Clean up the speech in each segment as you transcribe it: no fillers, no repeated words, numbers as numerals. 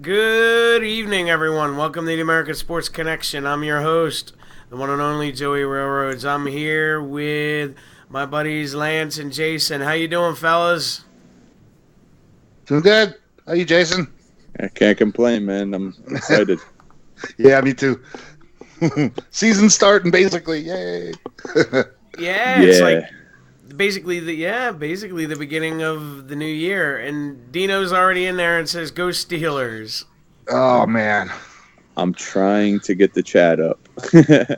Good evening, everyone. Welcome to the American Sports Connection. I'm your host, the one and only Joey Railroads. I'm here with my buddies Lance and Jason. How you doing, fellas? Doing good. How you, Jason? I can't complain, man. I'm excited. Yeah, me too. Season starting, basically. Yay! Yeah, it's like basically the beginning of the new year, and Dino's already in there and says, "Go Steelers." Oh man, I'm trying to get the chat up. I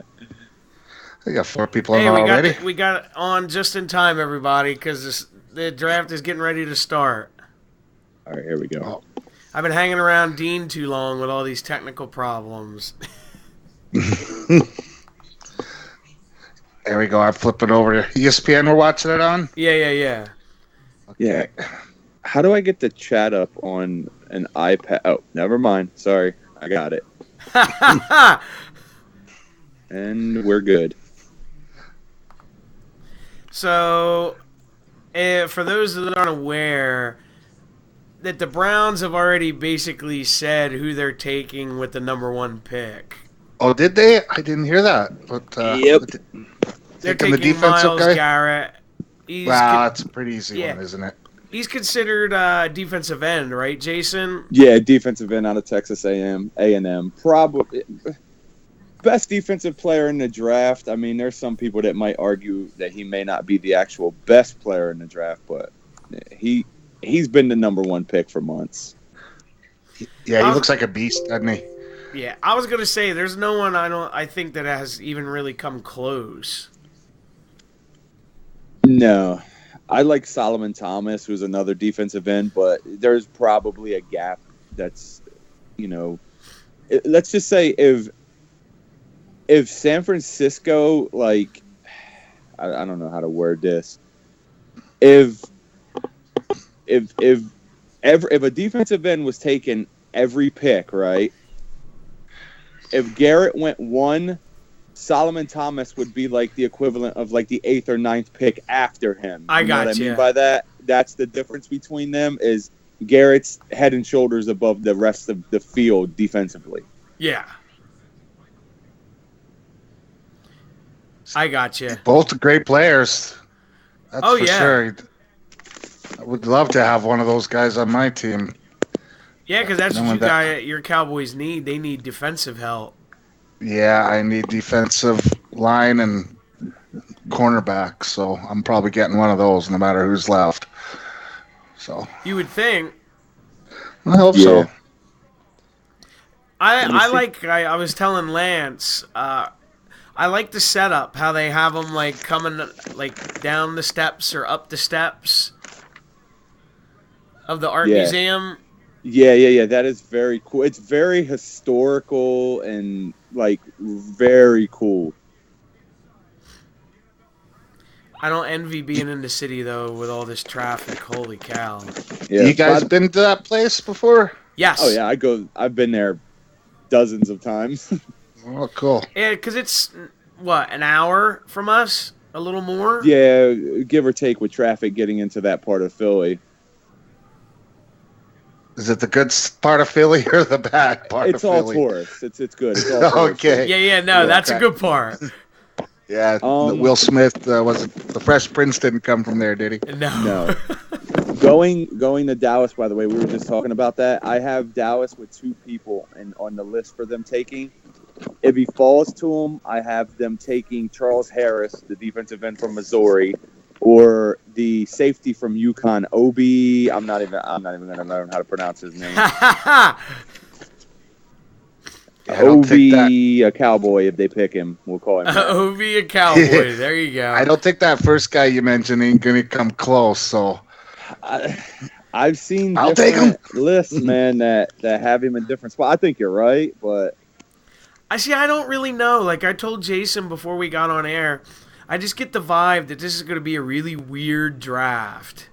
got 4 people on Hey, already. we got it on just in time, everybody, because the draft is getting ready to start. All right, here we go. Oh. I've been hanging around Dean too long with all these technical problems. There we go. I'm flipping over to ESPN. We're watching it on. Yeah. Yeah. How do I get the chat up on an iPad? Oh, never mind. Sorry. I got it. And we're good. So, for those that aren't aware, that the Browns have already basically said who they're taking with the number 1 pick. Oh, did they? I didn't hear that. But Yep. They're taking the taking defensive Myles guy. Garrett. Wow, that's a pretty easy one, isn't it? He's considered defensive end, right, Jason? Yeah, defensive end out of Texas A&M. Probably best defensive player in the draft. I mean, there's some people that might argue that he may not be the actual best player in the draft, but he's been the number 1 pick for months. Yeah, he looks like a beast, doesn't he? Yeah, I was gonna say there's no one I think that has even really come close. No. I like Solomon Thomas, who's another defensive end, but there's probably a gap that's, let's just say if San Francisco, like, I don't know how to word this. If a defensive end was taken every pick, right? If Garrett went 1, Solomon Thomas would be like the equivalent of like the 8th or 9th pick after him. I got know what you. I mean by that? That's the difference between them is Garrett's head and shoulders above the rest of the field defensively. Yeah. I got you. Both great players. That's Oh, for yeah. sure. I would love to have one of those guys on my team. Yeah, because that's No what one your Cowboys need. They need defensive help. Yeah, I need defensive line and cornerback, so I'm probably getting one of those no matter who's left. So You would think. I hope Yeah. so. I was telling Lance, I like the setup, how they have them like coming like down the steps or up the steps of the art Yeah. museum. Yeah. That is very cool. It's very historical and like very cool. I don't envy being in the city though with all this traffic. Holy cow! Yeah. You guys been to that place before? Yes. Oh yeah, I've been there dozens of times. Oh, cool. Yeah, because it's what, an hour from us, a little more. Yeah, give or take with traffic getting into that part of Philly. Is it the good part of Philly or the bad part It's of all Philly? tourists. It's good. It's all tourists. Okay. Yeah. No, Yeah, that's a okay. good part. Yeah, Um, Will Smith was it the Fresh Prince didn't come from there, did he? No. Going to Dallas, by the way, we were just talking about that. I have Dallas with 2 people on the list for them taking. If he falls to them, I have them taking Charles Harris, the defensive end from Missouri, or the safety from UConn, Obi. I'm not even going to learn how to pronounce his name. I don't think that. Obi, a Cowboy. If they pick him, we'll call him. that. Ovi a cowboy. There you go. I don't think that first guy you mentioned ain't gonna come close. So I've seen I'll take different lists, man, that have him in different spots. I think you're right, but I don't really know. Like I told Jason before we got on air, I just get the vibe that this is going to be a really weird draft.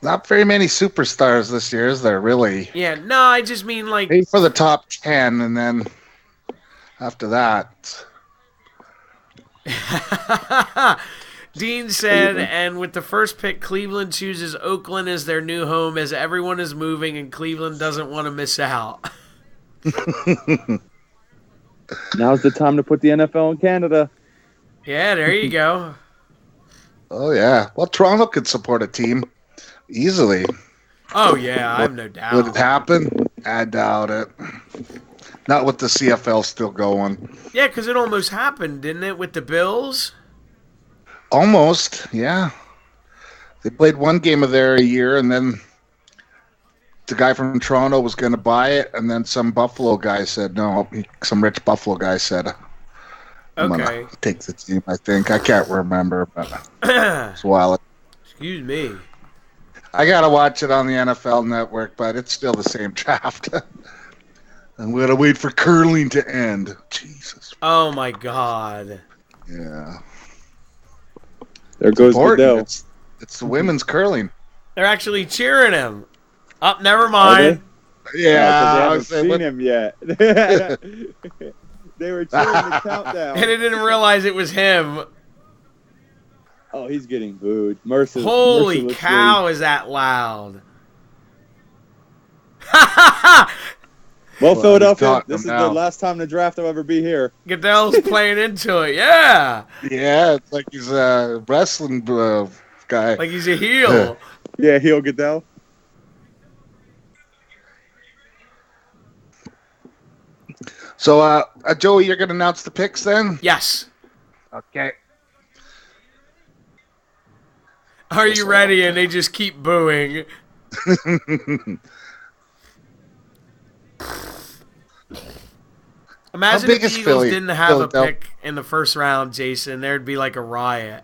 not very many superstars this year, is there? Really? Yeah, no, I just mean like Maybe for the top 10, and then after that, Dean said, and with the first pick, Cleveland chooses Oakland as their new home as everyone is moving and Cleveland doesn't want to miss out. Now's the time to put the NFL in Canada. Yeah, there you go. Oh, yeah. Well, Toronto could support a team easily. Oh, yeah, I have no doubt. Would it happen? I doubt it. Not with the CFL still going. Yeah, because it almost happened, didn't it, with the Bills? Almost, yeah. They played one game of there a year, and then the guy from Toronto was going to buy it, and then some Buffalo guy said no. Some rich Buffalo guy said, I'm going to take the team, I think. I can't remember, but it's a while ago. Excuse me. I got to watch it on the NFL Network, but it's still the same draft. I'm going to wait for curling to end. Jesus. Oh, my God. Yeah. There goes Goodell. It's the women's curling. They're actually cheering him. Oh, never mind. Yeah, I haven't seen him yet. They were cheering the countdown. And I didn't realize it was him. Oh, he's getting booed. Holy cow, is that loud? Well, Philadelphia, this is the last time the draft will ever be here. Goodell's playing into it, yeah. Yeah, it's like he's a wrestling guy. Like he's a heel. Yeah, heel Goodell. So, Joey, you're going to announce the picks then? Yes. Okay. Are you ready? And they just keep booing. Imagine if the Eagles didn't have a pick in the first round, Jason. There'd be like a riot.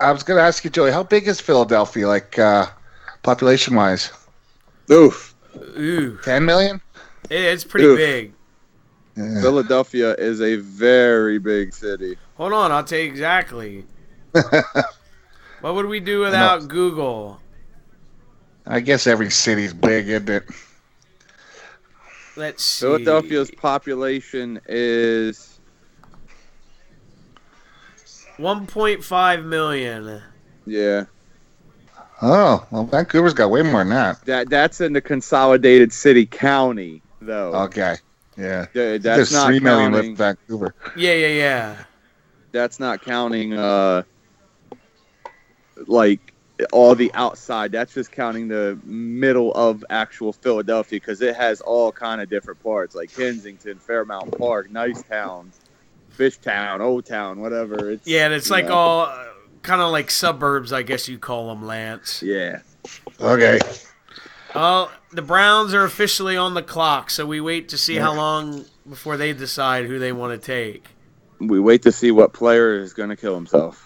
I was going to ask you, Joey, how big is Philadelphia, like population-wise? Oof. 10 million? It's pretty big. Yeah. Philadelphia is a very big city. Hold on, I'll tell you exactly. What would we do without Google? I guess every city's big, isn't it? Let's see. Philadelphia's population is 1.5 million. Yeah. Oh, well, Vancouver's got way more than that. That's in the consolidated city county, though. Okay. Yeah. That's There's not 3 million counting, with Vancouver. Yeah. That's not counting like all the outside. That's just counting the middle of actual Philadelphia, because it has all kind of different parts, like Kensington, Fairmount Park, Nicetown, Fishtown, Old Town, whatever. It's like all kind of like suburbs, I guess you call them, Lance. Yeah. Okay. The Browns are officially on the clock, so we wait to see how long before they decide who they want to take. We wait to see what player is going to kill himself.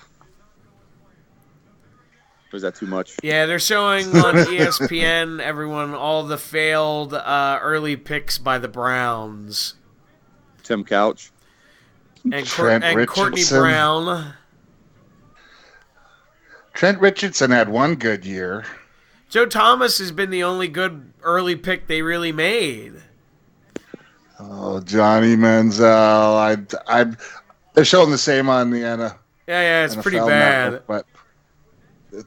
Was that too much? Yeah, they're showing on ESPN, everyone, all the failed early picks by the Browns. Tim Couch. And Courtney Brown. Trent Richardson had one good year. Joe Thomas has been the only good early pick they really made. Oh, Johnny Manziel. They're showing the same on the Yeah, it's NFL pretty bad. Network, but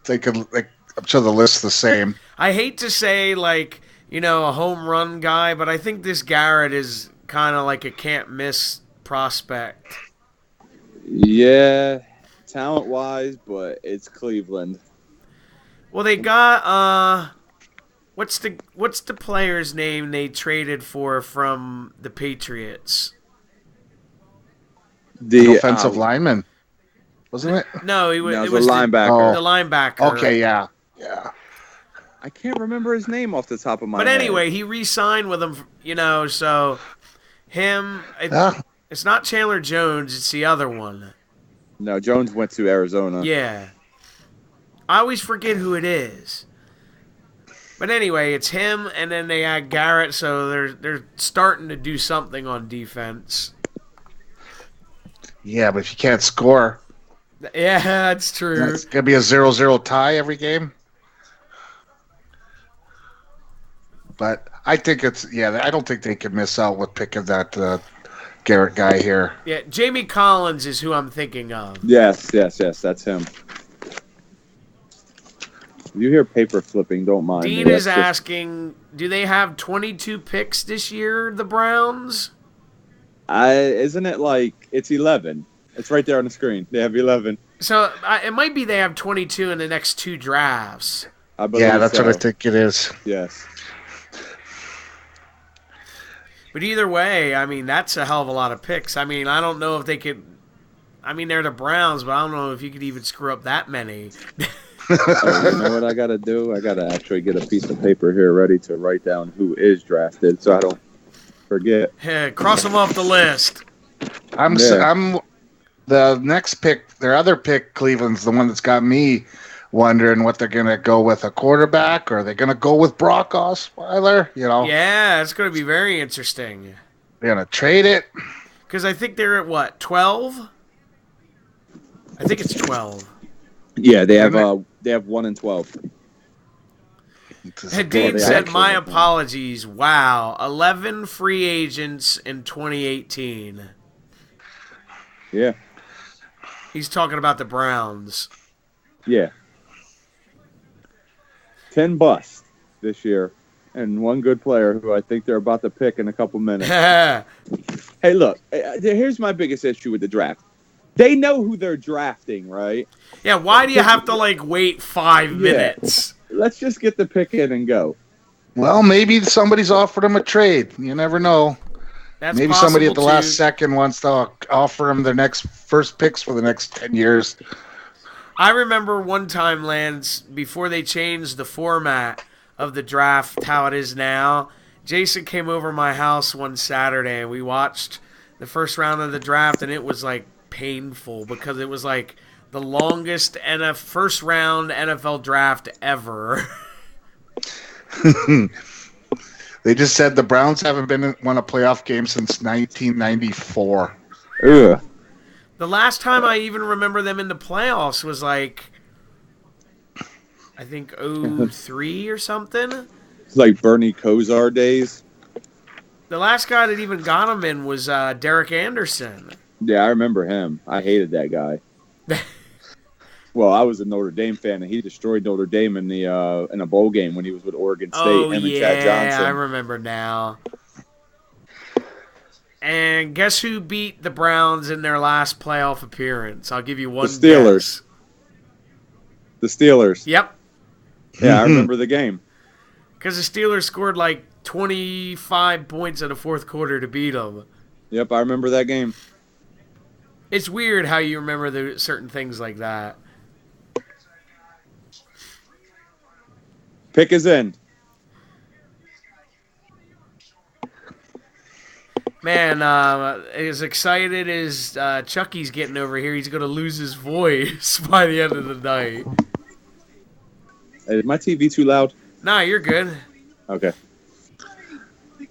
they could, I'm sure the list's the same. I hate to say, a home run guy, but I think this Garrett is kind of like a can't-miss prospect. Yeah, talent-wise, but it's Cleveland. Well, they got what's the player's name they traded for from the Patriots? The offensive lineman, wasn't it? No, it was the linebacker. The linebacker. Okay, yeah. I can't remember his name off the top of my head. But anyway, he re-signed with them, so him. It's not Chandler Jones, it's the other one. No, Jones went to Arizona. Yeah. I always forget who it is. But anyway, it's him, and then they add Garrett, so they're starting to do something on defense. Yeah, but if you can't score... Yeah, that's true. It's going to be a 0-0 tie every game. But I think I don't think they can miss out with picking that Garrett guy here. Yeah, Jamie Collins is who I'm thinking of. Yes, that's him. You hear paper flipping, don't mind Dean me. is That's just- asking, do they have 22 picks this year, the Browns? Isn't it like it's 11? It's right there on the screen. They have 11. So it might be they have 22 in the next 2 drafts. I believe Yeah, that's so. what I think it is. Yes. But either way, I mean, that's a hell of a lot of picks. I mean, I don't know if they could. I mean, they're the Browns, but I don't know if you could even screw up that many. So you know what I gotta do? I gotta actually get a piece of paper here ready to write down who is drafted, so I don't forget. Cross them off the list. I'm the next pick. Their other pick, Cleveland's the one that's got me wondering what they're gonna go with, a quarterback, or are they gonna go with Brock Osweiler? You know, Yeah, it's going to be very interesting. they're gonna trade it. Because I think they're at what, 12? I think it's 12. Yeah, they have 1 and 12. And Dean said, actually my have one. apologies. Wow. 11 free agents in 2018. Yeah, He's talking about the Browns. yeah. 10 busts this year, and 1 good player who I think they're about to pick in a couple minutes. Yeah, Hey, look, here's my biggest issue with the draft. They know who they're drafting, right? why do you have to, like, wait 5 minutes? Let's just get the pick in and go. Well, maybe somebody's offered him a trade. You never know. That's Maybe somebody at the possible, last too. second wants to offer him their next first picks for the next 10 years. I remember one time, Lance, before they changed the format of the draft, how it is now, Jason came over my house one Saturday and we watched the first round of the draft, and it was like painful because it was like the longest first round NFL draft ever. They just said the Browns haven't won a playoff game since 1994. Ugh. The last time I even remember them in the playoffs was like, I think 03 or something. It's like Bernie Kosar days. The last guy that even got him in was Derek Anderson. Yeah, I remember him. I hated that guy. Well, I was a Notre Dame fan, and he destroyed Notre Dame in a bowl game when he was with Oregon State. Oh, him and Chad Johnson. I remember now. And guess who beat the Browns in their last playoff appearance? I'll give you one Steelers. guess. The Steelers. Yep. Yeah, I remember the game. Because the Steelers scored like 25 points in the fourth quarter to beat them. Yep, I remember that game. It's weird how you remember certain things like that. Pick is in. Man, as excited as Chucky's getting over here, he's going to lose his voice by the end of the night. Is my TV too loud? Nah, you're good. Okay.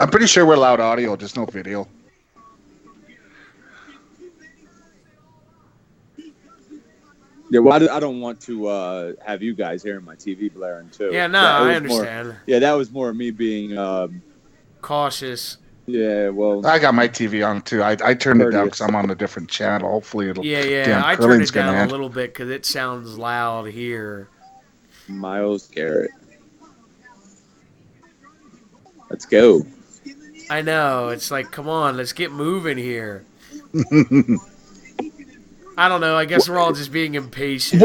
I'm pretty sure we're loud audio, just no video. Yeah, well, I don't want to have you guys hearing my TV blaring too. Yeah, no, That I was understand. that was more me being. Cautious. Yeah, well, I got my TV on too. I turned it down Courteous. because I'm on a different channel. Hopefully it'll. Yeah. damn I turned curling's it gonna down a end. little bit because it sounds loud here. Myles Garrett. Let's go. I know. It's like, come on, let's get moving here. I don't know. I guess we're all just being impatient.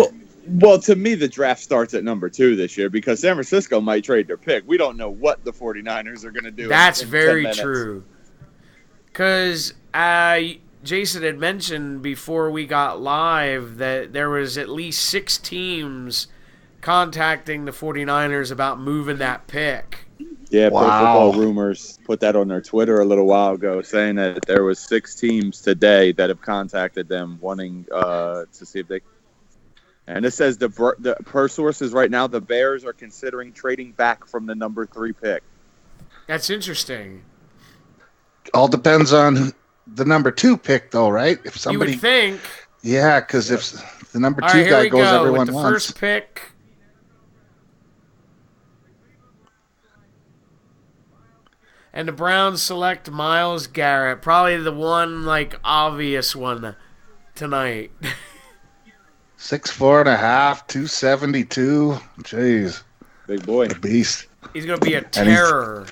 Well, to me, the draft starts at number 2 this year because San Francisco might trade their pick. We don't know what the 49ers are going to do. That's in 10 very minutes. true. Because Jason had mentioned before we got live that there was at least 6 teams contacting the 49ers about moving that pick. Yeah, Pro Wow. Football Rumors put that on their Twitter a little while ago, saying that there was 6 teams today that have contacted them wanting to see if they. And it says the per sources right now, the Bears are considering trading back from the number 3 pick. That's interesting. All depends on the number 2 pick, though, right? If You somebody, would think. yeah, because if the number All 2 right, here guy we goes, go everyone with the wants. first pick. And the Browns select Myles Garrett. Probably the one, obvious one tonight. 6'4.5", 272. Jeez. Big boy. A beast. He's going to be a terror.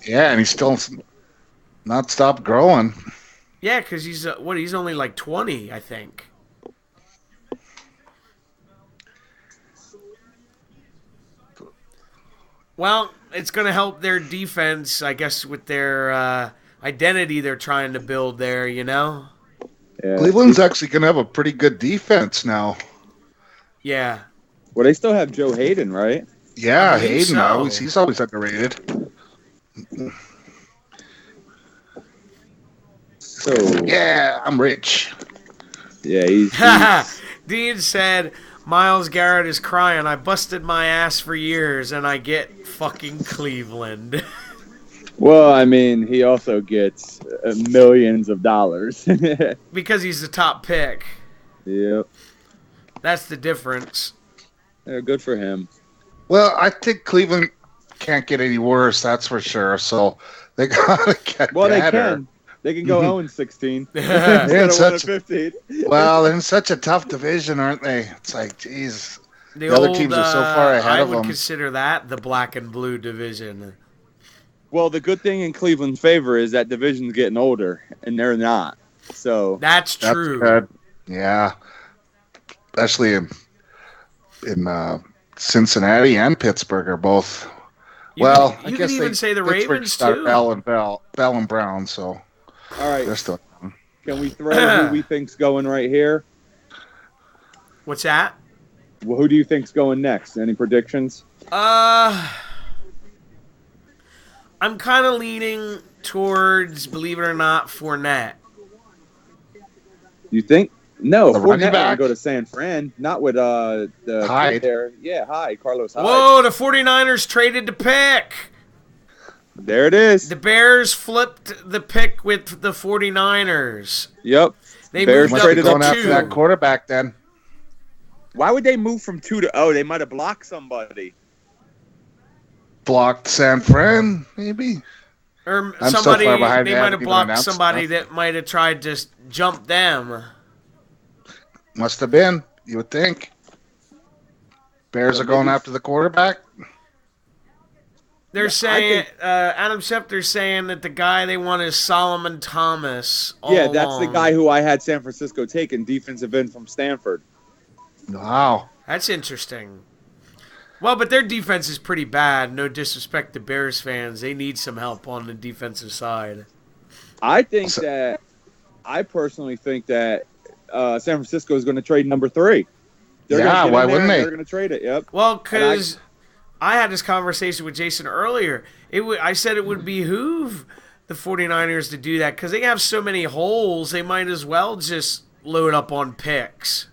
And he's still not stopped growing. Yeah, because he's only 20, I think. Well, it's going to help their defense, I guess, with their identity they're trying to build there, Yeah. Cleveland's actually going to have a pretty good defense now. Yeah. Well, they still have Joe Hayden, right? Yeah, I believe Hayden. so. He's always underrated. So Yeah, I'm rich. yeah, he's Dean said, Myles Garrett is crying. I busted my ass for years, and I get fucking Cleveland. well. I mean, he also gets millions of dollars. Because he's the top pick. Yep. That's the difference. Yeah, good for him. Well, I think Cleveland can't get any worse, that's for sure. So they got to get Well, better. they can. They can go 0-16 Yeah, instead of such- 1-15. Well, they're in such a tough division, aren't they? It's like, geez. The other teams are so far ahead I of would them. consider that the black and blue division. Well, the good thing in Cleveland's favor is that division's getting older, and they're not. So That's That's true. good. Yeah. Especially in Cincinnati and Pittsburgh are both. You Well, could, I you guess could even say the Pittsburgh Ravens start too. Bell and Brown, so all right, they're still. can we throw who we think's going right here? What's that? Well, who do you think's going next? Any predictions? I'm kind of leaning towards, believe it or not, Fournette. You think? No, The running Fournette back? would go to San Fran, not with the Hyde. kid there. Yeah, Hyde, Carlos Hyde. Whoa, the 49ers traded the pick. There it is. The Bears flipped the pick with the 49ers. Yep. They Bears moved Must up be traded going to after 2. that quarterback then. Why would they move from 2 to? Oh, they might have blocked somebody. Blocked San Fran, maybe. Or I'm so somebody, far behind, they they might haven't have even blocked announced somebody stuff. that might have tried to jump them. Must have been. You would think. Bears are going after the quarterback. They're I saying, think- Adam Schefter's saying that the guy they want is Solomon Thomas. all Yeah, that's the along. guy who I had San Francisco taking, defensive end from Stanford. Wow. That's interesting. Well, but their defense is pretty bad. No disrespect to Bears fans. They need some help on the defensive side. I personally think that San Francisco is going to trade number 3. They're Yeah, gonna get why in there wouldn't and they? They're going to trade it. Yep. Well, because I had this conversation with Jason earlier. I said it would behoove the 49ers to do that because they have so many holes. They might as well just load up on picks.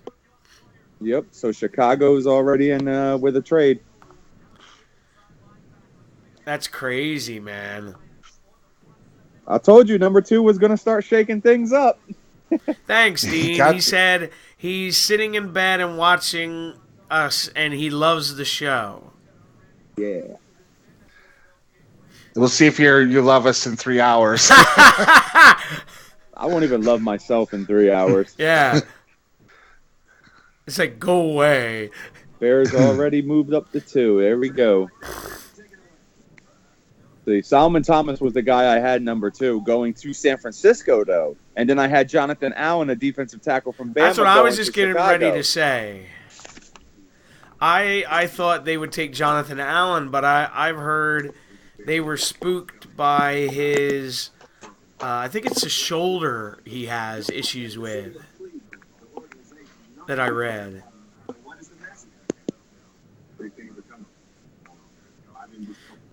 Yep. So Chicago's already in with a trade. That's crazy, man. I told you number 2 was going to start shaking things up. Thanks, Dean. got He said he's sitting in bed and watching us, and he loves the show. Yeah. We'll see if you love us in 3 hours. I won't even love myself in 3 hours. Yeah. It's like, go away. Bears already moved up to 2. There we go. See, Solomon Thomas was the guy I had number 2 going to San Francisco, though. And then I had Jonathan Allen, a defensive tackle from Bama. That's what I was going just to getting Chicago. ready to say. I thought they would take Jonathan Allen, but I've heard they were spooked by his, I think it's a shoulder he has issues with that I read.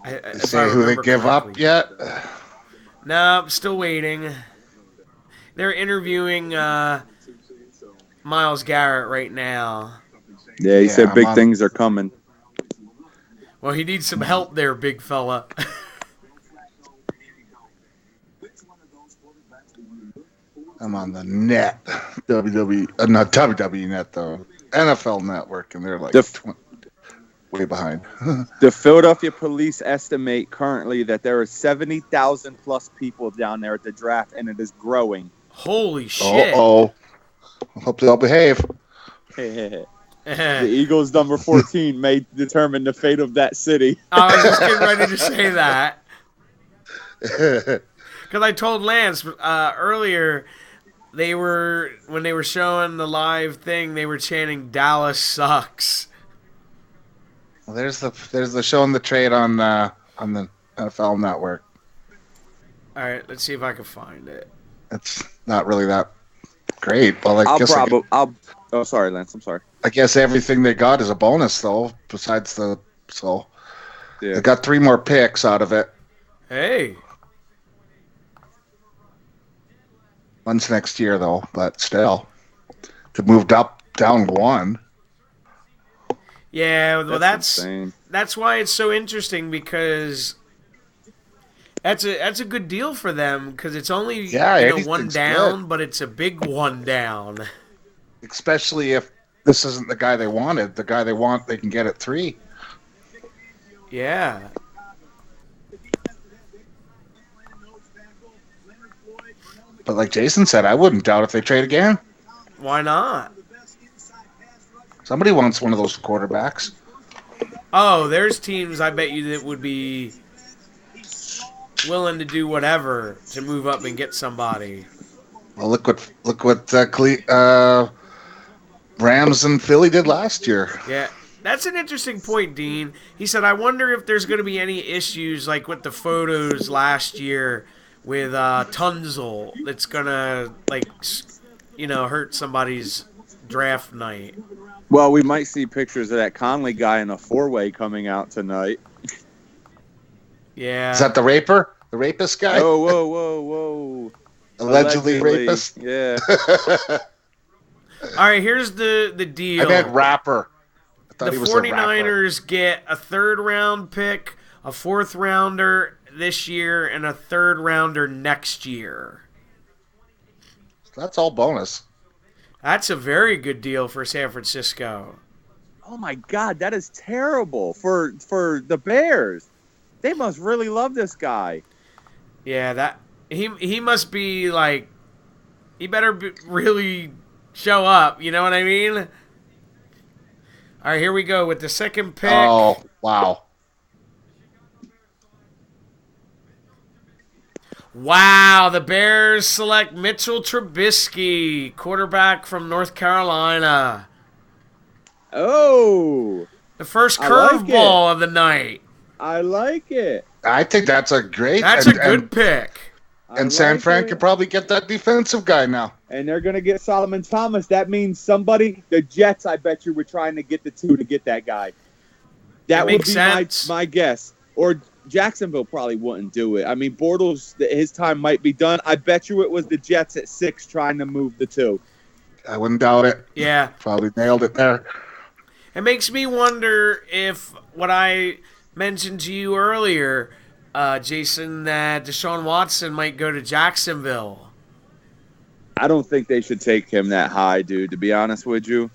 If I Say who they remember give up correctly. yet? No, I'm still waiting. They're interviewing Myles Garrett right now. Yeah, he Yeah, said big I'm on- things are coming. Well, he needs some help there, big fella. I'm on the net. WWE, not WWE net though. NFL Network, and they're like The- way behind. The Philadelphia police estimate currently that there are 70,000 plus people down there at the draft, and it is growing. Holy shit. Hope they'll behave. The Eagles, number 14, may determine the fate of that city. I was just getting ready to say that. Because I told Lance earlier, when they were showing the live thing, they were chanting "Dallas sucks." Well, there's the show and the trade on the NFL Network. All right, let's see if I can find it. It's not really that great, but Oh, sorry, Lance. I'm sorry. I guess everything they got is a bonus, though. Besides they got 3 more picks out of it. Hey. One's next year, though, but still, to moved down 1. Yeah, well, that's why it's so interesting, because that's a good deal for them, because it's only one down, good. But it's a big one down. Especially if this isn't the guy they wanted. The guy they want, they can get at 3. Yeah. But like Jason said, I wouldn't doubt if they trade again. Why not? Somebody wants one of those quarterbacks. Oh, there's teams I bet you that would be willing to do whatever to move up and get somebody. Well, look what Rams and Philly did last year. Yeah, that's an interesting point, Dean. He said, I wonder if there's going to be any issues like with the photos last year with Tunzel that's going to, hurt somebody's draft night. Well, we might see pictures of that Conley guy in a 4-way coming out tonight. Yeah. Is that the raper? The rapist guy? Oh, whoa. Allegedly rapist? Yeah. All right, here's the deal. I meant rapper. The 49ers get a 3rd-round pick, a 4th-rounder this year, and a 3rd-rounder next year. That's all bonus. That's a very good deal for San Francisco. Oh, my God, that is terrible for the Bears. They must really love this guy. Yeah, that he must be like, he better really show up, you know what I mean? All right, here we go with the 2nd pick. Oh, wow. Wow, the Bears select Mitchell Trubisky, quarterback from North Carolina. Oh. The first curveball of the night. I like it. I think that's a great... That's a good pick. And San Fran could probably get that defensive guy now. And they're going to get Solomon Thomas. That means the Jets, I bet you, were trying to get the 2 to get that guy. That would be my guess. Or Jacksonville probably wouldn't do it. I mean, Bortles, his time might be done. I bet you it was the Jets at 6 trying to move the 2. I wouldn't doubt it. Yeah. Probably nailed it there. It makes me wonder if what I mentioned to you earlier, Jason, that Deshaun Watson might go to Jacksonville. I don't think they should take him that high, dude, to be honest with you.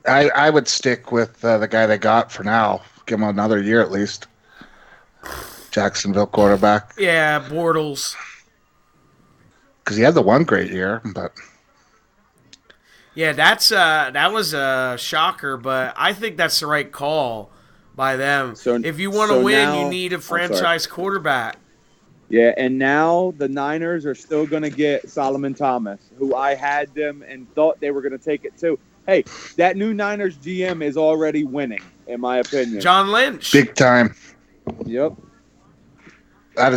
I would stick with the guy they got for now. Give him another year at least. Jacksonville quarterback. Yeah, Bortles. Because he had the one great year, but... Yeah, that was a shocker, but I think that's the right call by them. So, if you want to win, you need a franchise quarterback. Yeah, and now the Niners are still going to get Solomon Thomas, who I had them and thought they were going to take it too. Hey, that new Niners GM is already winning, in my opinion. John Lynch. Big time. Yep. That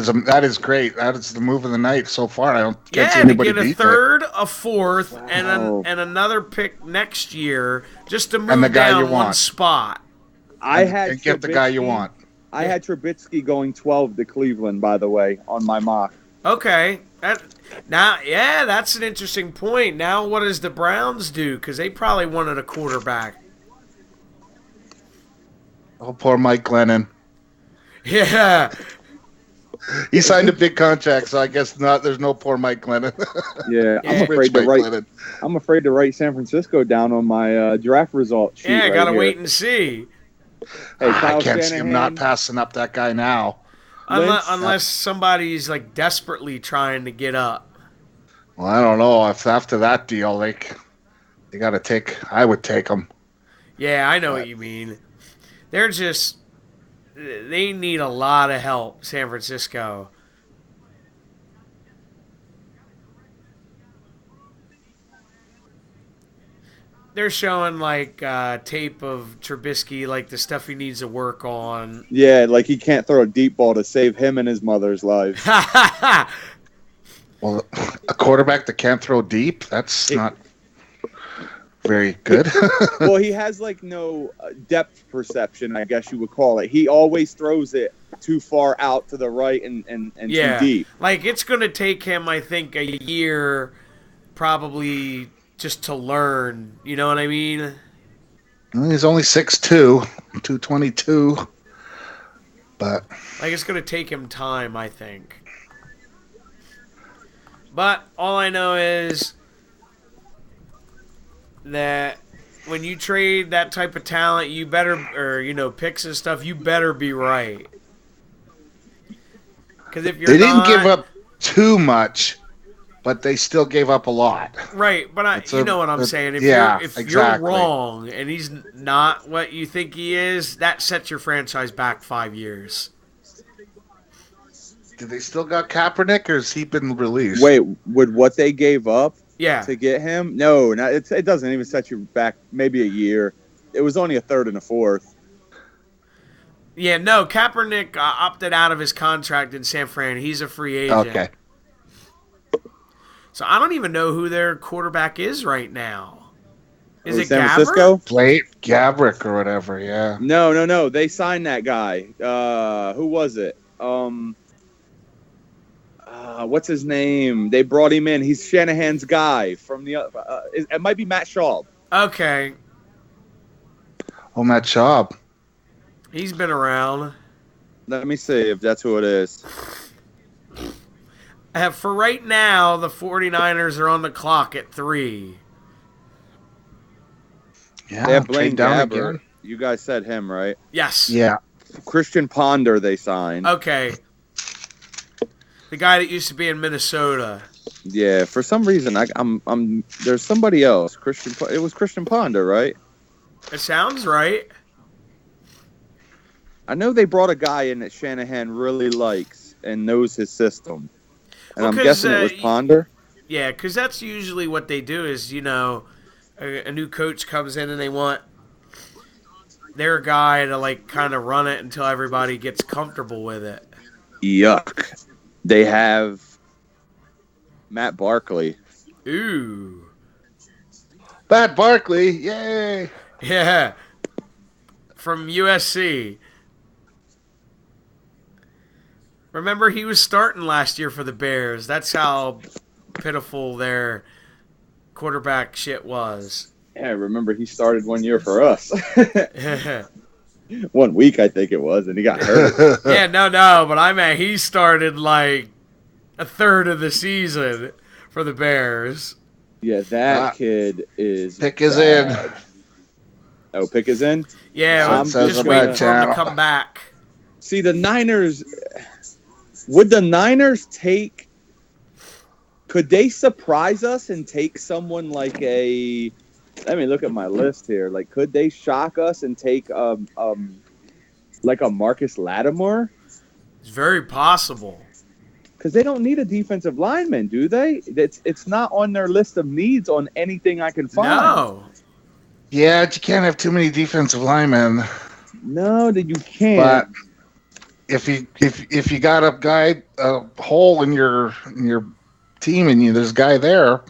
is great. That is the move of the night so far. I don't get anybody to get a 3rd, a 4th, and another pick next year just to move down one spot. And get the guy you want. I had Trubisky going 12 to Cleveland, by the way, on my mock. Okay. That's an interesting point. Now what does the Browns do? Because they probably wanted a quarterback. Oh, poor Mike Glennon. Yeah. He signed a big contract, so I guess not. There's no poor Mike Glennon. Yeah, I'm afraid to write San Francisco down on my draft result sheet. Yeah, gotta wait and see. Hey, I Kyle can't see him not Shanahan, passing up that guy now. Lynch, Unless somebody's like desperately trying to get up. Well, I don't know if after that deal, like they got to take. I would take him. Yeah, I know what But you mean. They're just they need a lot of help, San Francisco. They're showing like tape of Trubisky, like the stuff he needs to work on. yeah, like he can't throw a deep ball to save him and his mother's life. well, a quarterback that can't throw deep, that's not very good. Well, he has like no depth perception, I guess you would call it. He always throws it too far out to the right and Yeah, too deep. like it's going to take him, I think, a year, probably just to learn. You know what I mean? He's only 6'2", 222. But Like it's going to take him time, I think. But all I know is that when you trade that type of talent, you better, or picks and stuff, you better be right. Because if you're they didn't not, give up too much, but they still gave up a lot. right? But you know what I'm saying. If yeah, you're exactly. wrong and he's not what you think he is, that sets your franchise back 5 years. Did they still got Kaepernick, or has he been released? Wait, would what they gave up Yeah. to get him? No, it doesn't even set you back maybe a year. It was only a third and a fourth. Yeah, no, Kaepernick opted out of his contract in San Fran. He's a free agent. Okay. So I don't even know who their quarterback is right now. Is it San Gabbert? Francisco? Blake Gabrick or whatever, yeah. No. They signed that guy. Who was it? What's his name? They brought him in. He's Shanahan's guy from the. It might be Matt Schaub. Okay. Oh, Matt Schaub. He's been around. Let me see if that's who it is. For right now, the 49ers are on the clock at 3. Yeah, They have Blaine trade down Gabbert. again. You guys said him, right? Yes. Yeah. Christian Ponder they signed. Okay. The guy that used to be in Minnesota. Yeah, for some reason I'm there's somebody else. It was Christian Ponder, right? It sounds right. I know they brought a guy in that Shanahan really likes and knows his system. And Well, I'm 'cause, guessing it was Ponder. Yeah, because that's usually what they do is, a new coach comes in and they want their guy to, like, kind of run it until everybody gets comfortable with it. Yuck. They have Matt Barkley. Ooh. Matt Barkley, yay! Yeah. From USC. Remember, he was starting last year for the Bears. That's how pitiful their quarterback shit was. Yeah, remember he started 1 year for us. Yeah, 1 week, I think it was, and he got hurt. no, but I mean, he started like a third of the season for the Bears. Yeah, that kid is. Pick is bad. in. Oh, Pick is in? Yeah, I'm just just waiting about for him to to- come back. See, the Niners. Would the Niners take. Could they surprise us and take someone like a. Let me look at my list here. Like, could they shock us and take like a Marcus Lattimore? It's very possible. Because they don't need a defensive lineman, do they? It's not on their list of needs on anything I can find. No. Yeah, but you can't have too many defensive linemen. No, that you can't. But if you got a hole in your team and there's a guy there.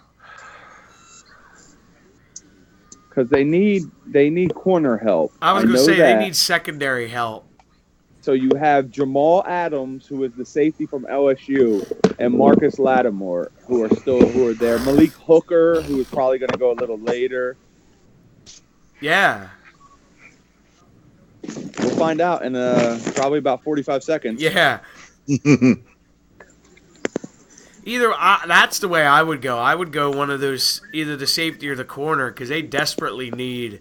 Because they need corner help. I was going to know say that. they need secondary help. So you have Jamal Adams, who is the safety from LSU, and Marcus Lattimore, who are there. Malik Hooker, who is probably going to go a little later. Yeah. We'll find out in probably about 45 seconds. Yeah. That's the way I would go. I would go one of those, either the safety or the corner, because they desperately need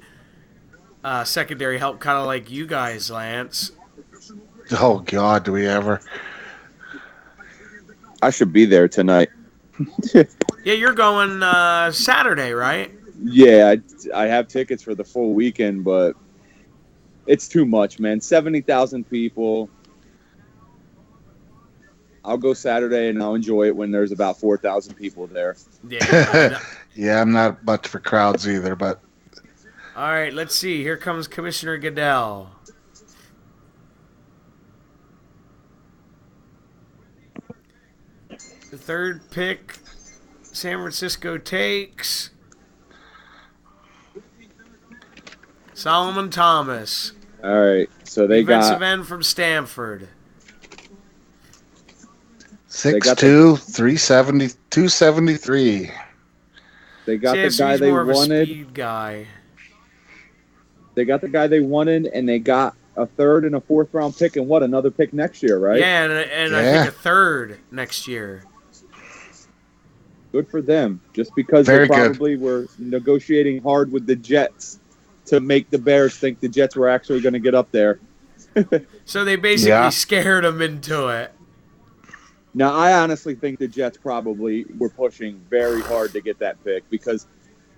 secondary help, kind of like you guys, Lance. Oh God, do we ever? I should be there tonight. Yeah, you're going Saturday, right? Yeah, I have tickets for the full weekend, but it's too much, man. 70,000 people. I'll go Saturday and I'll enjoy it when there's about 4,000 people there. Yeah. Yeah, I'm not much for crowds either, but All right, let's see. Here comes Commissioner Goodell. The third pick, San Francisco takes Solomon Thomas, All right, so they defensive got end from Stanford. 6'2", 370, 273. they got the So guy he's they more of a wanted. speed guy. They got the guy they wanted, and they got a third and a fourth round pick, and another pick next year, right? Yeah, and I Yeah. think a third next year. Good for them. Just because Very they good. probably were negotiating hard with the Jets to make the Bears think the Jets were actually going to get up there. So they basically Yeah. scared him into it. Now, I honestly think the Jets probably were pushing very hard to get that pick because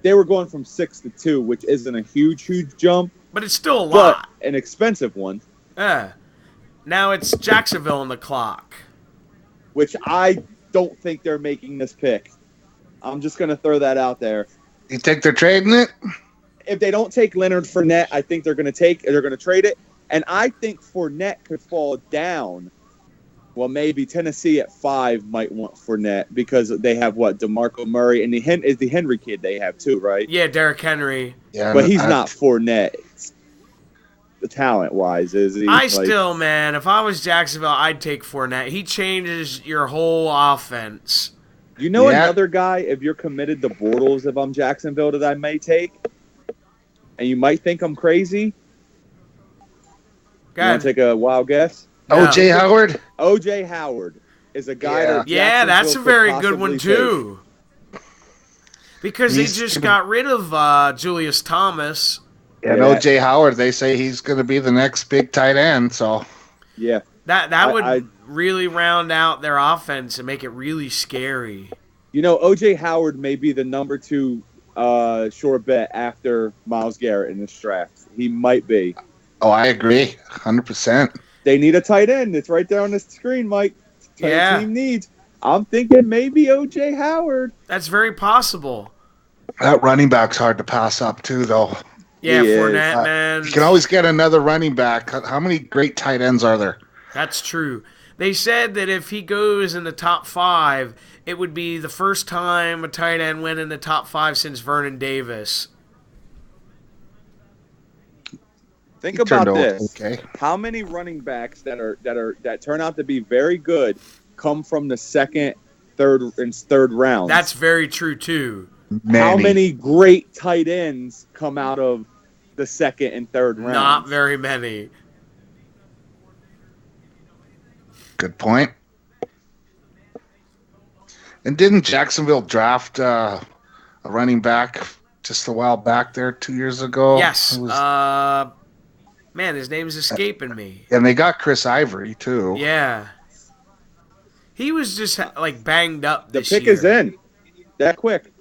they were going from 6 to 2, which isn't a huge jump, But it's still a but lot. an expensive one, Yeah. Now it's Jacksonville on the clock. which I don't think they're making this pick. I'm just going to throw that out there. You think they're trading it? If they don't take Leonard Fournette, I think they're going to trade it. And I think Fournette could fall down. Well, maybe Tennessee at 5 might want Fournette because they have DeMarco Murray and the Henry kid they have too, right? Yeah, Derrick Henry. Yeah, But he's not Fournette. Talent wise, is he? Still, man, if I was Jacksonville, I'd take Fournette. He changes your whole offense. You know Yeah. another guy, if you're committed to Bortles, if I'm Jacksonville, that I may take, and you might think I'm crazy. Go You want ahead. to take a wild guess? No. O.J. Howard? O.J. Howard is a guy Yeah. that Yeah, that's a Jacksonville very could good one, possibly too. Because He's they just gonna- got rid of Julius Thomas. And Yeah. O.J. Howard, they say he's going to be the next big tight end. So take. Yeah, That would I- really round out their offense and make it really scary. you know O.J. Howard may be the number 2 sure bet after Myles Garrett in this draft. He might be. oh, I agree, 100%. They need a tight end. It's right there on the screen, Mike. Yeah. Team needs. I'm thinking maybe O.J. Howard. That's very possible. That running back's hard to pass up too, though. Yeah, He is. Fournette, man. You can always get another running back. How many great tight ends are there? That's true. They said that if he goes in the top 5, it would be the first time a tight end went in the top 5 since Vernon Davis. Think He about turned out this. Okay. How many running backs that turn out to be very good come from the second, third rounds? That's very true, too. How many great tight ends come out of the second and third rounds? Not very many. Good point. And didn't Jacksonville draft a running back just a while back there 2 years ago? Yes. It was- Man, his name's escaping me. and they got Chris Ivory too. Yeah. He was just like banged up The this pick year. is in. That quick.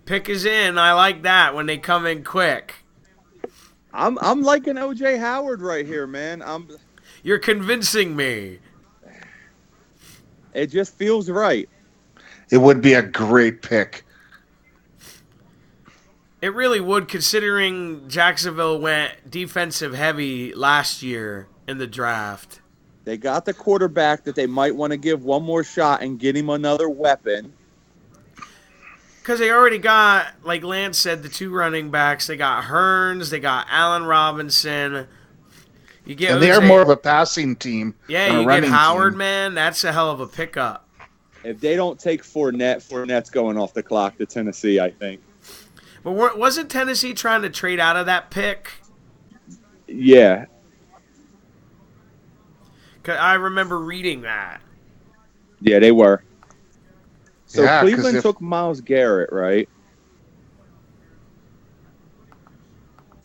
Pick is in. I like that when they come in quick. I'm liking O.J. Howard right here, man. You're convincing me. It just feels right. It would be a great pick. It really would, considering Jacksonville went defensive heavy last year in the draft. They got the quarterback that they might want to give one more shot and get him another weapon. Because they already got, like Lance said, the 2 running backs. They got Hearns. They got Allen Robinson. You get And they are OJ more of a passing team. Yeah, than a you get running Howard, team. man. That's a hell of a pickup. If they don't take Fournette's going off the clock to Tennessee, I think. But wasn't Tennessee trying to trade out of that pick? Yeah. 'Cause I remember reading that. Yeah, they were. So Yeah, 'cause Cleveland if- took Myles Garrett, right?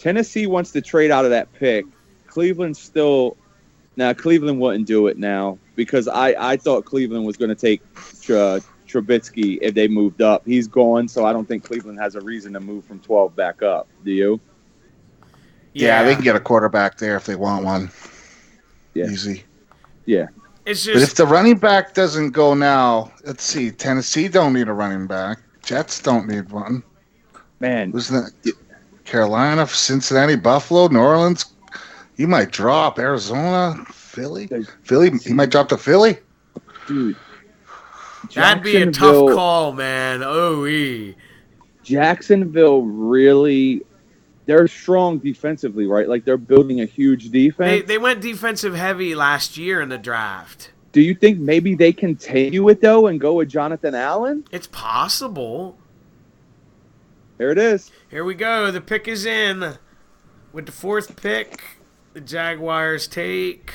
Tennessee wants to trade out of that pick. Cleveland wouldn't do it now because I thought Cleveland was going to take Trubisky if they moved up. He's gone, so I don't think Cleveland has a reason to move from 12 back up. Do you? Yeah, they can get a quarterback there if they want one. Yeah. Easy. Yeah. It's But if just the running back doesn't go now, let's see. Tennessee don't need a running back. Jets don't need one. Man, Who's that? Carolina, Cincinnati, Buffalo, New Orleans. He might drop. Arizona, Philly. He might drop to Philly. dude. that'd be a tough Jacksonville- call, man. Jacksonville really, they're strong defensively, right? Like they're building a huge defense. They went defensive heavy last year in the draft. Do you think maybe they continue it though and go with Jonathan Allen? It's possible. Here it is. Here we go. The pick is in. With the 4th pick, the Jaguars take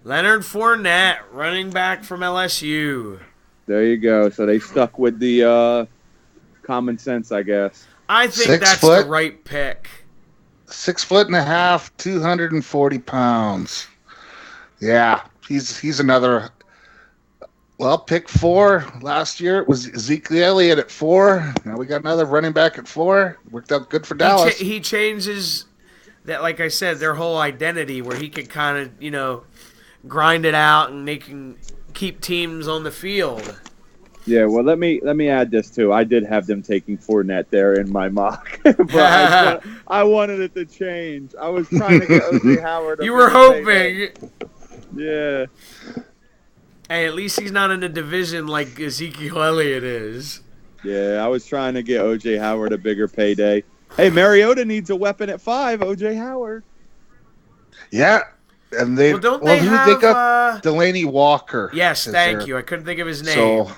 Leonard Fournette, running back from LSU. There you go. So they stuck with the common sense, I guess. I think 6 that's foot. the right pick. 6'1.5", 240 pounds. Yeah, he's another. Well, pick 4 last year. It was Ezekiel Elliott at 4. Now we got another running back at 4. Worked out good for Dallas. He changes that, like I said, their whole identity where he can kind of, grind it out and they can keep teams on the field. Yeah, well, let me add this too. I did have them taking Fournette there in my mock, but I wanted it to change. I was trying to get O.J. Howard. You were hoping. Yeah. Hey, at least he's not in a division like Ezekiel Elliott is. Yeah, I was trying to get O.J. Howard a bigger payday. Hey, Mariota needs a weapon at 5. O.J. Howard. Yeah, and they Well, don't they have... got Delaney Walker. Yes, is thank there. you. I couldn't think of his name. So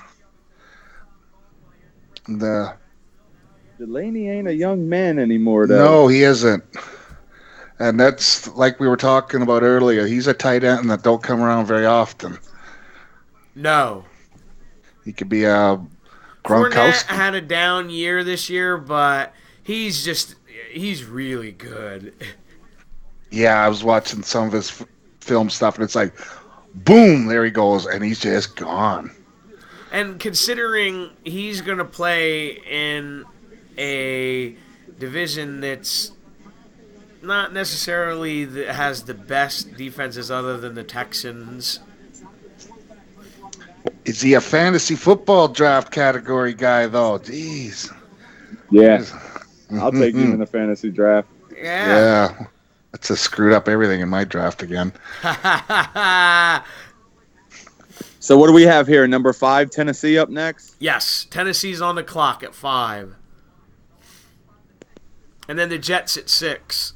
Delaney ain't a young man anymore, though. no, he isn't. And that's like we were talking about earlier. He's a tight end that don't come around very often. No. He could be a Fournette Gronkowski. had a down year this year, but he's really good. Yeah, I was watching some of his film stuff, and it's like, boom, there he goes, and he's just gone. And considering he's going to play in a division that's not necessarily has the best defenses other than the Texans. Is he a fantasy football draft category guy, though? Jeez. Yeah, I'll take him in the fantasy draft. Yeah. Yeah. That's just screwed up everything in my draft again. So what do we have here? Number 5, Tennessee up next? Yes, Tennessee's on the clock at 5. And then the Jets at 6.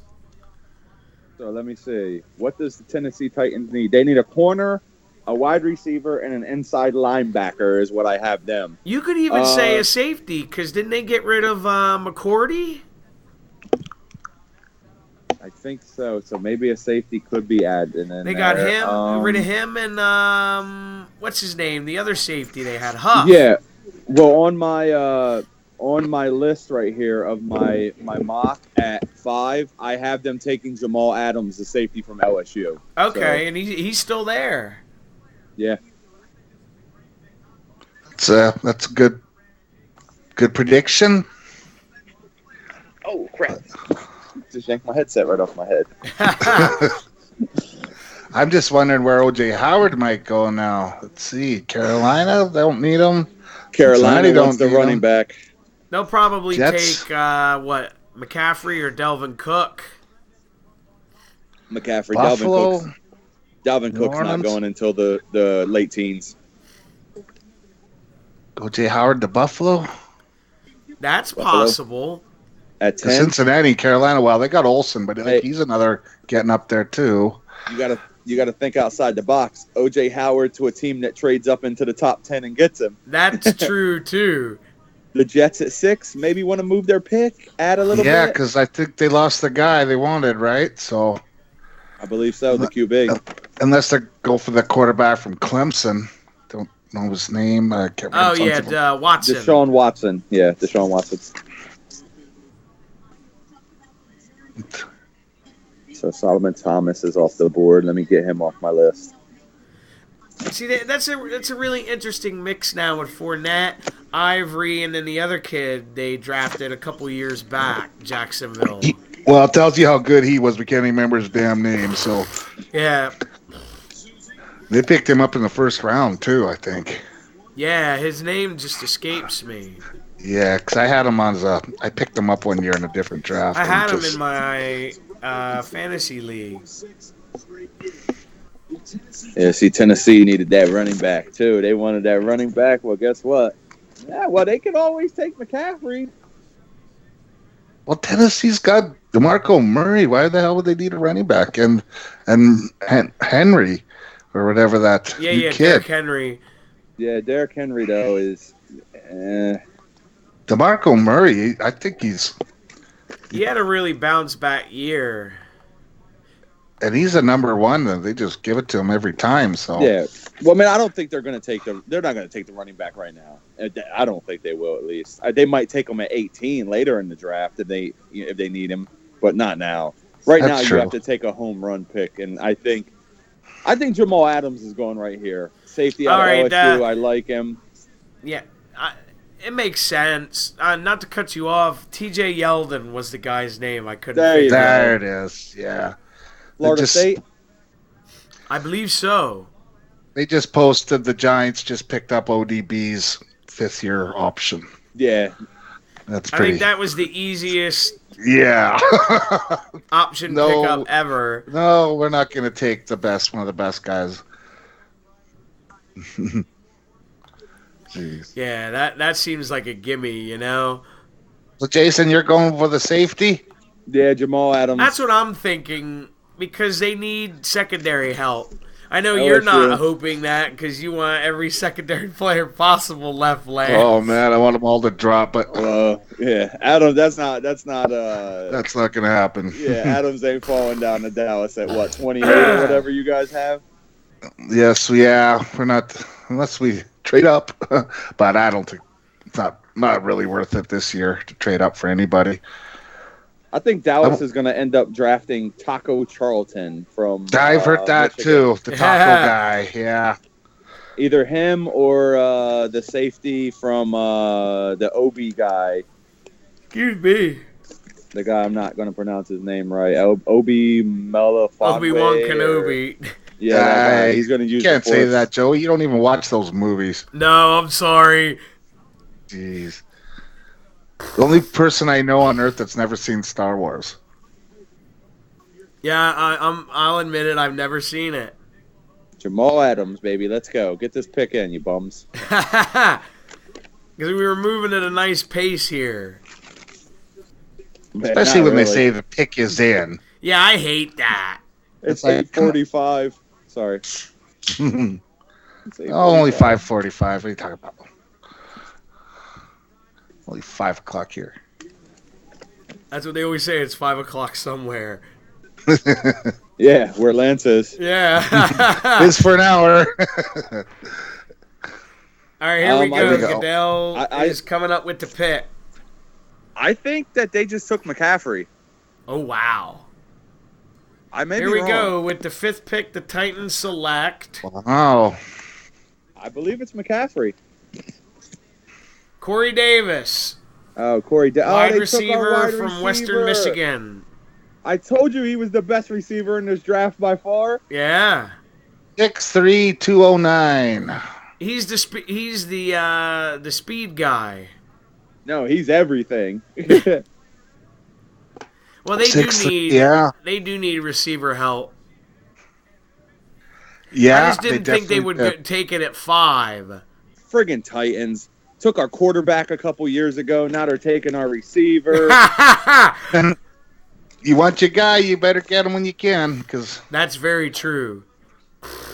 So let me see. What does the Tennessee Titans need? They need a corner, a wide receiver, and an inside linebacker is what I have them. You could even say a safety, because didn't they get rid of McCourty? I think so. So maybe a safety could be added in. They got there. him, rid of him, and what's his name? The other safety they had, Huff. Yeah. Well, on my list right here of my mock at 5, I have them taking Jamal Adams, the safety from LSU. Okay, So, and he's still there. yeah. That's a good prediction. Oh crap! Just yanked my headset right off my head. I'm just wondering where O.J. Howard might go now. Let's see. Carolina, they don't need him. Carolina Cincinnati wants the don't need running him. back. They'll probably Jets. take, McCaffrey or Delvin Cook. McCaffrey, Buffalo, Dalvin New Cook's not Orleans. going until the late teens. O.J. Howard to Buffalo. That's Buffalo. possible. At To 10, Cincinnati, Carolina. Well, they got Olsen, but Hey. he's another getting up there too. you gotta think outside the box. O.J. Howard to a team that trades up into the top 10 and gets him. That's true, too. The Jets at 6 maybe want to move their pick, add a little Yeah, bit. because I think they lost the guy they wanted, right? So I believe so. The QB. unless they go for the quarterback from Clemson, know his name. I can't Oh remember. yeah, Watson. Deshaun Watson. Yeah, Deshaun Watson. So Solomon Thomas is off the board. Let me get him off my list. See, that's a really interesting mix now with Fournette, Ivory, and then the other kid they drafted a couple years back, Jacksonville. Well, it tells you how good he was. We can't even remember his damn name. So Yeah, they picked him up in the first round too, I think. yeah, his name just escapes me. Yeah, because I had him I picked him up one year in a different draft. I had him just- in my fantasy league. Yeah, see, Tennessee needed that running back too. They wanted that running back. Well, guess what? Yeah, well, they can always take McCaffrey. Well, Tennessee's got DeMarco Murray. Why the hell would they need a running back? And Henry, or whatever that Yeah, new yeah, kid. Derrick Henry. Yeah, Derrick Henry though is. DeMarco Murray, I think He had a really bounce back year. and he's a number one. And they just give it to him every time. So Yeah. Well, man, I don't think they're going to take the. They're not going to take the running back right now. I don't think they will. At least they might take him at 18 later in the draft if they need him, but not now. Right That's now, true. you have to take a home run pick, and I think Jamal Adams is going right here. Safety out All right, of LSU. I like him. Yeah, it makes sense. Not to cut you off, T.J. Yeldon was the guy's name. I couldn't. There you figure go. out. there it is. Yeah, Florida just- State. I believe so. they just posted the Giants just picked up ODB's 5th-year option. Yeah, That's I pretty. think that was the easiest Yeah. option No. pickup ever. No, we're not going to take one of the best guys. Jeez. Yeah, that seems like a gimme, you know? So, Jason, you're going for the safety? yeah, Jamal Adams. That's what I'm thinking because they need secondary help. I know you're LSU. not hoping that because you want every secondary player possible left lane. Oh, man, I want them all to drop, but Yeah, Adams. That's not. that's not going to happen. Yeah, Adams ain't falling down to Dallas at what 28 or whatever you guys have. Yes, we're not, unless we trade up. But I don't think it's not really worth it this year to trade up for anybody. I think Dallas is going to end up drafting Taco Charlton from. I've heard that Michigan. too. The taco guy, yeah. Either him or the safety from the OB guy. Excuse me. The guy I'm not going to pronounce his name right. Obi Melifonte. Obi-Wan Kenobi. Yeah, that guy. He's going to You use. can't the say Force. that, Joey. You don't even watch those movies. No, I'm sorry. Jeez. The only person I know on earth that's never seen Star Wars. Yeah, I'll admit it. I've never seen it. Jamal Adams, baby. Let's go. Get this pick in, you bums. Because we were moving at a nice pace here. Especially when they say the pick is in. Yeah, I hate that. it's It's like, 8:45. Sorry. It's Oh, only 8:45. 5:45. What are you talking about? Only 5 o'clock here. That's what they always say. It's 5 o'clock somewhere. Yeah, where Lance is. Yeah. It's for an hour. All right, here we I go. think- Goodell I- is coming up with the pick. I think that they just took McCaffrey. Oh, wow. I may Here be we wrong. go. With the 5th pick, the Titans select Wow. I believe it's McCaffrey. Corey Davis, Oh, Corey. wide they took our receiver wide from Western receiver. Michigan. I told you he was the best receiver in this draft by far. Yeah. 6'3", 209. He's the speed guy. No, he's everything. Well, they 6'3", do need yeah. they do need receiver help. Yeah. I just didn't think they would definitely take it at 5. Friggin' Titans. Took our quarterback a couple years ago. Now they're taking our receiver. did. You want your guy, you better get him when you can, because That's very true.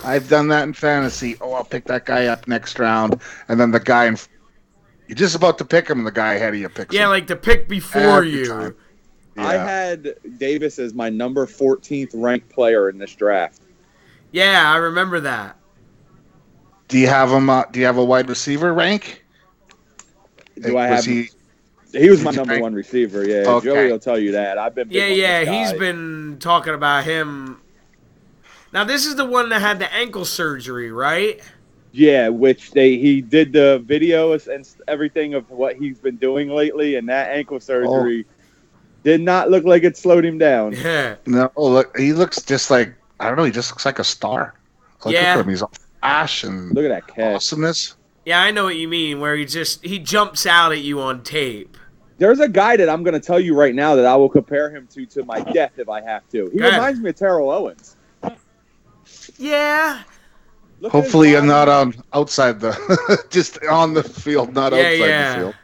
I've done that in fantasy. Oh, I'll pick that guy up next round, and then the guy you're just about to pick him, and the guy ahead of you picks Yeah, him. like the pick before Every you. time. I Yeah. had Davis as my number 14th ranked player in this draft. Yeah, I remember that. Do you have him? Do you have a wide receiver rank? Do I Was have? he? He was my Did you number rank- one receiver. Yeah, Okay. Joey will tell you that. I've been big on Yeah, this guy. he's been talking about him. Now, this is the one that had the ankle surgery, right? Yeah, which he did the video and everything of what he's been doing lately, and that ankle surgery did not look like it slowed him down. Yeah. No, look, he looks just like I don't know. He just looks like a star. Look Yeah. at him. He's all flash and Look at that catch. awesomeness. Yeah, I know what you mean, where he jumps out at you on tape. There's a guy that I'm going to tell you right now that I will compare him to my death if I have to. He Go ahead. reminds me of Terrell Owens. Yeah. Look at his Hopefully, you're body. not outside the, just on the field, not outside the field.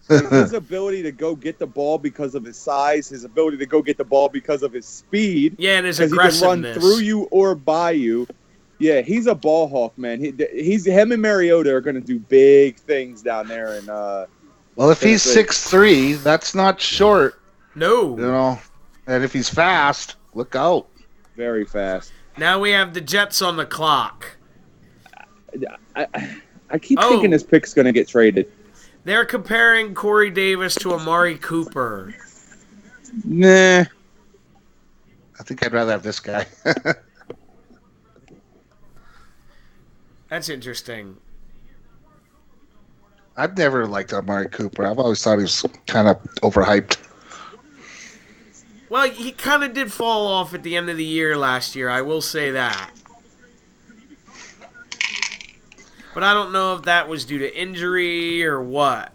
Like, his ability to go get the ball because of his size, his ability to go get the ball because of his speed, Yeah, and his because he can run aggressiveness. through you or by you. Yeah, he's a ball hawk, man. Him and Mariota are going to do big things down there. And Well, if he's 6'3", that's not short, No. you know. And if he's fast, look out. very fast. Now we have the Jets on the clock. I keep Oh. thinking this pick's going to get traded. They're comparing Corey Davis to Amari Cooper. Nah. I think I'd rather have this guy. That's interesting. I've never liked Amari Cooper. I've always thought he was kind of overhyped. Well, he kind of did fall off at the end of the year last year. I will say that. But I don't know if that was due to injury or what.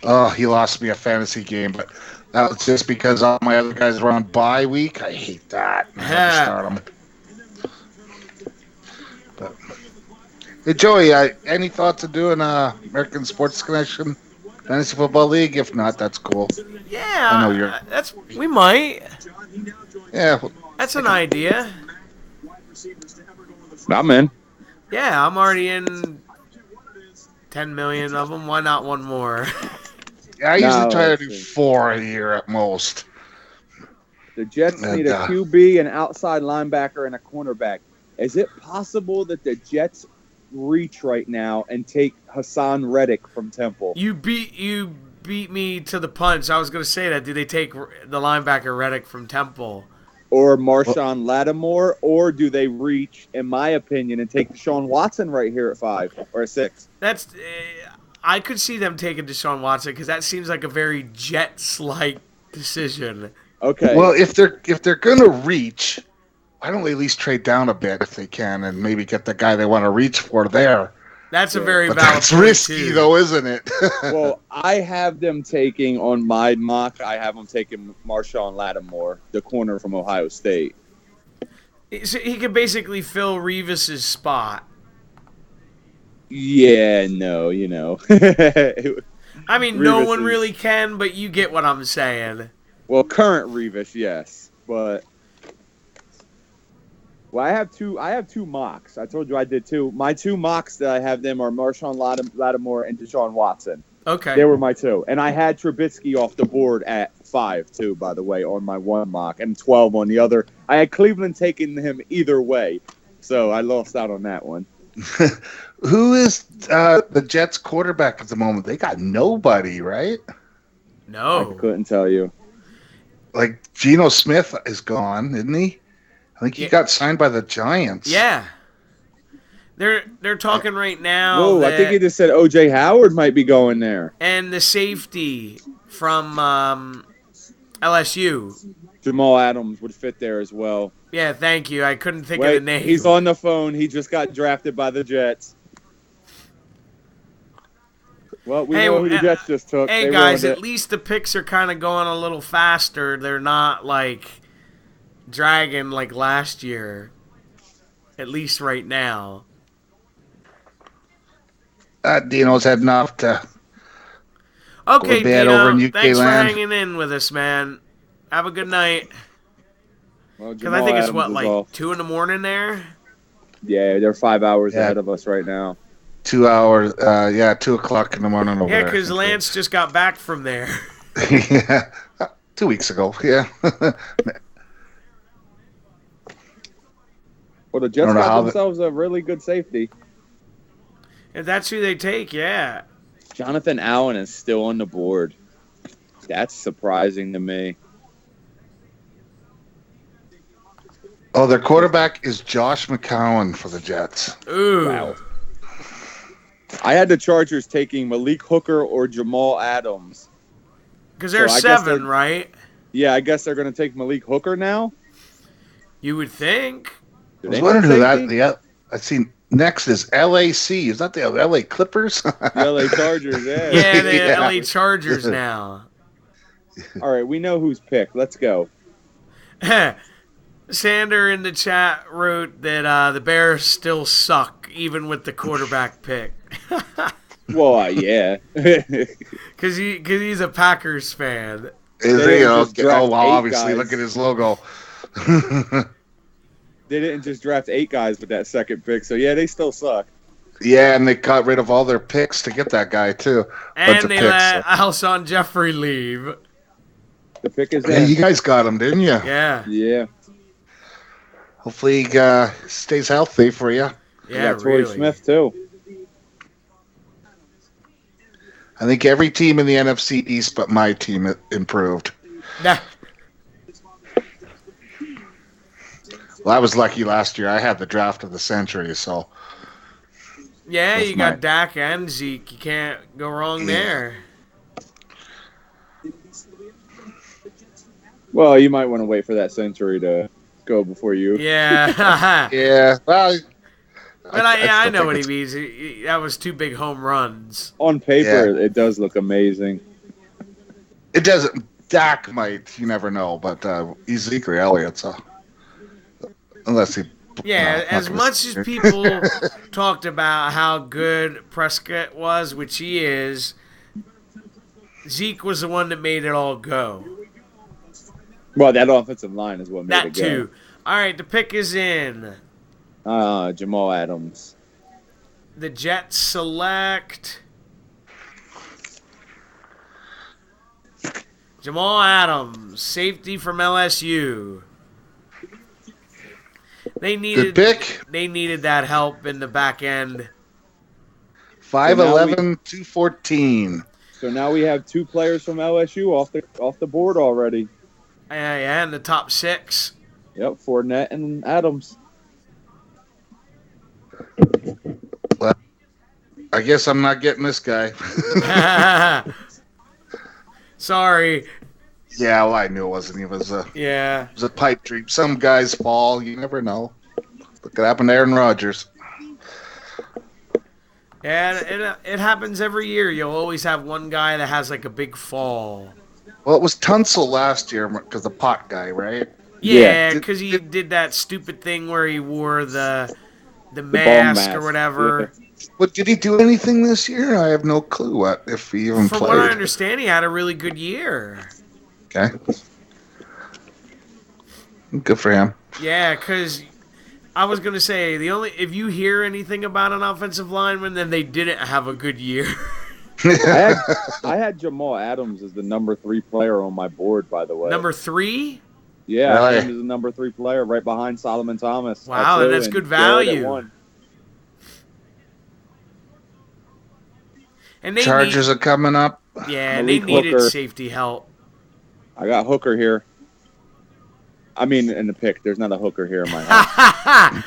Oh, he lost me a fantasy game, but that was just because all my other guys were on bye week. I hate that. I had to start them. But, hey, Joey, any thoughts of doing American Sports Connection Fantasy Football League? If not, that's cool. Yeah, I know you're- we might. Yeah, well, That's an idea. I'm in. Yeah, I'm already in 10 million of them. Why not one more? I usually No, try to let's do see. 4 a year at most. The Jets need a And, QB, an outside linebacker, and a cornerback. Is it possible that the Jets reach right now and take Hassan Reddick from Temple? You beat me to the punch. I was going to say that. Do they take the linebacker Reddick from Temple? Or Marshawn Lattimore? Or do they reach, in my opinion, and take Deshaun Watson right here at 5 or at 6? That's. I could see them taking Deshaun Watson because that seems like a very Jets-like decision. Okay. Well, if they're gonna reach, why don't they at least trade down a bit if they can, and maybe get the guy they want to reach for there? That's a Yeah, very But valid that's point, risky, too. though, isn't it? Well, I have them taking on my mock. I have them taking Marshawn Lattimore, the corner from Ohio State. So he could basically fill Revis's spot. Yeah, no, you know. I mean, no Revis one is- really can, but you get what I'm saying. Well, current Revis, yes, but I have two mocks. I told you I did two. My two mocks that I have them are Marshawn Lattimore and Deshaun Watson. Okay. They were my two, and I had Trubisky off the board at 5 too. By the way, on my one mock and 12 on the other. I had Cleveland taking him either way, so I lost out on that one. Who is the Jets quarterback at the moment? They got nobody, right? I No. couldn't tell you. Like Geno Smith is gone, isn't he? I think he Yeah. got signed by the Giants. Yeah. They're talking right now. Whoa, I think that- he just said O.J. Howard might be going there. and the safety from LSU. Jamal Adams would fit there as well. Yeah, thank you. I couldn't think of Wait, the name. he's on the phone. He just got drafted by the Jets. Well, we Hey, know who the Jets just took. Hey They guys, ruined at least the picks are kind of going a little faster. They're not like dragging like last year. At least right now. Dino's heading off to Okay, to bed Dino, over in UK thanks land. for hanging in with us, man. Have a good night. Well, Because I Jamal think it's Adams what, is like off. 2 a.m. there. Yeah, they're 5 hours Yeah. ahead of us right now. 2 hours. 2 o'clock in the morning over Yeah, there. because Lance just got back from there. Yeah, 2 weeks ago. Yeah. Well, the Jets don't know how got the- themselves a really good safety. If that's who they take, yeah. Jonathan Allen is still on the board. That's surprising to me. Oh, their quarterback is Josh McCown for the Jets. Ooh. Wow. I had the Chargers taking Malik Hooker or Jamal Adams. Because they're So I guess 7, they're- right? Yeah, I guess they're going to take Malik Hooker now. You would think. Do I was they wondering not who that. safety? Yeah, I see. Next is LAC. Is that the LA Clippers? The LA Chargers, yeah. Yeah, the Yeah. LA Chargers now. All right, we know who's picked. Let's go. Sander in the chat wrote that the Bears still suck, even with the quarterback pick. Well, yeah. Because he's a Packers fan. Is They he? didn't Oh, just draft well, 8 obviously, guys. look at his logo. They didn't just draft 8 guys with that second pick, so yeah, they still suck. Yeah, and they got rid of all their picks to get that guy too. Bunch And of they picks, let so- Alshon Jeffrey leave. The pick is Hey, in. you guys got him, didn't you? Yeah. Yeah. Hopefully, he stays healthy for you. Yeah, got Torrey really. Smith, too. I think every team in the NFC East but my team improved. Nah. Well, I was lucky last year. I had the draft of the century, so Yeah, That's you got mine. Dak and Zeke. You can't go wrong there. Well, you might want to wait for that century to go before you. Yeah. yeah. Well, But I still know think what he it's- means. That was 2 big home runs. On paper, it does look amazing. It doesn't. Dak might. You never know, but Ezekiel Elliott. So unless he. Yeah, not as gonna- much as people talked about how good Prescott was, which he is, Zeke was the one that made it all go. Well, that offensive line is what made That it go. too. All right, the pick is in. Jamal Adams. The Jets select Jamal Adams, safety from LSU. They Good needed pick. they needed that help in the back end. 5'11", 214. So now we have 2 players from LSU off the board already. Yeah, in the top 6. Yep, Fournette and Adams. I guess I'm not getting this guy. Sorry. Yeah, well, I knew it wasn't. It was a Yeah. pipe dream. Some guys fall. You never know. Look what happened to Aaron Rodgers. Yeah, it happens every year. You'll always have one guy that has like a big fall. Well, it was Tunsil last year because the pot guy, right? Yeah, Yeah. because he did that stupid thing where he wore the ball mask or mask, whatever. But did he do anything this year? I have no clue what if he even From what I played. understand, he had a really good year. Okay. Good for him. Yeah, because I was gonna say if you hear anything about an offensive lineman, then they didn't have a good year. I had Jamal Adams as the number 3 player on my board, by the way. Number 3. Yeah, Really? him is the number 3 player right behind Solomon Thomas. Wow, At 2, that's and good Garrett at value. 1. And they Chargers are coming up. and they Malik needed Hooker. safety help. I got Hooker here. I mean, in the pick, there's not a Hooker here in my house.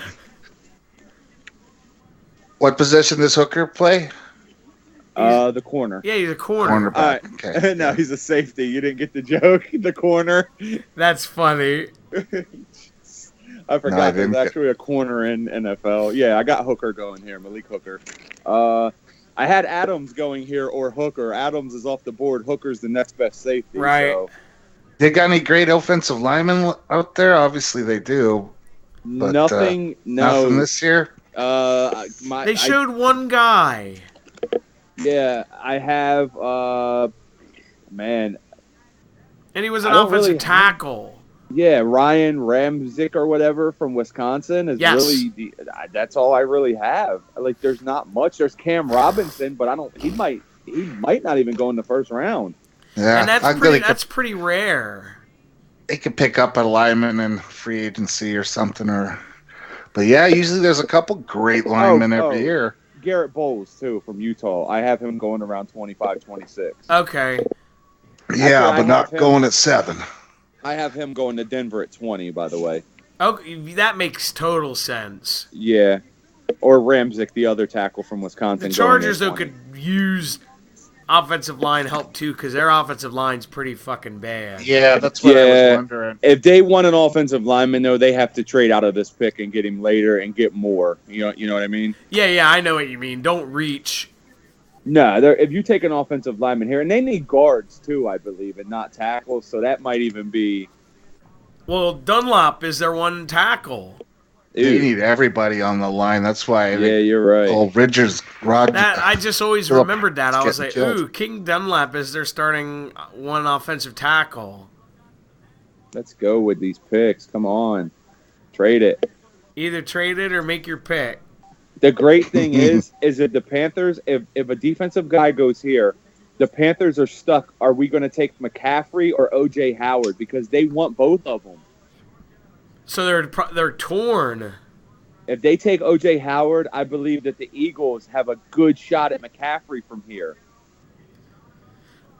What position does Hooker play? The corner. Yeah, he's a corner. Cornerback. Okay. No, he's a safety. You didn't get the joke. The corner. That's funny. I forgot didn't there's get- actually a corner in NFL. Yeah, I got Hooker going here, Malik Hooker. I had Adams going here or Hooker. Adams is off the board. Hooker's the next best safety. Right. So. They got any great offensive linemen out there? Obviously they do. But, Nothing. Nothing No. this year. They showed one guy. Yeah, I have. Man, And he was an I don't offensive really tackle. yeah, Ryan Ramczyk or whatever from Wisconsin is Yes. really. That's all I really have. Like, there's not much. There's Cam Robinson, but I don't. He might not even go in the first round. Yeah, And I'm that's pretty rare. they could pick up a lineman in free agency or something. But yeah, usually there's a couple great linemen every year. Garrett Bowles, too, from Utah. I have him going around 25, 26. Okay. Yeah, I but not have him- going at 7. I have him going to Denver at 20, by the way. Okay, that makes total sense. Yeah. Or Ramczyk, the other tackle from Wisconsin. The going at Chargers, though, 20. could use offensive line help, too, because their offensive line's pretty fucking bad. Yeah, that's what I Yeah. was wondering. If they want an offensive lineman, though, they have to trade out of this pick and get him later and get more. You know what I mean? Yeah, I know what you mean. Don't reach. No, if you take an offensive lineman here, and they need guards too, I believe, and not tackles, so that might even be. Well, Dunlop is their one tackle. They need everybody on the line. That's why. Yeah, you're right. Oh, Rogers. That I just always Phillip remembered that. I was getting like, killed. ooh, King Dunlap is their starting one offensive tackle. Let's go with these picks. Come on, trade it. Either trade it or make your pick. The great thing is that the Panthers, if a defensive guy goes here, the Panthers are stuck. Are we going to take McCaffrey or O.J. Howard? Because they want both of them. So they're torn. If they take O.J. Howard, I believe that the Eagles have a good shot at McCaffrey from here.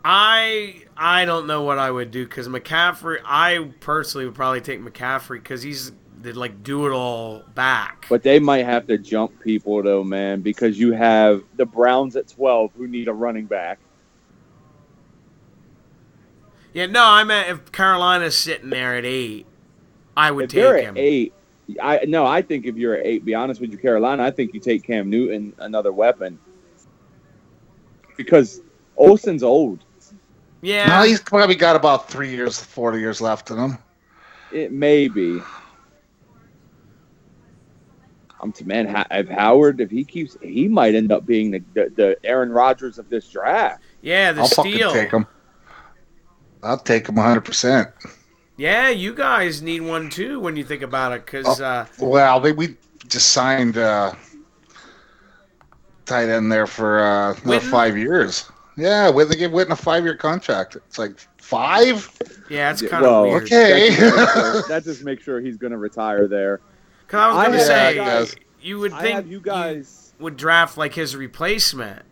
I don't know what I would do because McCaffrey. I personally would probably take McCaffrey because he's the do it all back. But they might have to jump people, though, man, because you have the Browns at 12 who need a running back. Yeah, no, I meant if Carolina's sitting there at 8, I would If they're take at him. 8, I think if you're at 8, be honest with you, Carolina, I think you take Cam Newton, another weapon. Because Olsen's old. Yeah. No, he's probably got about 3 years, 4 years left in him. It may be. If Howard, if he keeps, he might end up being the Aaron Rodgers of this draft. Yeah, the I'll steal. fucking take him. I'll take him 100%. Yeah, you guys need one too when you think about it, because Well, we just signed tight end there for another Witten? 5 years. Yeah, they give Witten a 5-year contract. It's like 5? yeah, it's Yeah, kind of well, weird. Okay. That just makes sure he's going to retire there. Because I was going to I say, have- you would I think have you guys. you would draft like his replacement.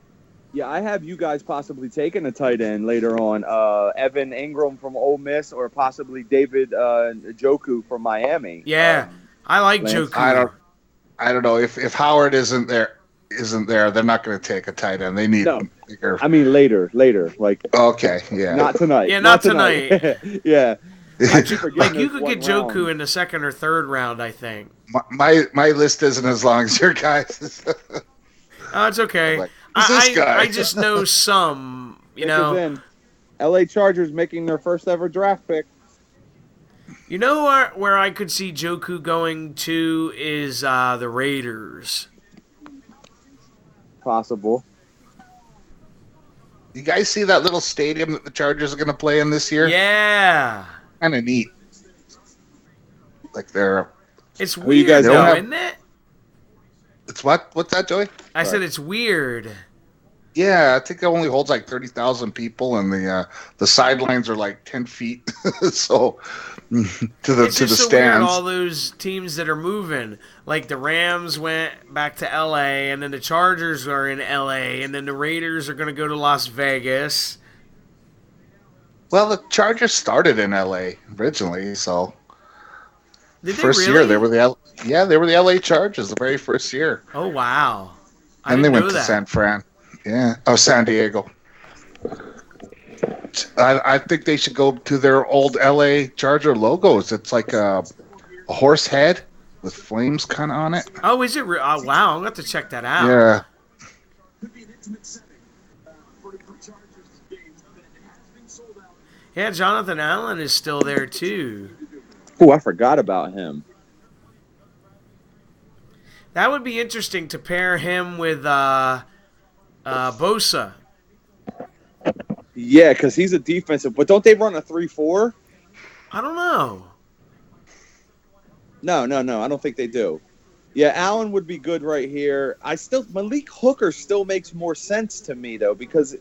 Yeah, I have you guys possibly taking a tight end later on. Evan Ingram from Ole Miss, or possibly David Njoku from Miami. Yeah, I like Lance, Joku. I don't know if Howard isn't there, they're not going to take a tight end. They need No. bigger. I mean later. Like Okay, yeah. not tonight. Yeah, not Yeah. I keep forgetting Like you there's could one get Joku round. in the second or third round, I think. my list isn't as long as your guys'. Oh, it's okay. Like, who's this guy? I just know some, you Because know. then LA Chargers making their first ever draft pick. You know where I could see Joku going to is the Raiders. Possible. You guys see that little stadium that the Chargers are going to play in this year? Yeah. Kind of neat. Like they're. It's you weird, guys though, don't have- isn't it? It's what? What's that, Joey? I said it's weird. Yeah, I think it only holds like 30,000 people, and the sidelines are like 10 feet. So to the It's to the just so weird, stands. all those teams that are moving. Like the Rams went back to L.A., and then the Chargers are in L.A., and then the Raiders are going to go to Las Vegas. Well, the Chargers started in L.A. originally, so Did they first really? year they were they were the L.A. Chargers the very first year, Oh, wow. I and they didn't went know to that. San Fran. Yeah, San Diego. I think they should go to their old L.A. Charger logos. It's like a horse head with flames kind of on it. Oh, is it? Oh, wow. I'm going to have to check that out. Yeah. Yeah, Jonathan Allen is still there, too. Oh, I forgot about him. That would be interesting to pair him with Bosa. Yeah, because he's a defensive. But don't they run a 3-4? I don't know. No. I don't think they do. Yeah, Allen would be good right here. Malik Hooker still makes more sense to me, though, because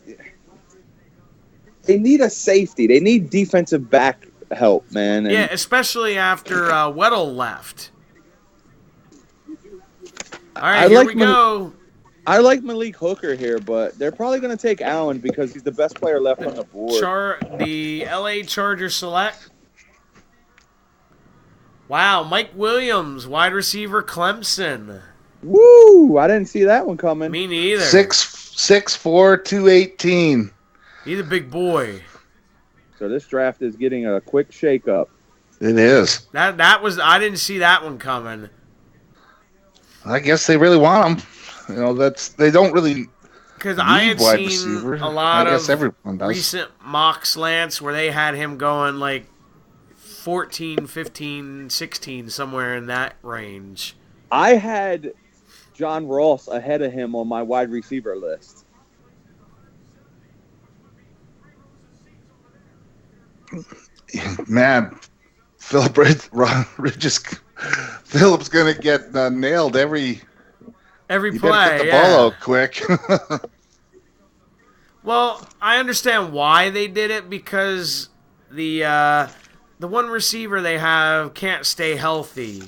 they need a safety. They need defensive back help, man. And Yeah, especially after Weddle left. All right, I here like we go. I like Malik Hooker here, but they're probably going to take Allen because he's the best player left on the board. The LA Chargers select. Wow, Mike Williams, wide receiver, Clemson. Woo! I didn't see that one coming. Me neither. 6'4", 218. He's a big boy. So this draft is getting a quick shakeup. It is. That was I didn't see that one coming. I guess they really want him. You know, they don't really because I had wide seen receiver. a lot I guess of everyone does. recent mock slants where they had him going like 14, 15, 16, somewhere in that range. I had John Ross ahead of him on my wide receiver list. Man, Philip's going to get nailed every Every You play, better get the yeah. ball out quick. Well, I understand why they did it because the one receiver they have can't stay healthy.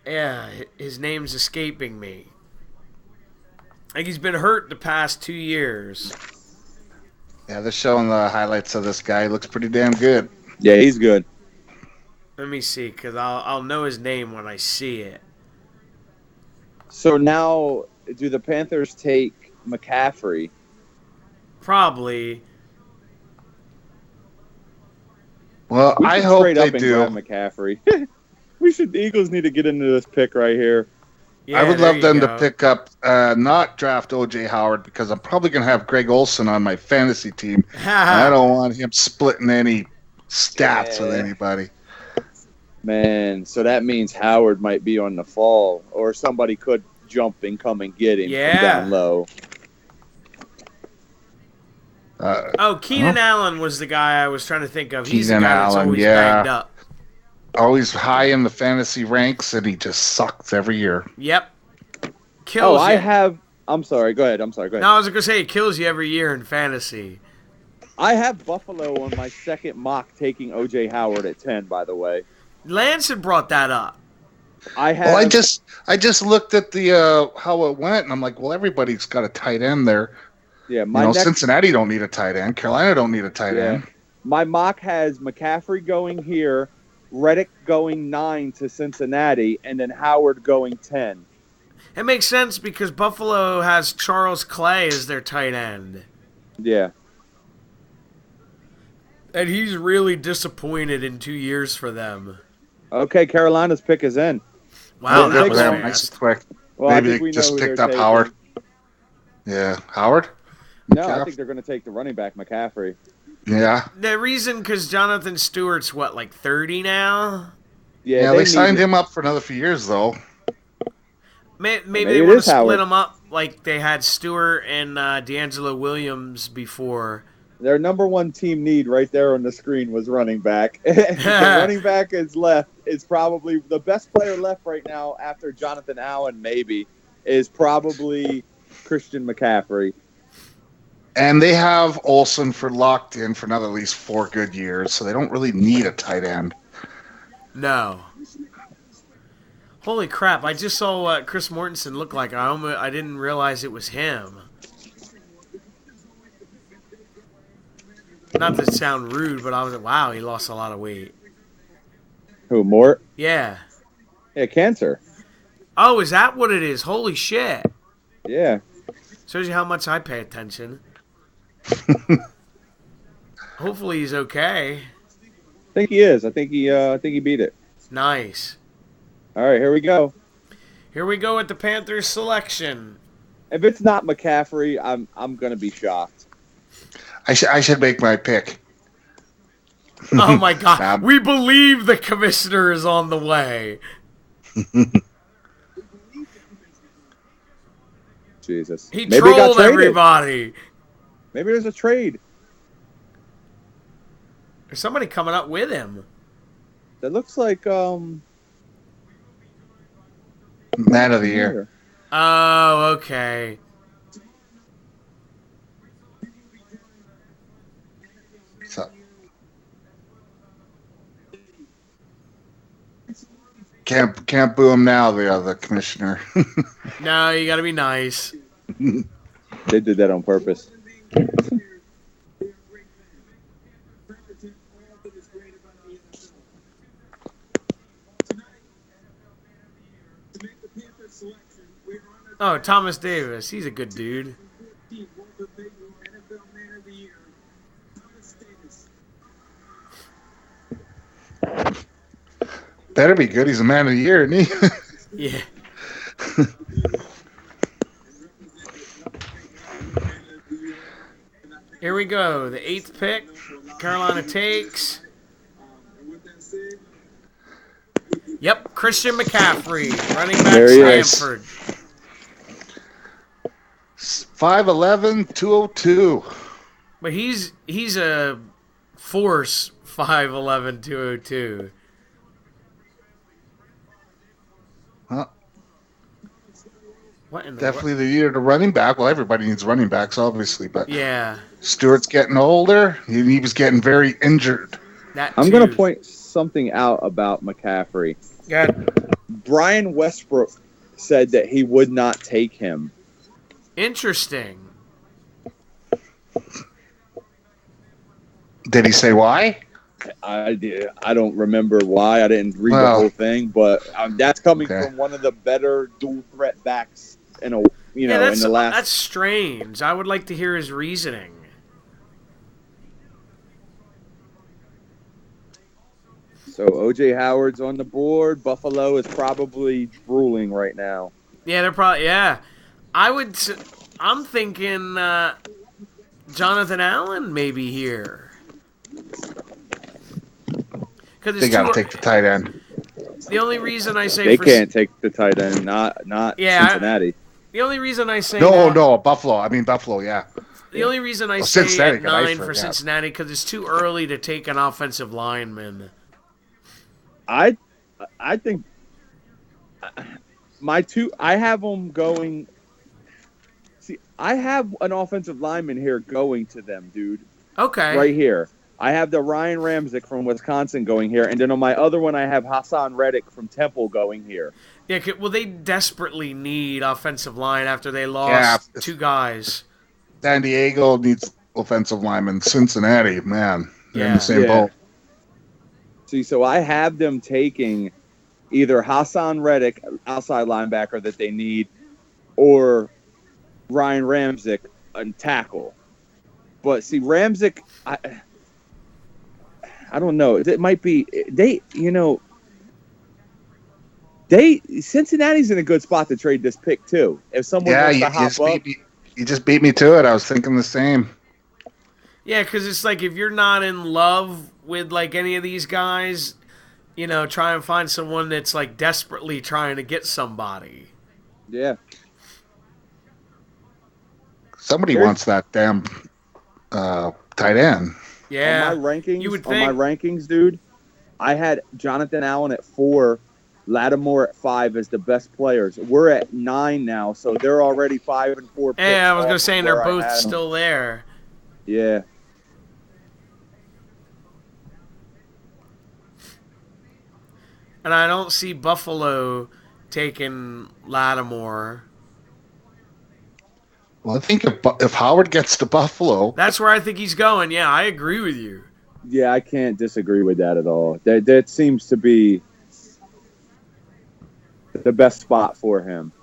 Yeah, his name's escaping me. Like he's been hurt the past 2 years. Yeah, they're showing the highlights of this guy. He looks pretty damn good. Yeah, he's good. Let me see, because I'll know his name when I see it. So now, do the Panthers take McCaffrey? Probably. Well, We I should hope trade they up and do. grab McCaffrey. The Eagles need to get into this pick right here. Yeah, I would there love you them go. to pick up, not draft O.J. Howard, because I'm probably going to have Greg Olson on my fantasy team. And I don't want him splitting any stats with Yeah. anybody. Man, so that means Howard might be on the fall, or somebody could jump and come and get him Yeah. from down low. Keenan Allen was the guy I was trying to think of. He's the Keenan guy that's Allen, always yeah. banged up. Always high in the fantasy ranks, and he just sucks every year. Yep. Kills you. I'm sorry, go ahead. Go ahead. No, I was going to say it kills you every year in fantasy. I have Buffalo on my second mock taking O.J. Howard at 10, by the way. Lance had brought that up. I have. Well, I just looked at the how it went, and I'm like, well, everybody's got a tight end there. Yeah, Cincinnati don't need a tight end. Carolina don't need a tight end. My mock has McCaffrey going here, Reddick going 9 to Cincinnati, and then Howard going 10. It makes sense because Buffalo has Charles Clay as their tight end. Yeah. And he's really disappointed in 2 years for them. Okay, Carolina's pick is in. Wow, Yeah, that take was them. Nice and fast. quick. Well, I Maybe think they we just know who picked they're up taking. Howard. Yeah, Howard? No, I McCaff- think they're going to take the running back, McCaffrey. Yeah. The reason, because Jonathan Stewart's, what, like 30 now? Yeah, they signed him up for another few years, though. Maybe Maybe they it want to is split Howard. them up like they had Stewart and D'Angelo Williams before. Their number one team need right there on the screen was running back. The running back is left. Is probably the best player left right now after Jonathan Allen, maybe, is probably Christian McCaffrey. And they have Olsen for locked in for another at least 4 good years, so they don't really need a tight end. No. Holy crap, I just saw what Chris Mortensen looked like. I didn't realize it was him. Not to sound rude, but I was like, wow, he lost a lot of weight. Who, Mort? Yeah. Yeah, cancer. Oh, is that what it is? Holy shit. Yeah. Shows you how much I pay attention. Hopefully he's okay. I think he is. I think he beat it. Nice. All right, here we go. Here we go with the Panthers selection. If it's not McCaffrey, I'm going to be shocked. I should make my pick. Oh my god. Nah. We believe the commissioner is on the way. Jesus. He Maybe it got trolled traded. everybody. Maybe there's a trade. There's somebody coming up with him. That looks like Man of the year. Oh, okay. So, Can't boo him now. The commissioner. No, you got to be nice. They did that on purpose. Oh, Thomas Davis. He's a good dude. Better be good. He's a man of the year, isn't he? Yeah. Here we go. The 8th pick. Carolina takes. Yep, Christian McCaffrey, running back There he is. Stanford. 5'11", 202. But he's a force 5'11", 202. Well, What in the definitely the year to running back. Well, everybody needs running backs, obviously, but Yeah. Stewart's getting older. He was getting very injured. That I'm going too. to point something out about McCaffrey. Good. Brian Westbrook said that he would not take him. Interesting. Did he say why? I don't remember why. I didn't read the whole thing, but that's coming from one of the better dual threat backs in a in the last. That's strange. I would like to hear his reasoning. So OJ Howard's on the board. Buffalo is probably drooling right now. Yeah, they're probably I'm thinking Jonathan Allen maybe here. They got to take the tight end. The only reason I say they can't take the tight end, not Cincinnati. The only reason I say Buffalo. I mean Buffalo. Yeah. The only reason I say at 9 for Cincinnati because it's too early to take an offensive lineman. I think I have them going. See, I have an offensive lineman here going to them, dude. Okay. Right here. I have the Ryan Ramczyk from Wisconsin going here, and then on my other one, I have Hassan Reddick from Temple going here. Yeah, well, they desperately need offensive line after they lost 2 guys. San Diego needs offensive linemen. Cincinnati, man, they're in the same boat. See, so I have them taking either Hassan Reddick, outside linebacker that they need, or Ryan Ramczyk, a tackle. But see, Ramczyk, I don't know. It might be Cincinnati's in a good spot to trade this pick too. If someone wants to hop up, you just beat me to it. I was thinking the same. Yeah, because it's like if you're not in love with like any of these guys, try and find someone that's like desperately trying to get somebody. Yeah. Somebody wants that damn tight end. Yeah. On my rankings, you would think. Dude, I had Jonathan Allen at 4, Lattimore at 5 as the best players. We're at 9 now, so they're already 5 and 4. Yeah, I was gonna say they're both still there. Yeah. And I don't see Buffalo taking Lattimore. Well, I think if Howard gets to Buffalo, that's where I think he's going. Yeah, I agree with you. Yeah, I can't disagree with that at all. That seems to be the best spot for him.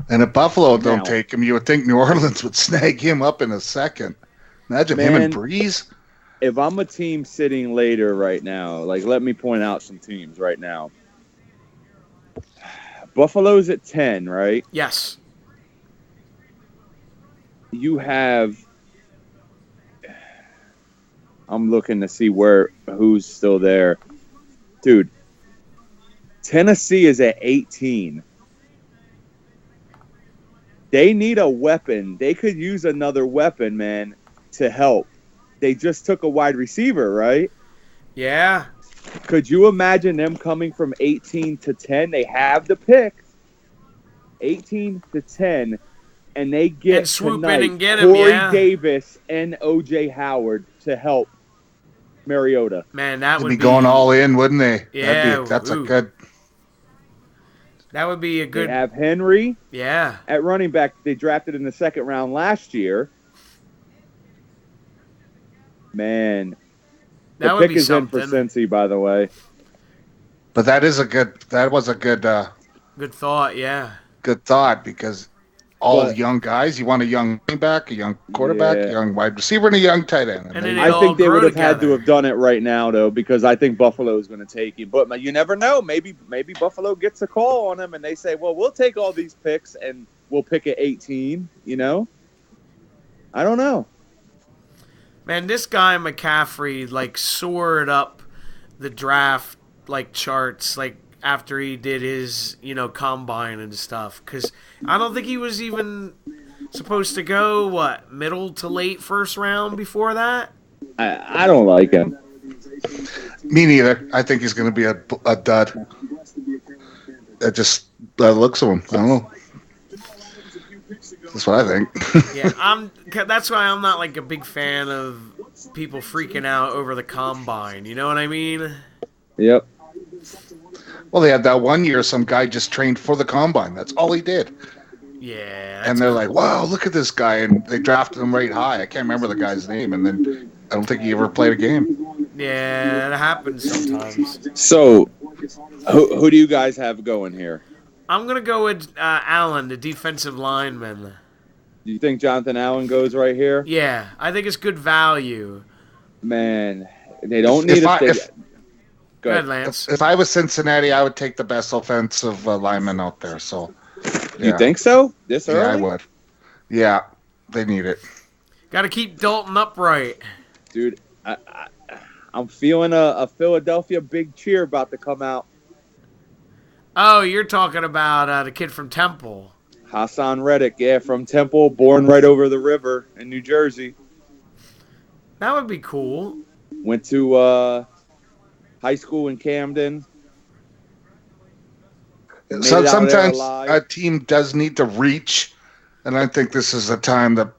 And if Buffalo don't take him, you would think New Orleans would snag him up in a second. Imagine him and Breeze. If I'm a team sitting later right now, let me point out some teams right now. Buffalo's at 10, right? Yes. You have. I'm looking to see who's still there, dude. Tennessee is at 18. They need a weapon. They could use another weapon, man, to help. They just took a wide receiver, right? Yeah. Could you imagine them coming from 18 to 10? They have the pick. 18 to 10. And they get and swoop tonight in and get him, Corey Davis and O.J. Howard to help Mariota. Man, that would be going all in, wouldn't they? Yeah, that's a good. That would be a They good. have Henry Yeah. at running back. They drafted in the second round last year. Man, That the would pick be is in for something. Cincy, by the way. But that was a Good thought. Yeah. good thought because all But- young guys, you want a young running back, a young quarterback, a Yeah. young wide receiver, and a young tight end. And then they- They I all think they grow would have had to together. have done it right now, though, because I think Buffalo is going to take him. But you never know. Maybe Buffalo gets a call on him, and they say, "Well, we'll take all these picks, and we'll pick at 18." You know, I don't know. Man, this guy McCaffrey like soared up the draft like charts like after he did his combine and stuff. Because I don't think he was even supposed to go middle to late first round before that. I don't like him. Me neither. I think he's going to be a dud. That just looks of him. I don't know. That's what I think. Yeah, that's why I'm not like a big fan of people freaking out over the combine. You know what I mean? Yep. Well, they had that one year some guy just trained for the combine. That's all he did. Yeah. And they're like, wow, look at this guy. And they drafted him right high. I can't remember the guy's name. And then I don't think he ever played a game. Yeah, that happens sometimes. So, who do you guys have going here? I'm gonna go with Allen, the defensive lineman. Do you think Jonathan Allen goes right here? Yeah, I think it's good value. Man, they don't need a. Go ahead, Lance. If I was Cincinnati, I would take the best offensive lineman out there. So, yeah. You think so? This early? Yeah, I would. Yeah, they need it. Got to keep Dalton upright. Dude, I'm feeling a Philadelphia big cheer about to come out. Oh, you're talking about the kid from Temple. Hassan Reddick, yeah, from Temple, born right over the river in New Jersey. That would be cool. Went to high school in Camden. Made So it out of there sometimes alive. a team does need to reach, and I think this is a time that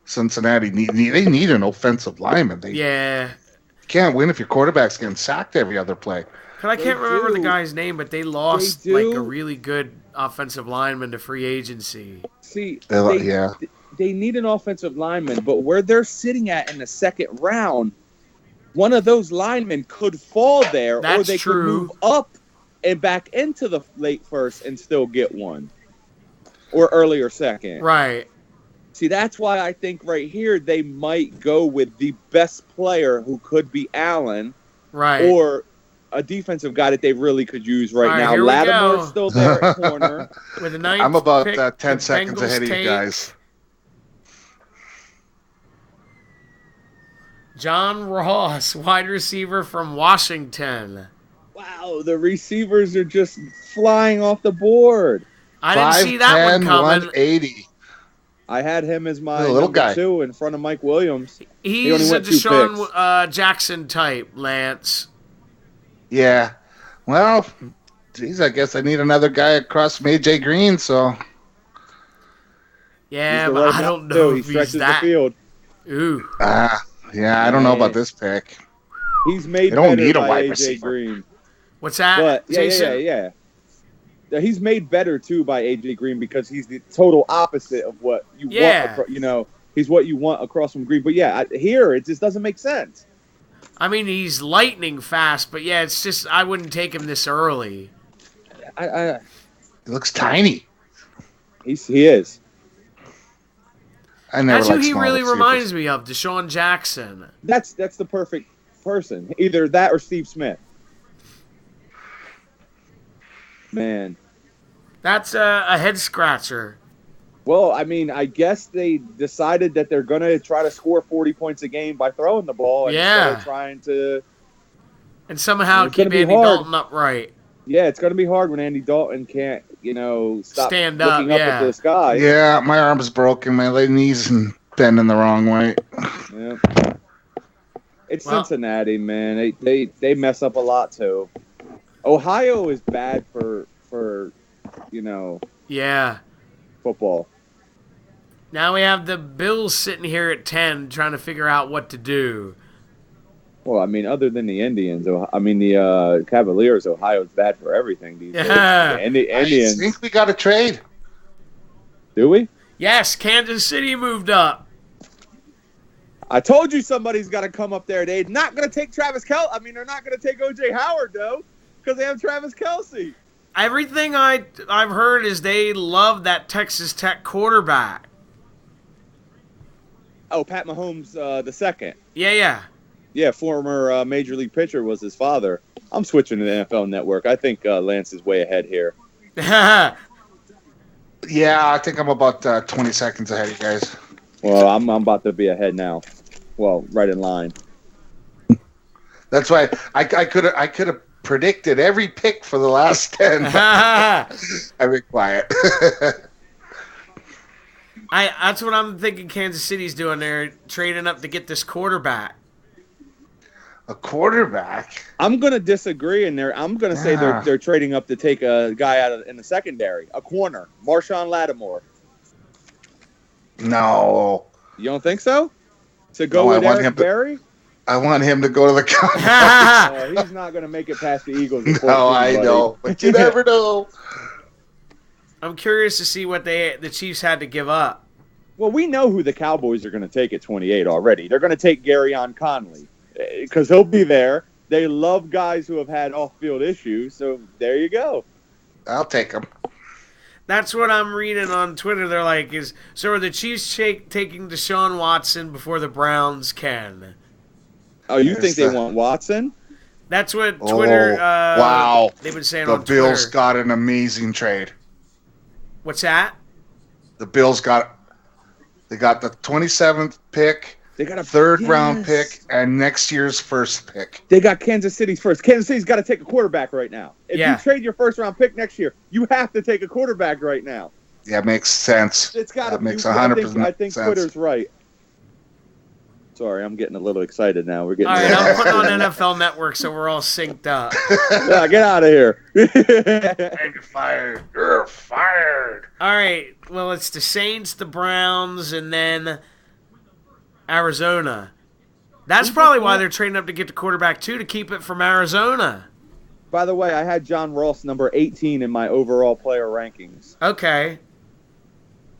Cincinnati need an offensive lineman. They Yeah. can't win if your quarterback's getting sacked every other play. 'Cause I can't They remember the do. guy's name, but they lost They like do. a really good offensive lineman to free agency. See, Yeah. they need an offensive lineman, but where they're sitting at in the second round, one of those linemen could fall there, or That's they true. could move up and back into the late first and still get one, or earlier second. Right. See, that's why I think right here they might go with the best player, who could be Allen, Right. or a defensive guy that they really could use right All right, now. here we Latimer's go. still there at corner. With a ninth I'm about pick, 10 the seconds Bengals ahead of you take guys. John Ross, wide receiver from Washington. Wow, the receivers are just flying off the board. I didn't see that one 5'10", coming. 180. I had him as my Little number guy. 2 in front of Mike Williams. He only He's a went 2 Deshaun picks. Jackson type, Lance. Yeah. Well, geez, I guess I need another guy across from AJ Green. So Yeah, He's the but right I guy, don't too. know He if he's stretches the that. field. Ooh. yeah, I don't know about this pick. He's made They don't better need a by wide AJ receiver. Green. What's that, But Jason? yeah. He's made better too by AJ Green because he's the total opposite of what you Yeah. want. He's what you want across from Green. But yeah, here it just doesn't make sense. I mean, he's lightning fast, but yeah, it's just I wouldn't take him this early. I He looks tiny. he is. I never That's who liked he small really receivers. reminds me of, Deshaun Jackson. That's the perfect person. Either that or Steve Smith. Man. That's a head scratcher. Well, I mean, I guess they decided that they're going to try to score 40 points a game by throwing the ball instead Yeah. of trying to. And somehow It's keep gonna be Andy hard. Dalton upright. Yeah, it's going to be hard when Andy Dalton can't, stop Stand up, looking up yeah. at the sky. Yeah, my arm's broken. My knees and bending the wrong way. Yeah. It's Well- Cincinnati, man. They mess up a lot too. Ohio is bad for Yeah. football. Now we have the Bills sitting here at 10 trying to figure out what to do. Well, I mean, other than the Indians, the Cavaliers, Ohio's bad for everything these days. Yeah. And the I Indians, think we got a trade. do we? Yes, Kansas City moved up. I told you somebody's got to come up there. They're not going to take Travis Kelce. I mean, they're not going to take O.J. Howard, though, because they have Travis Kelce. Everything I've heard is they love that Texas Tech quarterback. Oh, Pat Mahomes the second. Yeah. Yeah, former Major League pitcher was his father. I'm switching to the NFL Network. I think Lance is way ahead here. Yeah, I think I'm about 20 seconds ahead of you guys. Well, I'm about to be ahead now. Well, right in line. That's why I could have predicted every pick for the last 10. I've been quiet. That's what I'm thinking Kansas City's doing. They're trading up to get this quarterback. A quarterback? I'm going to disagree in there. I'm going to say they're trading up to take a guy out in the secondary, a corner, Marshawn Lattimore. No. You don't think so? To go with Eric Berry? I want him to go to the Cowboys. He's not going to make it past the Eagles. No, I know. But you never know. I'm curious to see what the Chiefs had to give up. Well, we know who the Cowboys are going to take at 28 already. They're going to take Garyon Conley because he'll be there. They love guys who have had off-field issues, so there you go. I'll take him. That's what I'm reading on Twitter. They're like, so are the Chiefs taking Deshaun Watson before the Browns can? Oh, you think they want Watson? That's what Twitter. Wow. They've been saying the on Twitter. The Bills got an amazing trade. What's that? The Bills got the 27th pick. They got a third-round pick and next year's first pick. They got Kansas City's first. Kansas City's got to take a quarterback right now. If you trade your first-round pick next year, you have to take a quarterback right now. Yeah, it makes sense. It's got to make 100% sense. I think Twitter's right. Sorry, I'm getting a little excited now. We're getting. All right, I'm putting on NFL Network, so we're all synced up. Yeah, get out of here. And you're fired. You're fired. All right. Well, it's the Saints, the Browns, and then Arizona. That's probably why they're trading up to get the quarterback, too, to keep it from Arizona. By the way, I had John Ross number 18 in my overall player rankings. Okay.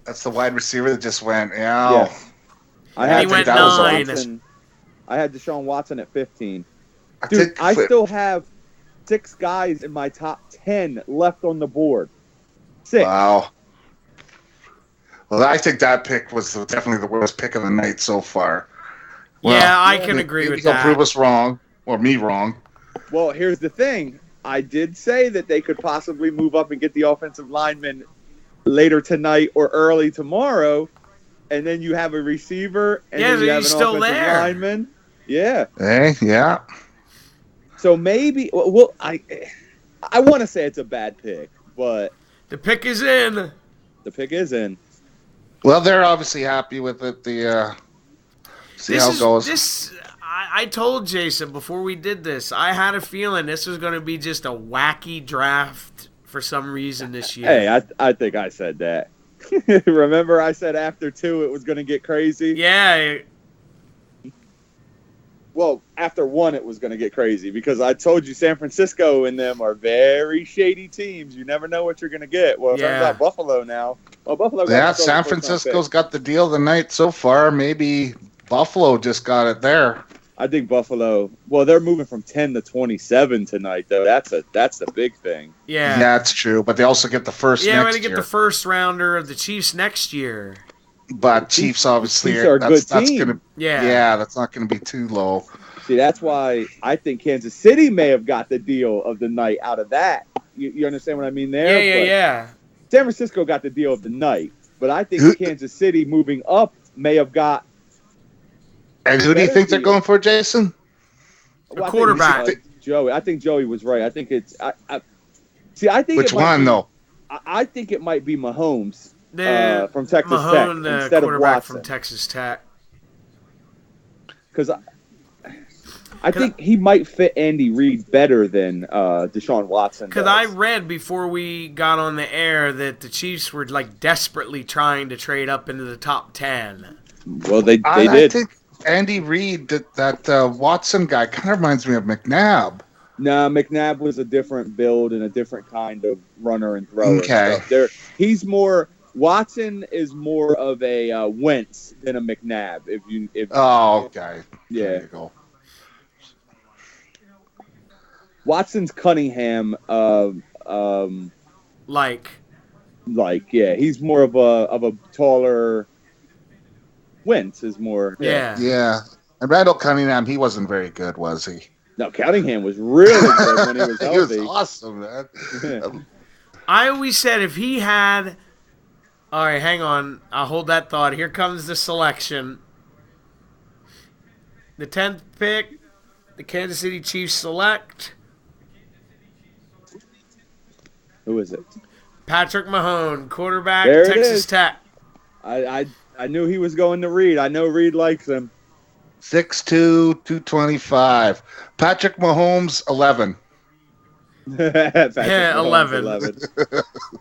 That's the wide receiver that just went, yeah. Yes. I had went 9. I had Deshaun Watson at 15. Dude, I still have 6 guys in my top 10 left on the board. 6. Wow. Well, I think that pick was definitely the worst pick of the night so far. Well, yeah, I can agree with that. He'll prove us wrong, or me wrong. Well, here's the thing. I did say that they could possibly move up and get the offensive lineman later tonight or early tomorrow, and then you have a receiver, and then you have an offensive lineman. Yeah. Hey, yeah. So maybe, well, I want to say it's a bad pick, but the pick is in. The pick is in. Well, they're obviously happy with it. See how it goes. I told Jason before we did this, I had a feeling this was going to be just a wacky draft for some reason this year. Hey, I think I said that. Remember I said after 2 it was going to get crazy? Yeah. Well, after 1 it was going to get crazy because I told you San Francisco and them are very shady teams. You never know what you're going to get. Well, it turns out Buffalo now. Well, Buffalo got San Francisco's got the deal of the night so far. Maybe Buffalo just got it there. I think Buffalo. Well, they're moving from 10 to 27 tonight, though. That's the big thing. Yeah, that's true. But they also get the first. Yeah, we're gonna get the first rounder of the Chiefs next year. But Chiefs obviously are a good team. That's not gonna be too low. See, that's why I think Kansas City may have got the deal of the night out of that. You understand what I mean there? Yeah. San Francisco got the deal of the night, but I think Kansas City moving up may have got. And who do you think they're going for, Jason? A quarterback. Joey. I think Joey was right. I think it's. I think which one though? I think it might be Mahomes from Texas Tech instead of Watson from Texas Tech. Because I think he might fit Andy Reid better than Deshaun Watson. Because I read before we got on the air that the Chiefs were like desperately trying to trade up into the top 10. Well, they did. Andy Reid, that Watson guy, kind of reminds me of McNabb. Nah, McNabb was a different build and a different kind of runner and thrower. Okay. And stuff. He's more. Watson is more of a Wentz than a McNabb. Oh, okay. Yeah. There you go. Watson's Cunningham. He's more of a taller. Wentz is more. Yeah. Yeah. And Randall Cunningham, he wasn't very good, was he? No, Cunningham was really good when he was He healthy. was awesome, man. I always said if he had. All right, hang on. I'll hold that thought. Here comes the selection. The 10th pick, the Kansas City Chiefs select Who is it? Patrick Mahomes, quarterback, There it Texas is. Tech. I knew he was going to Reed. I know Reed likes him. 6'2", 225. Patrick Mahomes, 11. Patrick Yeah, Mahomes, 11.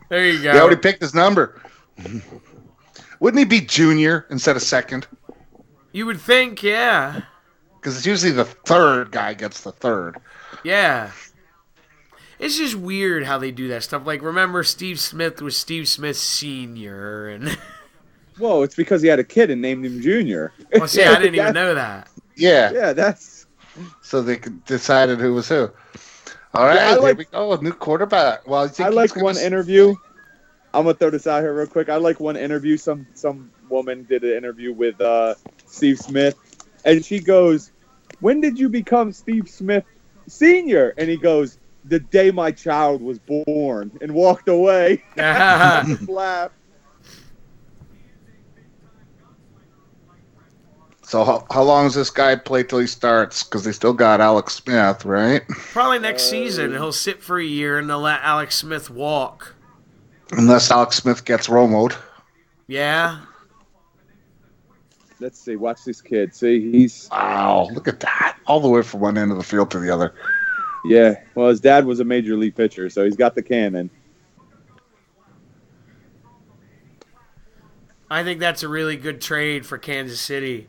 There you go. He already picked his number. Wouldn't he be junior instead of second? You would think, yeah. Because it's usually the third guy gets the third. Yeah. It's just weird how they do that stuff. Like, remember Steve Smith was Steve Smith Sr. and Whoa, it's because he had a kid and named him Junior. well, see, I didn't even know that. Yeah. Yeah, that's. So they decided who was who. All right, Yeah, there we go. A new quarterback. Well, I like one interview. I'm gonna throw this out here real quick. I like one interview. Some woman did an interview with Steve Smith, and she goes, "When did you become Steve Smith Senior?" And he goes, "The day my child was born," and walked away. Just laughed. So how long does this guy play till he starts? Because they still got Alex Smith, right? Probably next season he'll sit for a year and they'll let Alex Smith walk. Unless Alex Smith gets Romo'd. Yeah. Let's see. Watch this kid. See, he's Wow, look at that. All the way from one end of the field to the other. yeah. Well, his dad was a major league pitcher, so he's got the cannon. I think that's a really good trade for Kansas City.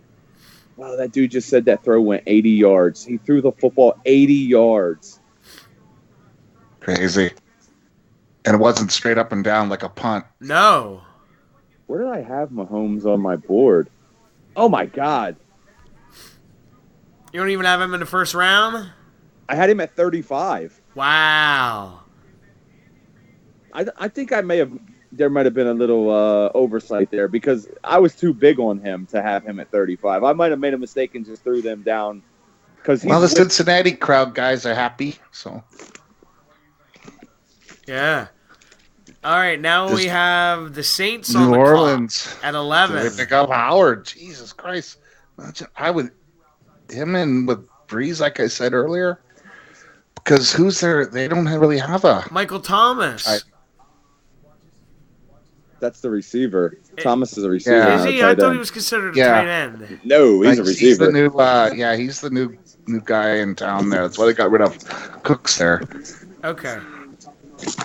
Wow, that dude just said that throw went 80 yards. He threw the football 80 yards. Crazy. And it wasn't straight up and down like a punt. No. Where did I have Mahomes on my board? Oh, my God. You don't even have him in the first round? I had him at 35. Wow. I think there might have been a little oversight there because I was too big on him to have him at 35. I might have made a mistake and just threw them down. Well, the Cincinnati crowd guys are happy, so. Yeah. All right, now we have the Saints on New the Orleans clock at 11. They pick up Howard. Jesus Christ. I would him and with Breeze, like I said earlier, because who's there? They don't really have a Michael Thomas. That's the receiver. Thomas is a receiver. Yeah. Is he? I thought he was considered a tight end. No, he's a receiver. He's the new. He's the new guy in town there. That's why they got rid of Cooks there. Okay.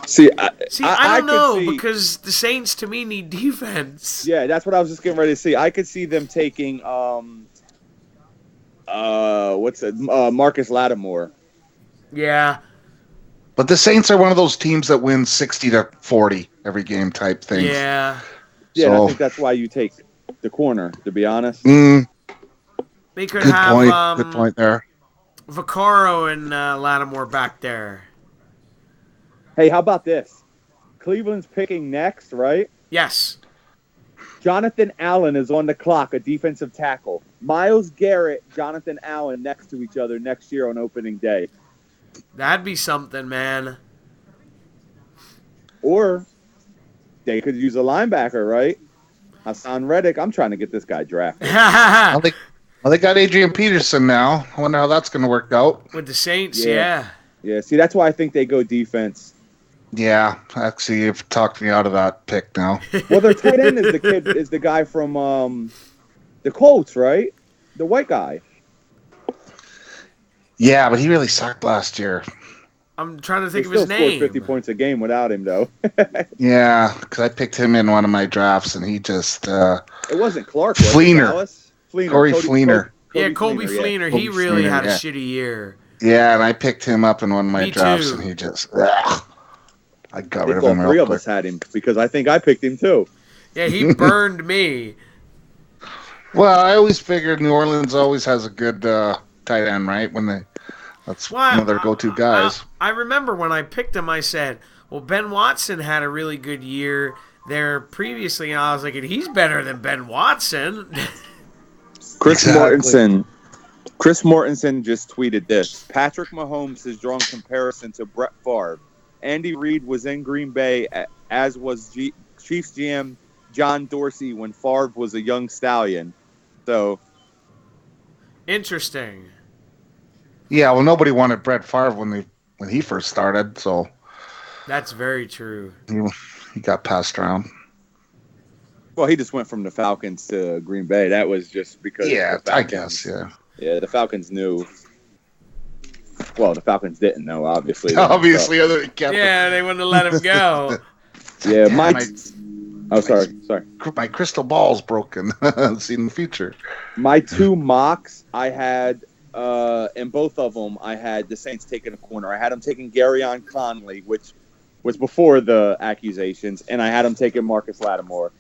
See, I don't know could see, because the Saints to me need defense. Yeah, that's what I was just getting ready to see. I could see them taking Marcus Lattimore. Yeah. But the Saints are one of those teams that wins 60-40 every game type thing. Yeah. Yeah, So- I think that's why you take the corner, to be honest. They could Good have point. Good point there. Vaccaro and Lattimore back there. Hey, how about this? Cleveland's picking next, right? Yes. Jonathan Allen is on the clock, a defensive tackle. Myles Garrett, Jonathan Allen next to each other next year on opening day. That'd be something, man. Or they could use a linebacker, right? Hassan Reddick. I'm trying to get this guy drafted. Well, they got Adrian Peterson now. I wonder how that's going to work out. With the Saints, Yeah. yeah. Yeah, see, that's why I think they go defense. Yeah, actually, you've talked me out of that pick now. Well, their tight end is the guy from the Colts, right? The white guy. Yeah, but he really sucked last year. I'm trying to They think of still his scored name. 50 points a game without him, though. Yeah, because I picked him in one of my drafts, and he just It wasn't Clark, was it? Fleener. Dallas? Fleener. Corey Cody Fleener. Colby Fleener, he Colby really Fleener, had a yeah. shitty year. Yeah, and I picked him up in one of my Me drafts, too. and he just, I got I rid think of all him three real of quick. us had him because I think I picked him too. Yeah, he burned me. Well, I always figured New Orleans always has a good tight end, right? That's one of their go-to guys. I remember when I picked him, I said, well, Ben Watson had a really good year there previously, and I was like, he's better than Ben Watson. Chris Exactly. Mortensen just tweeted this. Patrick Mahomes has drawn comparison to Brett Favre. Andy Reid was in Green Bay, as was Chiefs GM John Dorsey when Favre was a young stallion. So Interesting. Yeah, well, nobody wanted Brett Favre when he first started, so That's very true. he got passed around. well, he just went from the Falcons to Green Bay. That was just because Yeah, the I Falcons- guess, yeah. Yeah, the Falcons knew. Well, the Falcons didn't know, obviously. Obviously, other than Kevin. Yeah, they wouldn't have let him go. Yeah, Damn, sorry. my crystal ball's broken. Seeing the future. My two mocks, I had, in both of them, I had the Saints taking a corner. I had them taking Garyon Conley, which was before the accusations, and I had them taking Marcus Lattimore.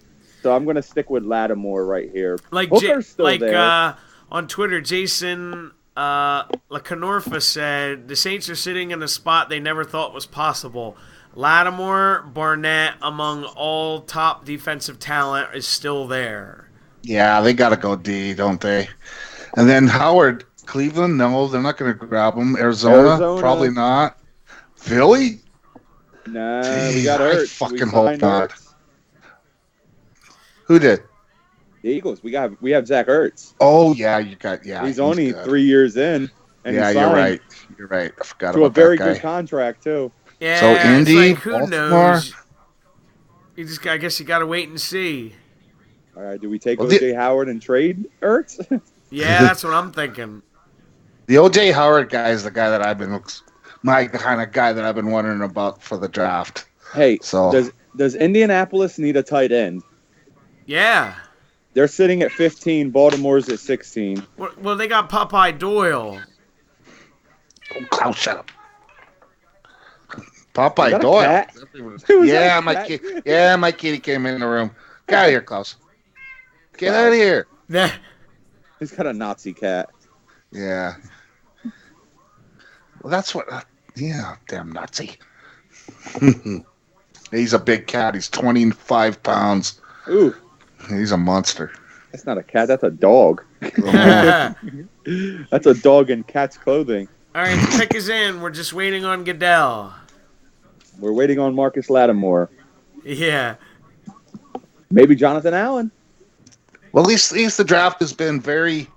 So I'm going to stick with Lattimore right here. Like Hooker's still there. On Twitter, Jason LaCanorfa said the Saints are sitting in a spot they never thought was possible. Lattimore, Barnett, among all top defensive talent, is still there. Yeah, they got to go D, don't they? And then Howard, Cleveland, no, they're not going to grab him. Arizona, probably not. Philly? Nah, Jeez, we got I Ertz. fucking We hope signed not. Ertz. Who did? The Eagles. We have Zach Ertz. Oh, yeah, He's only good. 3 years in. And Yeah, he you're signed right. You're right. I forgot to a about very that guy. good contract, too. Yeah, So, Indy, it's like, who Baltimore? knows? I guess you got to wait and see. All right, do we take Well, O.J. Howard and trade Ertz? Yeah, that's what I'm thinking. The O.J. Howard guy is the guy that my kind of guy that I've been wondering about for the draft. Hey, So does Indianapolis need a tight end? Yeah. They're sitting at 15. Baltimore's at 16. Well, they got Popeye Doyle. oh, Klaus, shut up. Popeye Is that a Doyle. cat? Yeah, that a my cat? kid. Yeah, my kitty came in the room. Get out of here, Klaus. Get out of here. Nah. He's got a Nazi cat. Yeah. Well, that's what. Yeah, damn Nazi. He's a big cat. He's 25 pounds. Ooh, He's a monster. that's not a cat. That's a dog. All That's a dog in cat's clothing. right, the pick is in. We're just waiting on Goodell. We're waiting on Marcus Lattimore. Yeah. Maybe Jonathan Allen. Well, at least the draft has been very,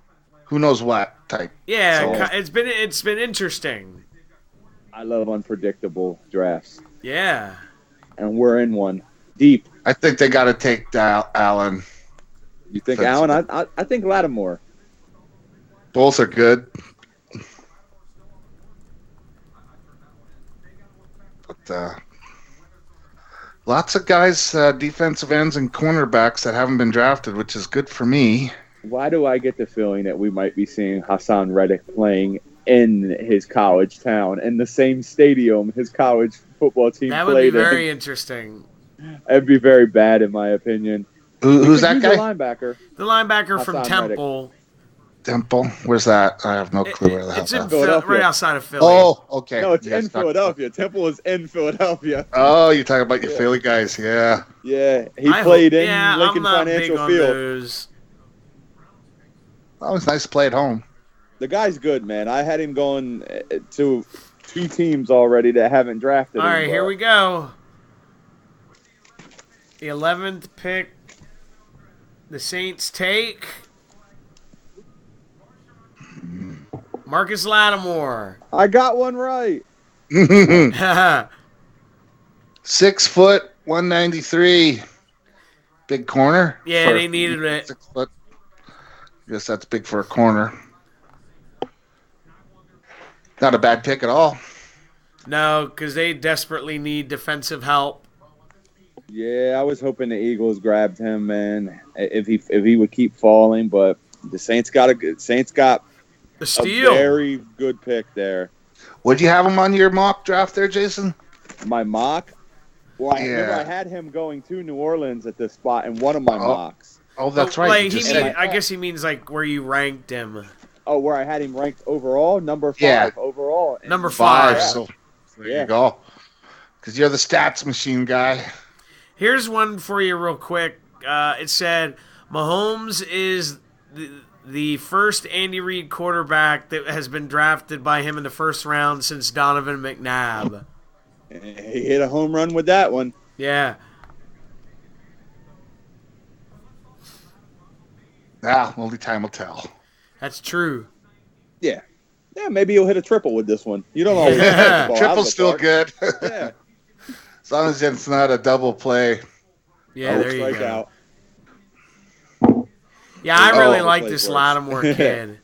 who knows what type. Yeah, So- it's been interesting. I love unpredictable drafts, Yeah. and we're in one deep. I think they got to take Allen. You think That's- Allen? I think Lattimore. Both are good. But lots of guys, defensive ends and cornerbacks that haven't been drafted, which is good for me. Why do I get the feeling that we might be seeing Hassan Reddick playing in his college town, in the same stadium his college football team That would be played very in? interesting. That'd be very bad, in my opinion. Who's We that could use a guy? linebacker. The linebacker from Hassan Reddick. Temple. Temple. Where's that? I have no clue where the hell It's in that. Philadelphia. right outside of Philly. Oh, okay. No, it's Yes, in Philadelphia. Temple is in Philadelphia. Oh, you're talking about your Yeah. Philly guys, yeah. Yeah, he I played hope- in yeah, Lincoln I'm not Financial big on Field. those. That was nice to play at home. The guy's good, man. I had him going to 2 teams already that haven't drafted All him. right, here we go. The 11th pick. The Saints take Marcus Lattimore. I got one right. 6 foot, 193. Big corner. Yeah, for they needed it. 6 foot. Guess that's big for a corner. Not a bad pick at all. No, because they desperately need defensive help. Yeah, I was hoping the Eagles grabbed him, man. If he would keep falling, but The Saints got The a steal. very good pick there. Would you have him on your mock draft there, Jason? My mock. Well, I remember Yeah. I had him going to New Orleans at this spot in one of my mocks. Oh, that's Oh, right. like, You just said- I guess he means like where you ranked him. Oh, where I had him ranked overall, number 5 Yeah. overall. And Number five. five. So there Yeah. you go. Because you're the stats machine guy. Here's one for you, real quick. It said Mahomes is the first Andy Reid quarterback that has been drafted by him in the first round since Donovan McNabb. He hit a home run with that one. Yeah. Only time will tell. That's true. Yeah. Yeah, maybe he'll hit a triple with this one. You don't always hit the ball out of Triple's the still park. good. Yeah. As long as it's not a double play. Yeah, Oh, there you strike go. out. Yeah, I really Oh, like plays this worse. Lattimore kid.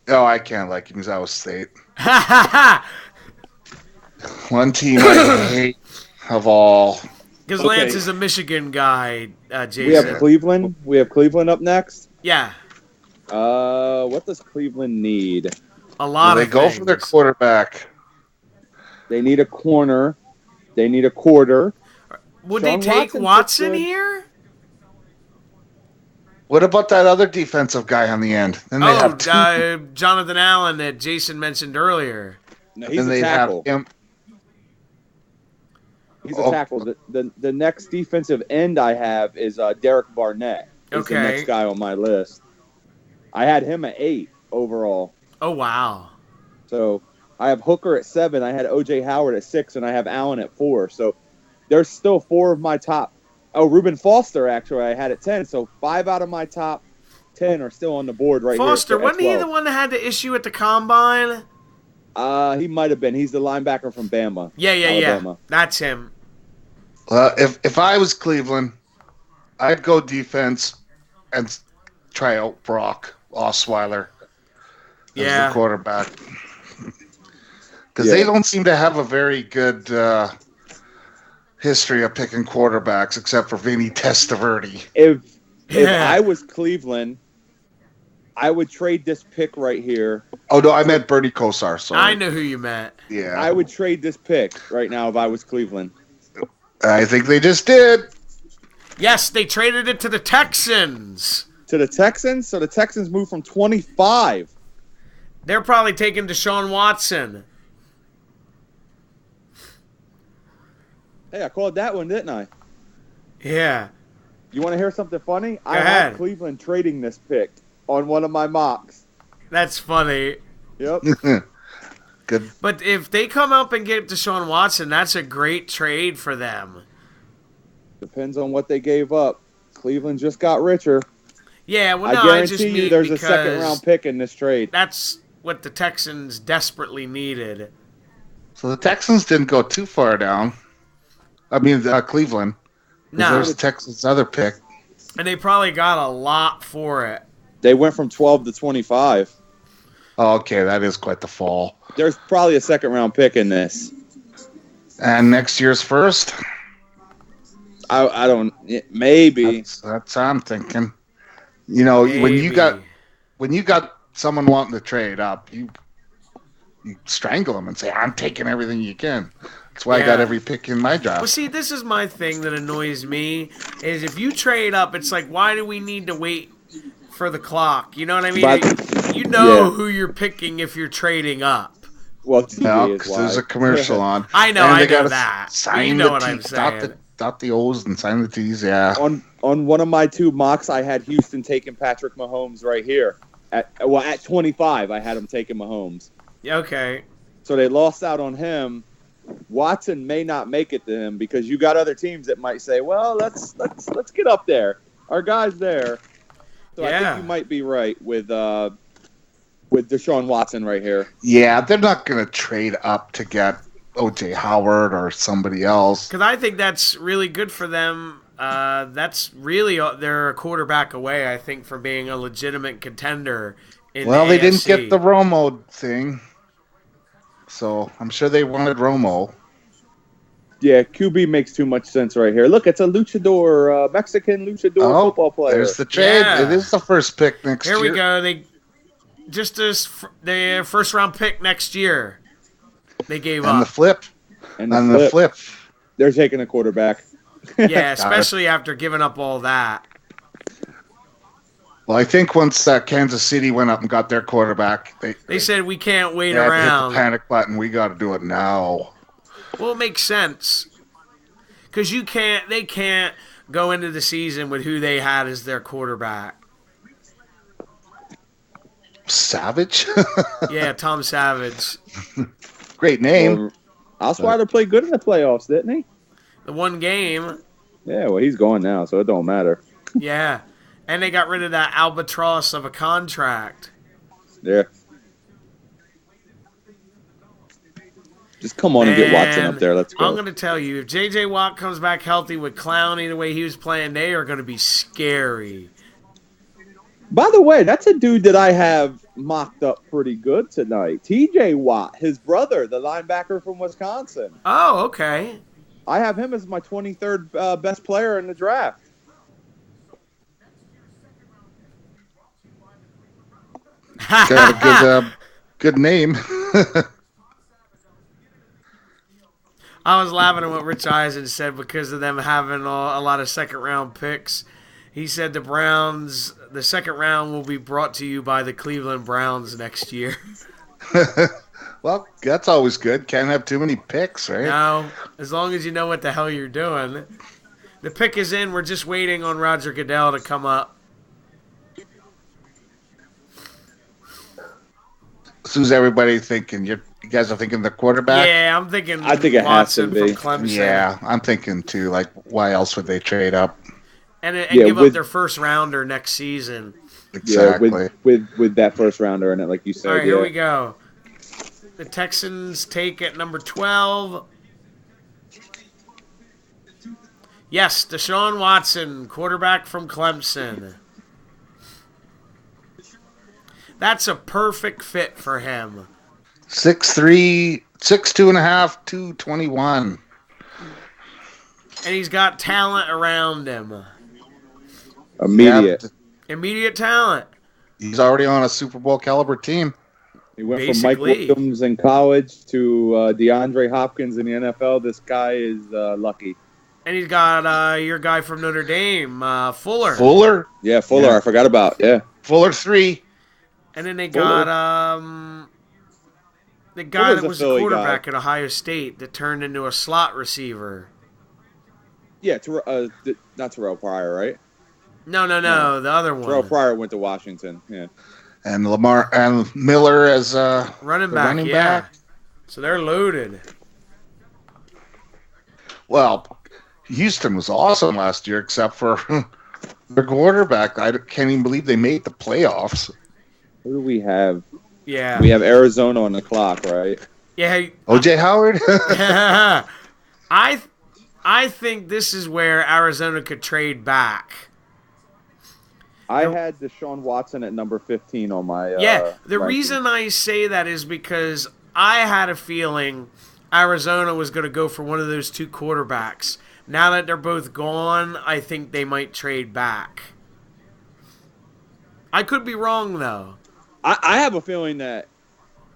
Oh, I can't like him because Iowa State. Ha ha ha! One team I hate of all. Because Okay. Lance is a Michigan guy, Jason. We have Cleveland. We have Cleveland up next. Yeah, What does Cleveland need? a lot They of go things. for their quarterback. They need a corner. They need a quarter. Would Sean they take Watson Watson fits good. here? What about that other defensive guy on the end? Then they have two. Jonathan Allen that Jason mentioned earlier. No, he's Then a they have tackle. him. He's a Oh. tackle. The next defensive end I have is Derek Barnett. Is the Okay. next guy on my list. I had him at 8 overall. Oh, wow. So I have Hooker at 7. I had O.J. Howard at 6, and I have Allen at 4. So there's still 4 of my top. Oh, Reuben Foster, actually, I had at 10. So 5 out of my top 10 are still on the board right Foster, here. wasn't he the one that had the issue at the combine? He might have been. He's the linebacker from Bama. Yeah. Alabama. That's him. If I was Cleveland, I'd go defense and try out Brock Osweiler as Yeah. the quarterback. Because Yeah. they don't seem to have a very good history of picking quarterbacks, except for Vinny Testaverde. If Yeah. I was Cleveland, I would trade this pick right here. Oh no, I meant Bernie Kosar. Sorry. I know who you meant. Yeah, I would trade this pick right now if I was Cleveland. I think they just did. Yes, they traded it to the Texans. To the Texans? So the Texans moved from 25. They're probably taking Deshaun Watson. Hey, I called that one, didn't I? Yeah. You want to hear something funny? I ahead. had Cleveland trading this pick on one of my mocks. That's funny. Yep. Good. But if they come up and get Deshaun Watson, that's a great trade for them. Depends on what they gave up. Cleveland just got richer. Yeah, well, I no, I just guarantee you mean there's a because second round pick in this trade. that's what the Texans desperately needed. So the Texans didn't go too far down. I mean, Cleveland. 'Cause No, There's Texans' other pick. and they probably got a lot for it. They went from 12 to 25. Oh, okay, that is quite the fall. There's probably a second round pick in this. And next year's first. I don't. Maybe. That's what I'm thinking. You know, when you got someone wanting to trade up, you strangle them and say, "I'm taking everything you can." That's why I got Yeah. every pick in my draft. Well, see, this is my thing that annoys me is if you trade up, it's like, why do we need to wait for the clock? You know what I mean? But- You know yeah. who you're picking if you're trading up. Well, TV No, is because why. there's a commercial on. I know, And I they know gotta that. But Sign you know the what I'm T's, saying. dot the O's and sign the T's. Yeah. On one of my 2 mocks, I had Houston taking Patrick Mahomes right here. At 25, I had him taking Mahomes. Yeah, okay. So they lost out on him. Watson may not make it to him because you got other teams that might say, "Well, let's get up there. Our guy's there." So I Yeah. think you might be right with Deshaun Watson right here. Yeah, they're not going to trade up to get O.J. Howard or somebody else. Because I think that's really good for them. That's really they're a quarterback away, I think, from being a legitimate contender. In Well, the they didn't AFC. get the Romo thing, so I'm sure they wanted Romo. Yeah, QB makes too much sense right here. Look, it's a luchador, Mexican luchador football player. There's the trade. Yeah. It is the first pick next Here year. we go. They just the first round pick next year. They gave And up. the flip. And And the flip. They're taking a quarterback. Yeah, especially after giving up all that. Well, I think once Kansas City went up and got their quarterback, They said we can't wait they had to hit around. the panic button. We got to do it now. Well, it makes sense because they can't go into the season with who they had as their quarterback. Savage? Yeah, Tom Savage. Great name. Osweiler played good in the playoffs, didn't he? The one game, Yeah, well, he's gone now, so it don't matter. yeah. And they got rid of that albatross of a contract. Yeah. Just come on and get Watson Man, up there. Let's I'm go. going to tell you, if J.J. Watt comes back healthy with Clowney the way he was playing, they are going to be scary. By the way, that's a dude that I have mocked up pretty good tonight. T.J. Watt, his brother, the linebacker from Wisconsin. Oh, okay. I have him as my 23rd best player in the draft. Got a good name. I was laughing at what Rich Eisen said because of them having a lot of second-round picks. He said the second round will be brought to you by the Cleveland Browns next year. Well, that's always good. Can't have too many picks, right? No, as long as you know what the hell you're doing. The pick is in. We're just waiting on Roger Goodell to come up. So who's everybody thinking? You guys are thinking the quarterback? Yeah, I'm thinking. I think it has to Watson be. from Clemson. Yeah, I'm thinking too. Like, why else would they trade up? And Yeah, give up with- their first rounder next season. Exactly. Yeah, with that first rounder in it, like you said. All right, yeah. here we go. The Texans take at number 12. Yes, Deshaun Watson, quarterback from Clemson. That's a perfect fit for him. 6'3", 6'2.5", 221. And he's got talent around him. Immediate. Yeah, Immediate talent. he's already on a Super Bowl caliber team. He went from Mike Basically. Williams in college to DeAndre Hopkins in the NFL. This guy is lucky. And he's got your guy from Notre Dame, Fuller. Fuller? Yeah, Fuller. Yeah. I forgot about. Yeah. Fuller 3. And then they Fuller. got the guy Fuller's that a was the Philly quarterback guy. at Ohio State that turned into a slot receiver. Yeah, not Terrell Pryor, right? No, the other one. Terrell Pryor went to Washington. Yeah. And Lamar and Miller as Running the back, running yeah. back. So they're loaded. Well, Houston was awesome last year, except for their quarterback. I can't even believe they made the playoffs. Who do we have? Yeah. We have Arizona on the clock, right? Yeah. OJ Howard? I think this is where Arizona could trade back. I had Deshaun Watson at number 15 on my. The ranking. reason I say that is because I had a feeling Arizona was going to go for one of those two quarterbacks. Now that they're both gone, I think they might trade back. I could be wrong, though. I have a feeling that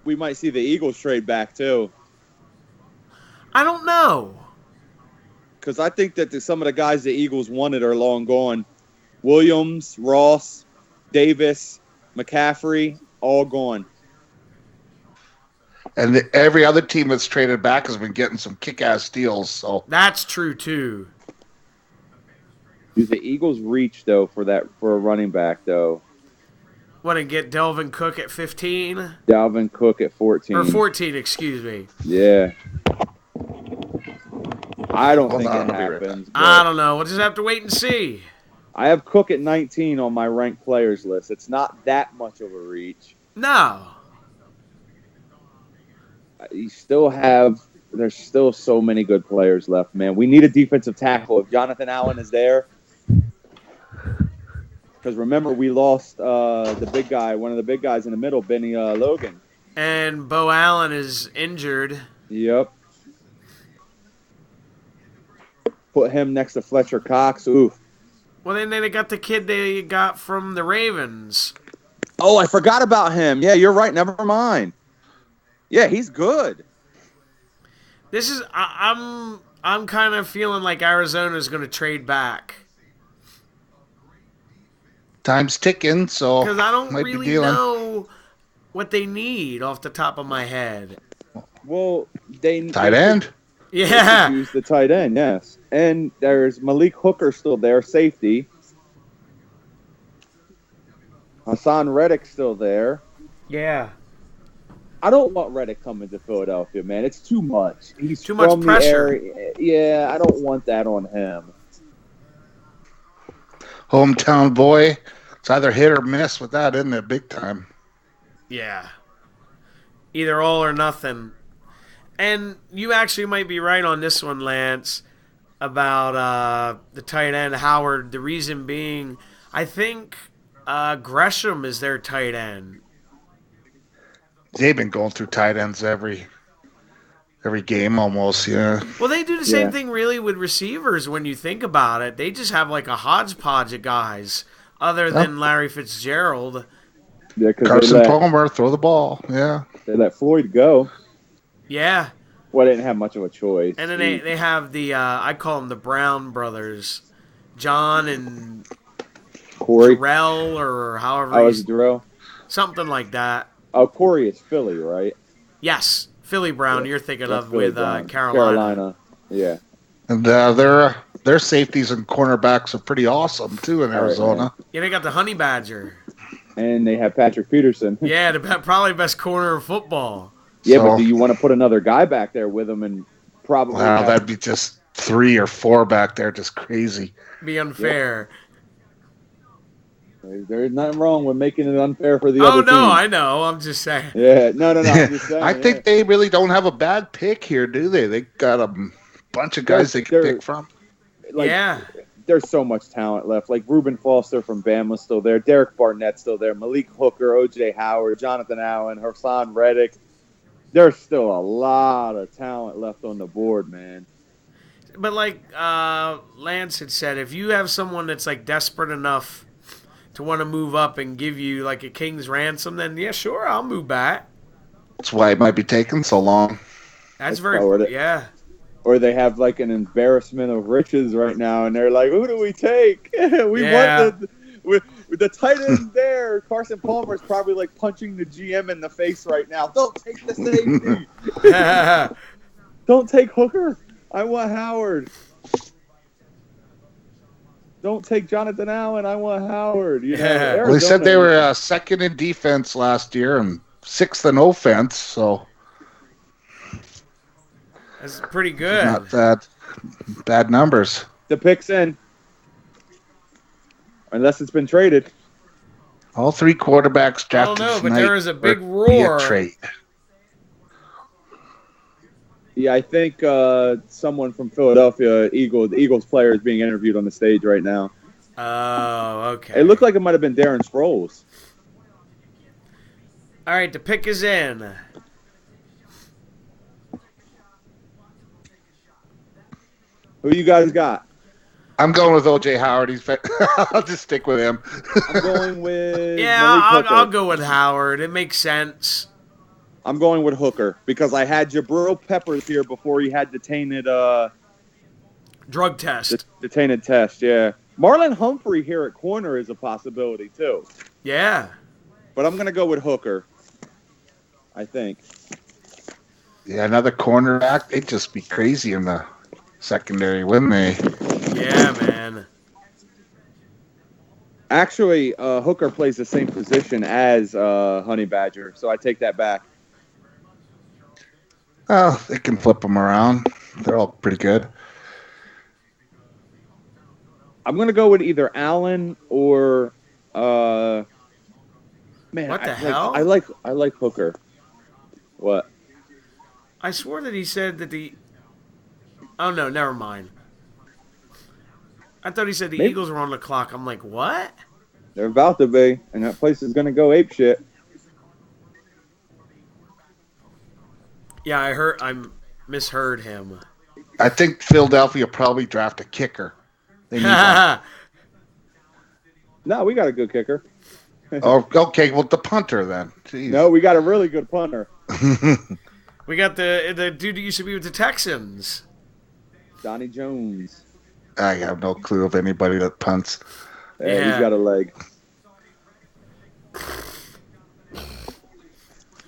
we might see the Eagles trade back too, I don't know. because I think that some of the guys the Eagles wanted are long gone. Williams, Ross, Davis, McCaffrey, all gone. And every other team that's traded back has been getting some kick-ass deals. So That's true, too. Do the Eagles reach though for a running back though? Want to get Delvin Cook at 15? Dalvin Cook at 14. Or 14, excuse me. Yeah. I don't Hold think on, it I'll be right happens. I but don't know. We'll just have to wait and see. I have Cook at 19 on my ranked players list. It's not that much of a reach. No. There's still so many good players left, man. We need a defensive tackle. If Jonathan Allen is there, because remember we lost the big guy, one of the big guys in the middle, Benny Logan. And Bo Allen is injured. Yep. Put him next to Fletcher Cox. Oof. Well, then they got the kid they got from the Ravens. Oh, I forgot about him. Yeah, you're right. Never mind. Yeah, he's good. This is I'm kind of feeling like Arizona's going to trade back Time's ticking, so because I don't might be really dealing. know what they need off the top of my head. Well, they Tight end. They could Yeah, use the tight end, yes. And there's Malik Hooker still there, safety. Hassan Reddick still there. yeah. I don't want Reddick coming to Philadelphia, man. It's too much. He's Too much from the pressure. area. Yeah, I don't want that on him. Hometown boy. It's either hit or miss with that, isn't it? Big time. Yeah. Either all or nothing. And you actually might be right on this one, Lance, about the tight end, Howard. The reason being, I think Gresham is their tight end. They've been going through tight ends every game almost, yeah. Well, they do the same Yeah. thing really with receivers when you think about it. They just have like a hodgepodge of guys other than Larry Fitzgerald. Yeah, because Carson Palmer, throw the ball, yeah. they let Floyd go. Yeah. Well, they didn't have much of a choice. And then they have the, I call them the Brown brothers. John and Corey. Terrell or however I was he's, Darrell. something like that. Oh, Corey is Philly, right? Yes, Philly Brown. You're thinking That's of Philly with Brown. Carolina. Yeah. And their safeties and cornerbacks are pretty awesome too in Arizona. Yeah, they got the Honey Badger. And they have Patrick Peterson. Yeah, probably best corner in football. Yeah, So- but do you want to put another guy back there with him and probably Wow, have- that'd be just 3 or 4 back there, just crazy. Be unfair. There's nothing wrong with making it unfair for the Oh other no, team. I know. I'm just saying. Yeah, no. I'm just saying, I think they really don't have a bad pick here, do they? They got a bunch of guys they can They're- pick from. Yeah. There's so much talent left. Like Reuben Foster from Bama's still there. Derek Barnett's still there. Malik Hooker, O.J. Howard, Jonathan Allen, Hassan Reddick. There's still a lot of talent left on the board, man. But like Lance had said, if you have someone that's like desperate enough to want to move up and give you like a king's ransom, then yeah, sure, I'll move back. That's why it might be taking so long. That's Let's very forward it. yeah. Or they have like an embarrassment of riches right now, and they're like, "Who do we take? We Yeah. want with the tight end there." Carson Palmer is probably like punching the GM in the face right now. Don't take the safety. Don't take Hooker. I want Howard. Don't take Jonathan Allen. I want Howard. You know, Yeah. Well, they said Arizona- they were second in defense last year and 6th in offense, so That's pretty good. not bad numbers. the pick's in, unless it's been traded. All 3 quarterbacks I don't drafted know, but tonight there is a big were via roar. trade. Yeah, I think someone from Philadelphia, the Eagles player, is being interviewed on the stage right now. Oh, okay. It looked like it might have been Darren Sproles. All right, the pick is in. Who you guys got? I'm going with O.J. Howard. I'll just stick with him. I'm going with Yeah, Malik Hooker. I'll go with Howard. It makes sense. I'm going with Hooker because I had Jabril Peppers here before he had detained Drug test. detained test. Yeah, Marlon Humphrey here at corner is a possibility too, Yeah. but I'm gonna go with Hooker. I think. Yeah, another cornerback. They'd just be crazy in the secondary, wouldn't they? Yeah, man. Actually, Hooker plays the same position as Honey Badger, so I take that back. Oh, they can flip them around. They're all pretty good. I'm gonna go with either Allen or man. What the I hell? I like Hooker. What? I swore that he said that the. Oh no, never mind. I thought he said the Maybe- Eagles were on the clock. I'm like, what? They're about to be, and that place is gonna go ape shit. Yeah, I misheard him. I think Philadelphia probably draft a kicker. They need one. No, we got a good kicker. Oh, okay. Well, the punter then. Jeez. No, we got a really good punter. We got the dude who used to be with the Texans. Donnie Jones. I have no clue of anybody that punts. Yeah, he's got a leg.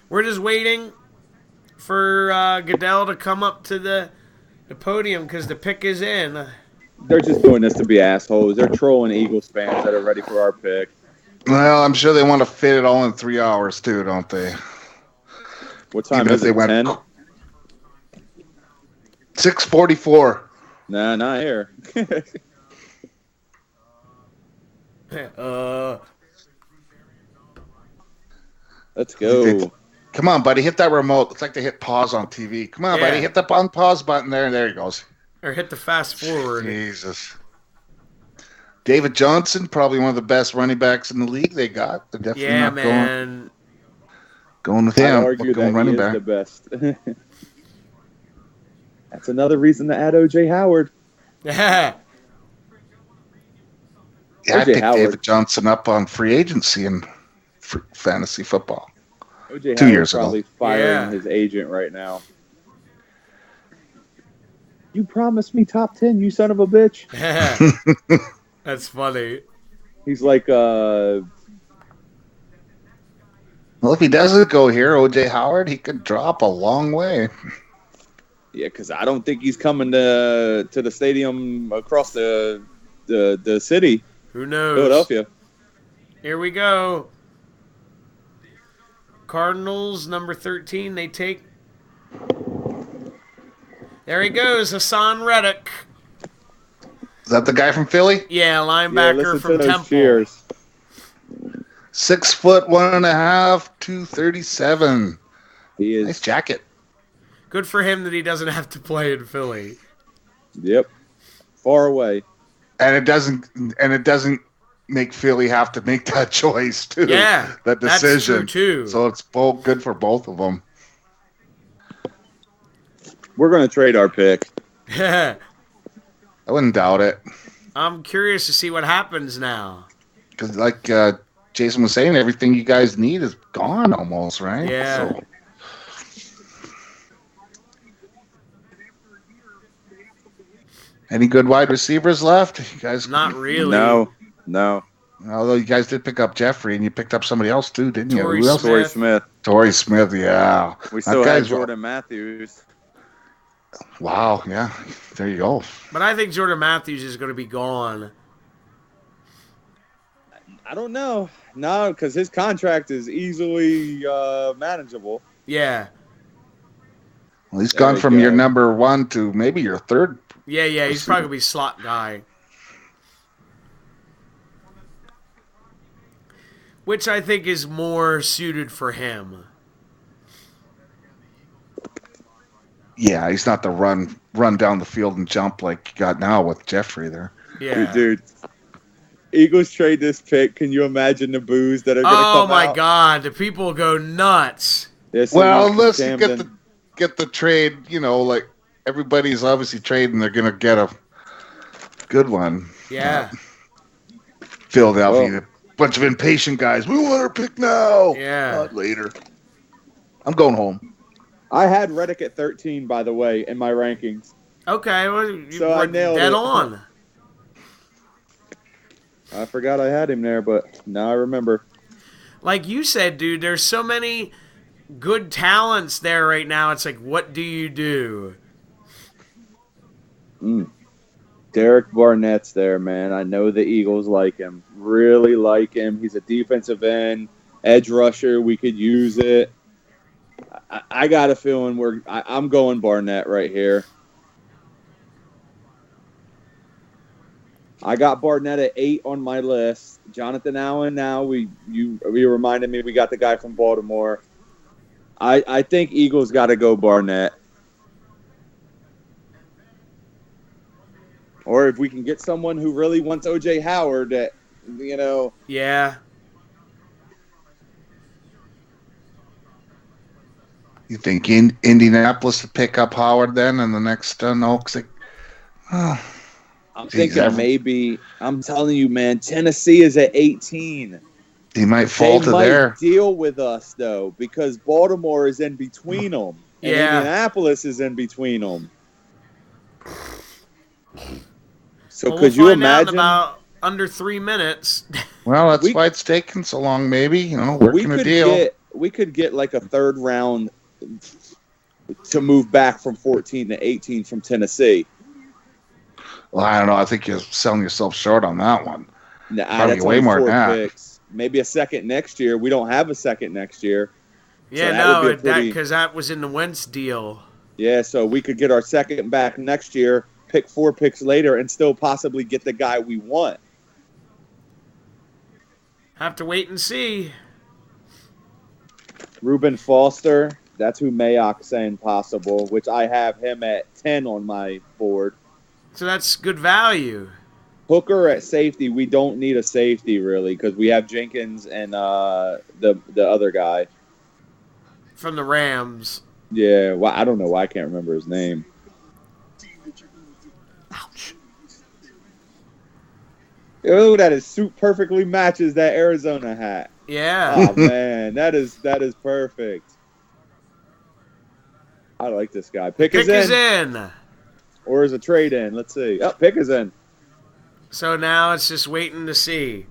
We're just waiting for Goodell to come up to the podium because the pick is in. They're just doing this to be assholes. They're trolling Eagles fans that are ready for our pick. Well, I'm sure they want to fit it all in 3 hours too, don't they? What time Even is if it? 10? 6:44. Nah, not here. Let's go. Come on, buddy, hit that remote. It's like they hit pause on TV. Come on, buddy, hit the pause button there, and there he goes. Or hit the fast forward. Jesus. David Johnson, probably one of the best running backs in the league they got. They're definitely not man. Going with I'd him. argue Going that running he is back. the best. That's another reason to add O.J. Howard. Yeah. Yeah, I O.J. picked Howard. David Johnson up on free agency in fantasy football. O.J. 2 Howard's years ago. probably firing Yeah. his agent right now. You promised me top 10, you son of a bitch. That's funny. He's like, Well, if he doesn't go here, O.J. Howard, he could drop a long way. yeah, because I don't think he's coming to the stadium across the city, Who knows? Philadelphia. Here we go. Cardinals, number 13, they take. There he goes, Hassan Reddick. Is that the guy from Philly? Yeah, Yeah, linebacker listen from to those Temple. cheers. 6 foot 1.5, 237. He is. Nice jacket. Good for him that he doesn't have to play in Philly. Yep. Far away. And it doesn't make Philly have to make that choice too. Yeah, that that's decision true, too. So it's both good for both of them. We're going to trade our pick. I wouldn't doubt it I'm curious to see what happens now. because, like Jason was saying, everything you guys need is gone almost, right? Yeah. So, any good wide receivers left? You guys? Not really. No. Although you guys did pick up Jeffrey and you picked up somebody else too, didn't you? Torrey Who else? Smith. Torrey Smith. Torrey Smith. Yeah. We That still have guy's- Jordan Matthews. Wow. Yeah. There you go. But I think Jordan Matthews is going to be gone. I don't know. No, because his contract is easily manageable. Yeah. Well, he's There gone we from go. your number one to maybe your third. Yeah, he's probably going to be slot guy. Which I think is more suited for him. Yeah, he's not the run down the field and jump like you got now with Jeffrey there. Yeah. Dude. Eagles trade this pick. Can you imagine the boos that are going to come Oh my out? God, the people go nuts. There's some Well, Mr. let's Camden. get the trade. You know, like everybody's obviously trading. They're gonna get a good one. Yeah. Philadelphia, bunch of impatient guys. We want our pick now. Yeah. Not later. I'm going home. I had Reddick at 13, by the way, in my rankings. Okay, well, you So I were nailed dead it. on. I forgot I had him there, but now I remember. Like you said, dude, there's so many good talents there right now. It's like, what do you do? Derek Barnett's there, man. I know the Eagles like him. Really like him. He's a defensive end, edge rusher. We could use it. I got a feeling I'm going Barnett right here. I got Barnett at 8 on my list. Jonathan Allen. Now you reminded me we got the guy from Baltimore. I think Eagles got to go Barnett. Or if we can get someone who really wants O.J. Howard, that Yeah. You think Indianapolis would pick up Howard then in the next no? I'm thinking maybe. I'm telling you, man. Tennessee is at 18. He might fall to there. Deal with us though, because Baltimore is in between them, and Indianapolis is in between them. So could you imagine? About under 3 minutes. Well, that's why it's taking so long. Maybe working a deal. We could get like a third round to move back from 14 to 18 from Tennessee. Well, I don't know. I think you're selling yourself short on that one. Nah, probably way more than that. Picks. Maybe a second next year. We don't have a second next year. Yeah, so because that was in the Wentz deal. Yeah, so we could get our second back next year, pick 4 picks later, and still possibly get the guy we want. Have to wait and see. Reuben Foster, that's who Mayock's saying possible, which I have him at 10 on my board. So that's good value. Hooker at safety, we don't need a safety really because we have Jenkins and the other guy. From the Rams. Yeah, well, I don't know why I can't remember his name. Ouch. Oh, that his suit perfectly matches that Arizona hat. Yeah. Oh man, that is perfect. I like this guy. Pick is in. Or is a trade in? Let's see. Oh, Pick is in. So now it's just waiting to see.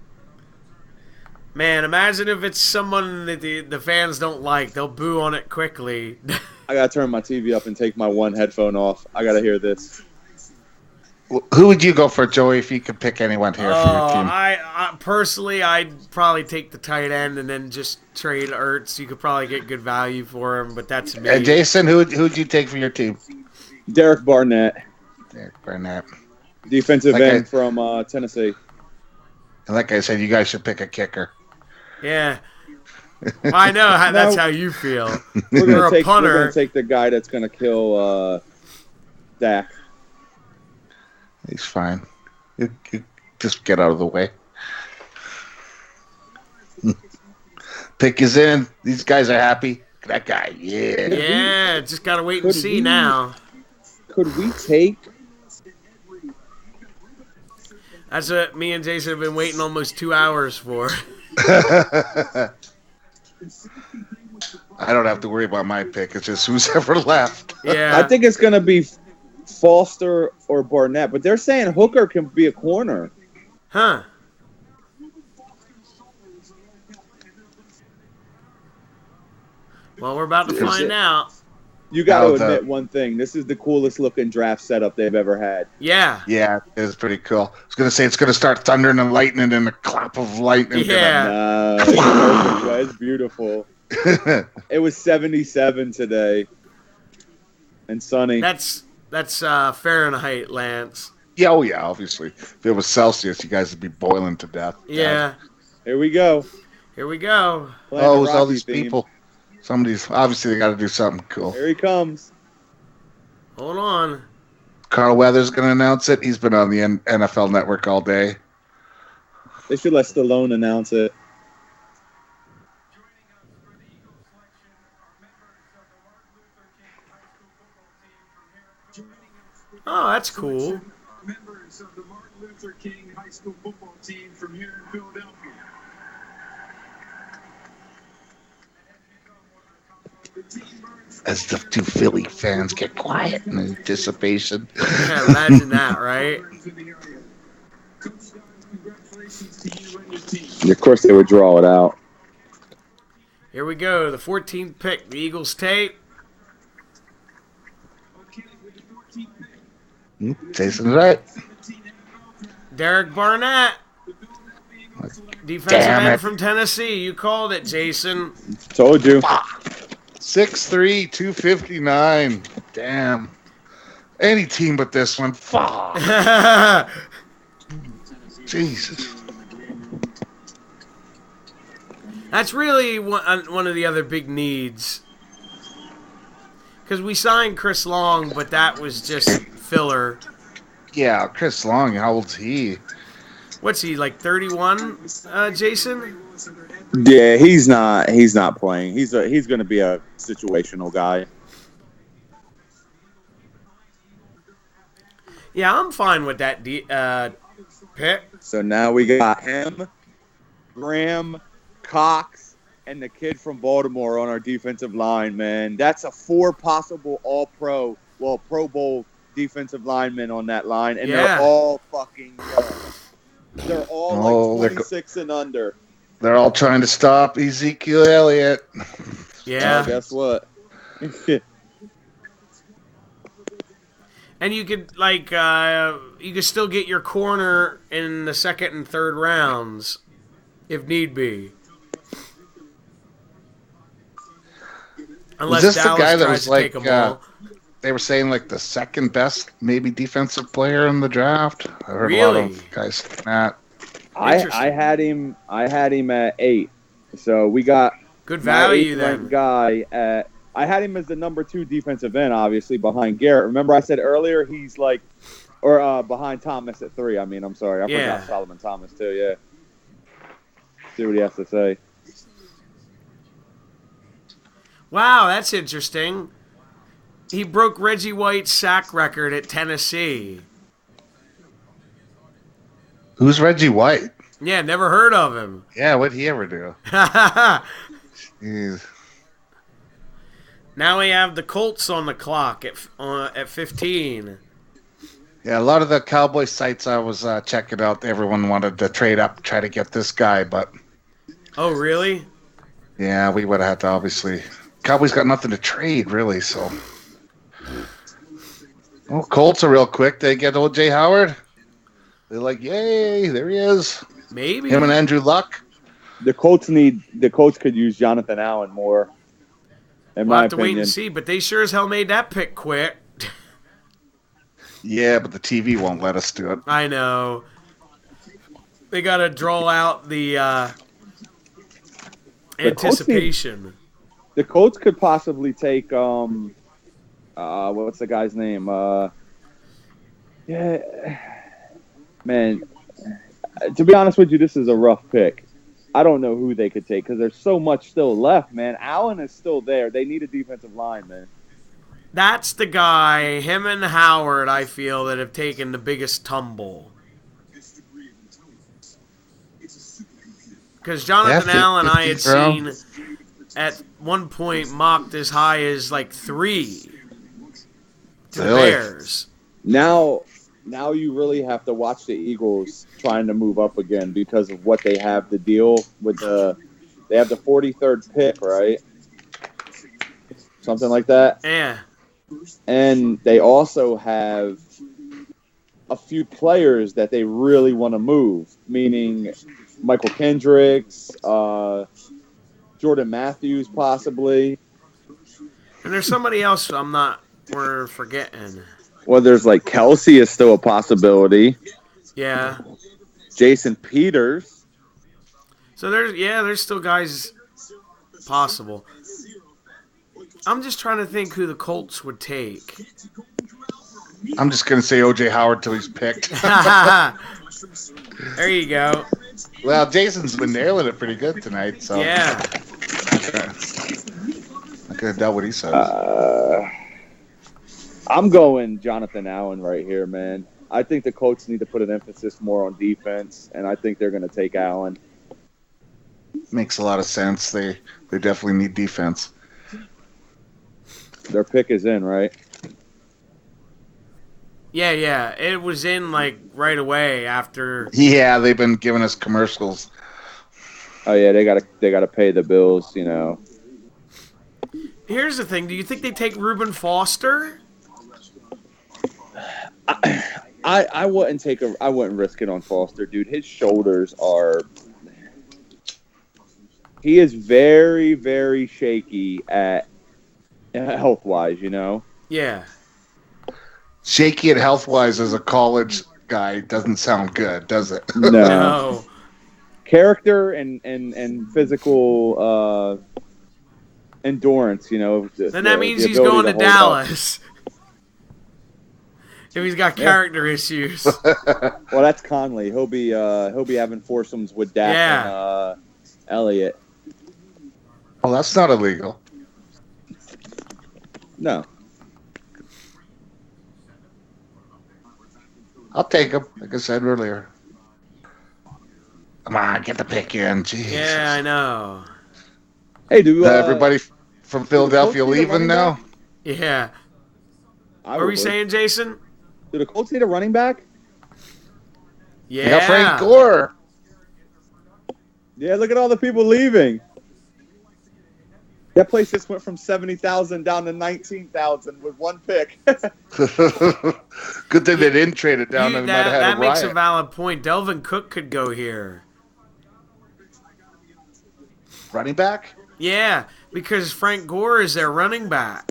Man, imagine if it's someone that the fans don't like. They'll boo on it quickly. I gotta turn my TV up and take my one headphone off. I gotta hear this. Who would you go for, Joey, if you could pick anyone here for your team? I personally, I'd probably take the tight end and then just trade Ertz. You could probably get good value for him, but that's me. And Jason, who'd you take for your team? Derek Barnett. Defensive end from Tennessee. And like I said, you guys should pick a kicker. Yeah. Well, I know that's how you feel. We're gonna take the guy that's gonna kill Dak. He's fine. You just get out of the way. Pick is in. These guys are happy. That guy, yeah. Yeah, just gotta wait and see now. Could we take? That's what me and Jason have been waiting almost 2 hours for. I don't have to worry about my pick. It's just who's ever left. Yeah. I think it's going to be Foster or Barnett, but they're saying Hooker can be a corner. Huh. Well, we're about to find out. You got to admit one thing. This is the coolest looking draft setup they've ever had. Yeah. Yeah, it's pretty cool. I was going to say it's going to start thundering and lightning and a clap of lightning. Yeah. It's beautiful. It was 77 today and sunny. That's Fahrenheit, Lance. Yeah, oh yeah, obviously. If it was Celsius, you guys would be boiling to death. Yeah. Here we go. Who's all these people? Somebody's obviously they got to do something cool. Here he comes. Hold on. Carl Weathers going to announce it. He's been on the NFL Network all day. They should let Stallone announce it. Oh, that's cool. Members of the Martin Luther King High School football team from here in Philadelphia. As the two Philly fans get quiet in anticipation. Yeah, imagine that, right? Of course, they would draw it out. Here we go. The 14th pick. The Eagles tape. Jason's right. Derek Barnett. Defensive end from Tennessee. You called it, Jason. Told you. 6'3", 259. Damn. Any team but this one. Fuck. Jesus. That's really one of the other big needs. Because we signed Chris Long, but that was just filler. Yeah, Chris Long, how old's he? What's he, like 31, Jason? So they're every Yeah, he's not. He's not playing. He's going to be a situational guy. Yeah, I'm fine with that pick. So now we got him, Graham, Cox, and the kid from Baltimore on our defensive line, man. That's a 4 possible All-Pro, Pro Bowl defensive linemen on that line, and Yeah. they're all fucking young. They're all like they're 26 and under. They're all trying to stop Ezekiel Elliott. Yeah. Guess what? And you could you could still get your corner in the second and third rounds, if need be. Unless Was this Dallas the guy that tries was to take them all. they were saying like the second best maybe defensive player in the draft? I heard a lot Really? of guys saying that. I had him at 8. So we got Good my value 8th ranked then. guy at. I had him as the number 2 defensive end, obviously behind Garrett. Remember I said earlier he's like, or behind Thomas at 3. I mean, I'm sorry, I Yeah. forgot Solomon Thomas too. Yeah. See what he has to say. Wow, that's interesting. He broke Reggie White's sack record at Tennessee. Who's Reggie White? Yeah, never heard of him. Yeah, what'd he ever do? Jeez. Now we have the Colts on the clock at 15. Yeah, a lot of the Cowboy sites I was checking out, everyone wanted to trade up, try to get this guy, but Oh, really? yeah, we would have had to obviously. Cowboys got nothing to trade, really, so. Well, Colts are real quick. They get O.J. Howard. They're like, yay, there he is. Maybe. Him and Andrew Luck. The Colts could use Jonathan Allen more. In We'll my have to wait opinion. and see, but they sure as hell made that pick quick. Yeah, but the TV won't let us do it. I know. They got to draw out the anticipation. The Colts could possibly take what's the guy's name? Man, to be honest with you, this is a rough pick. I don't know who they could take because there's so much still left, man. Allen is still there. They need a defensive line, man. That's the guy, him and Howard, I feel, that have taken the biggest tumble. Because Jonathan Yeah, Allen, I had 50th round. seen at one point mocked as high as like 3 to the Really? Bears. Now you really have to watch the Eagles trying to move up again because of what they have to deal with. They have the 43rd pick, right? Something like that. Yeah. And they also have a few players that they really want to move, meaning Michael Kendricks, Jordan Matthews, possibly. And there's somebody else we're forgetting. Well, there's like Kelsey is still a possibility. Yeah. Jason Peters. So there's still guys possible. I'm just trying to think who the Colts would take. I'm just going to say O.J. Howard till he's picked. There you go. Well, Jason's been nailing it pretty good tonight, so. Yeah. I could have dealt what he says. I'm going Jonathan Allen right here, man. I think the Colts need to put an emphasis more on defense, and I think they're going to take Allen. Makes a lot of sense. They definitely need defense. Their pick is in, right? Yeah. It was in like right away after. Yeah, they've been giving us commercials. Oh yeah, they gotta pay the bills, you know. Here's the thing. Do you think they take Reuben Foster? I wouldn't I wouldn't risk it on Foster, dude. His shoulders are. He is very, very shaky at health wise, you know. Yeah. Shaky at health-wise as a college guy doesn't sound good, does it? No. Character and physical endurance, you know. Then that means he's going to Dallas. If he's got character issues. Well, that's Conley. He'll be having foursomes with Dak Elliott. Well, that's not illegal. No. I'll take him, like I said earlier. Come on, get the pick in. Jeez. Yeah, I know. Hey, do Everybody from Philadelphia Colts need a leaving running now? back? Yeah. I What were would. you saying, Jason? Do the Colts need a running back? Yeah. They got Frank Gore. Yeah, look at all the people leaving. That place just went from 70,000 down to 19,000 with one pick. Good thing they didn't trade it down and they might have had that a makes a riot. valid point. Delvin Cook could go here. Running back? Yeah, because Frank Gore is their running back.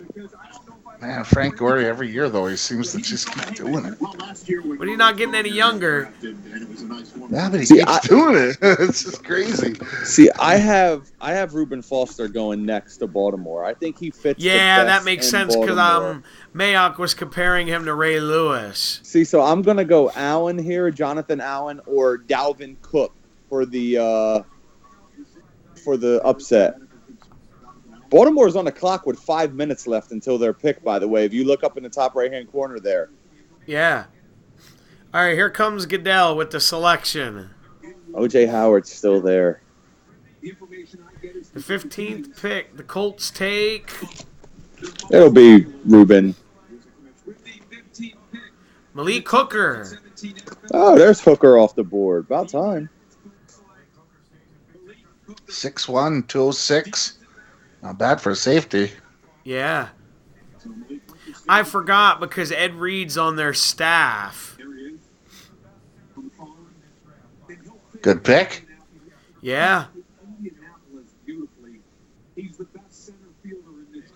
Man, Frank Gore every year, though, he seems to just keep doing it. But he's not getting any younger. Yeah, but he See, keeps doing it. It's just crazy. See, I have Reuben Foster going next to Baltimore. I think he fits. Yeah, the that best makes in sense because Baltimore. Mayock was comparing him to Ray Lewis. See, so I'm gonna go Allen here, Jonathan Allen, or Dalvin Cook for the upset. Baltimore's on the clock with 5 minutes left until their pick. By the way, if you look up in the top right-hand corner there. Yeah. All right, here comes Goodell with the selection. O.J. Howard's still there. The 15th pick. The Colts take It'll be Reuben. Malik Hooker. Oh, there's Hooker off the board. About time. 6'1", 206. Not bad for a safety. Yeah. I forgot because Ed Reed's on their staff. Good pick. Yeah.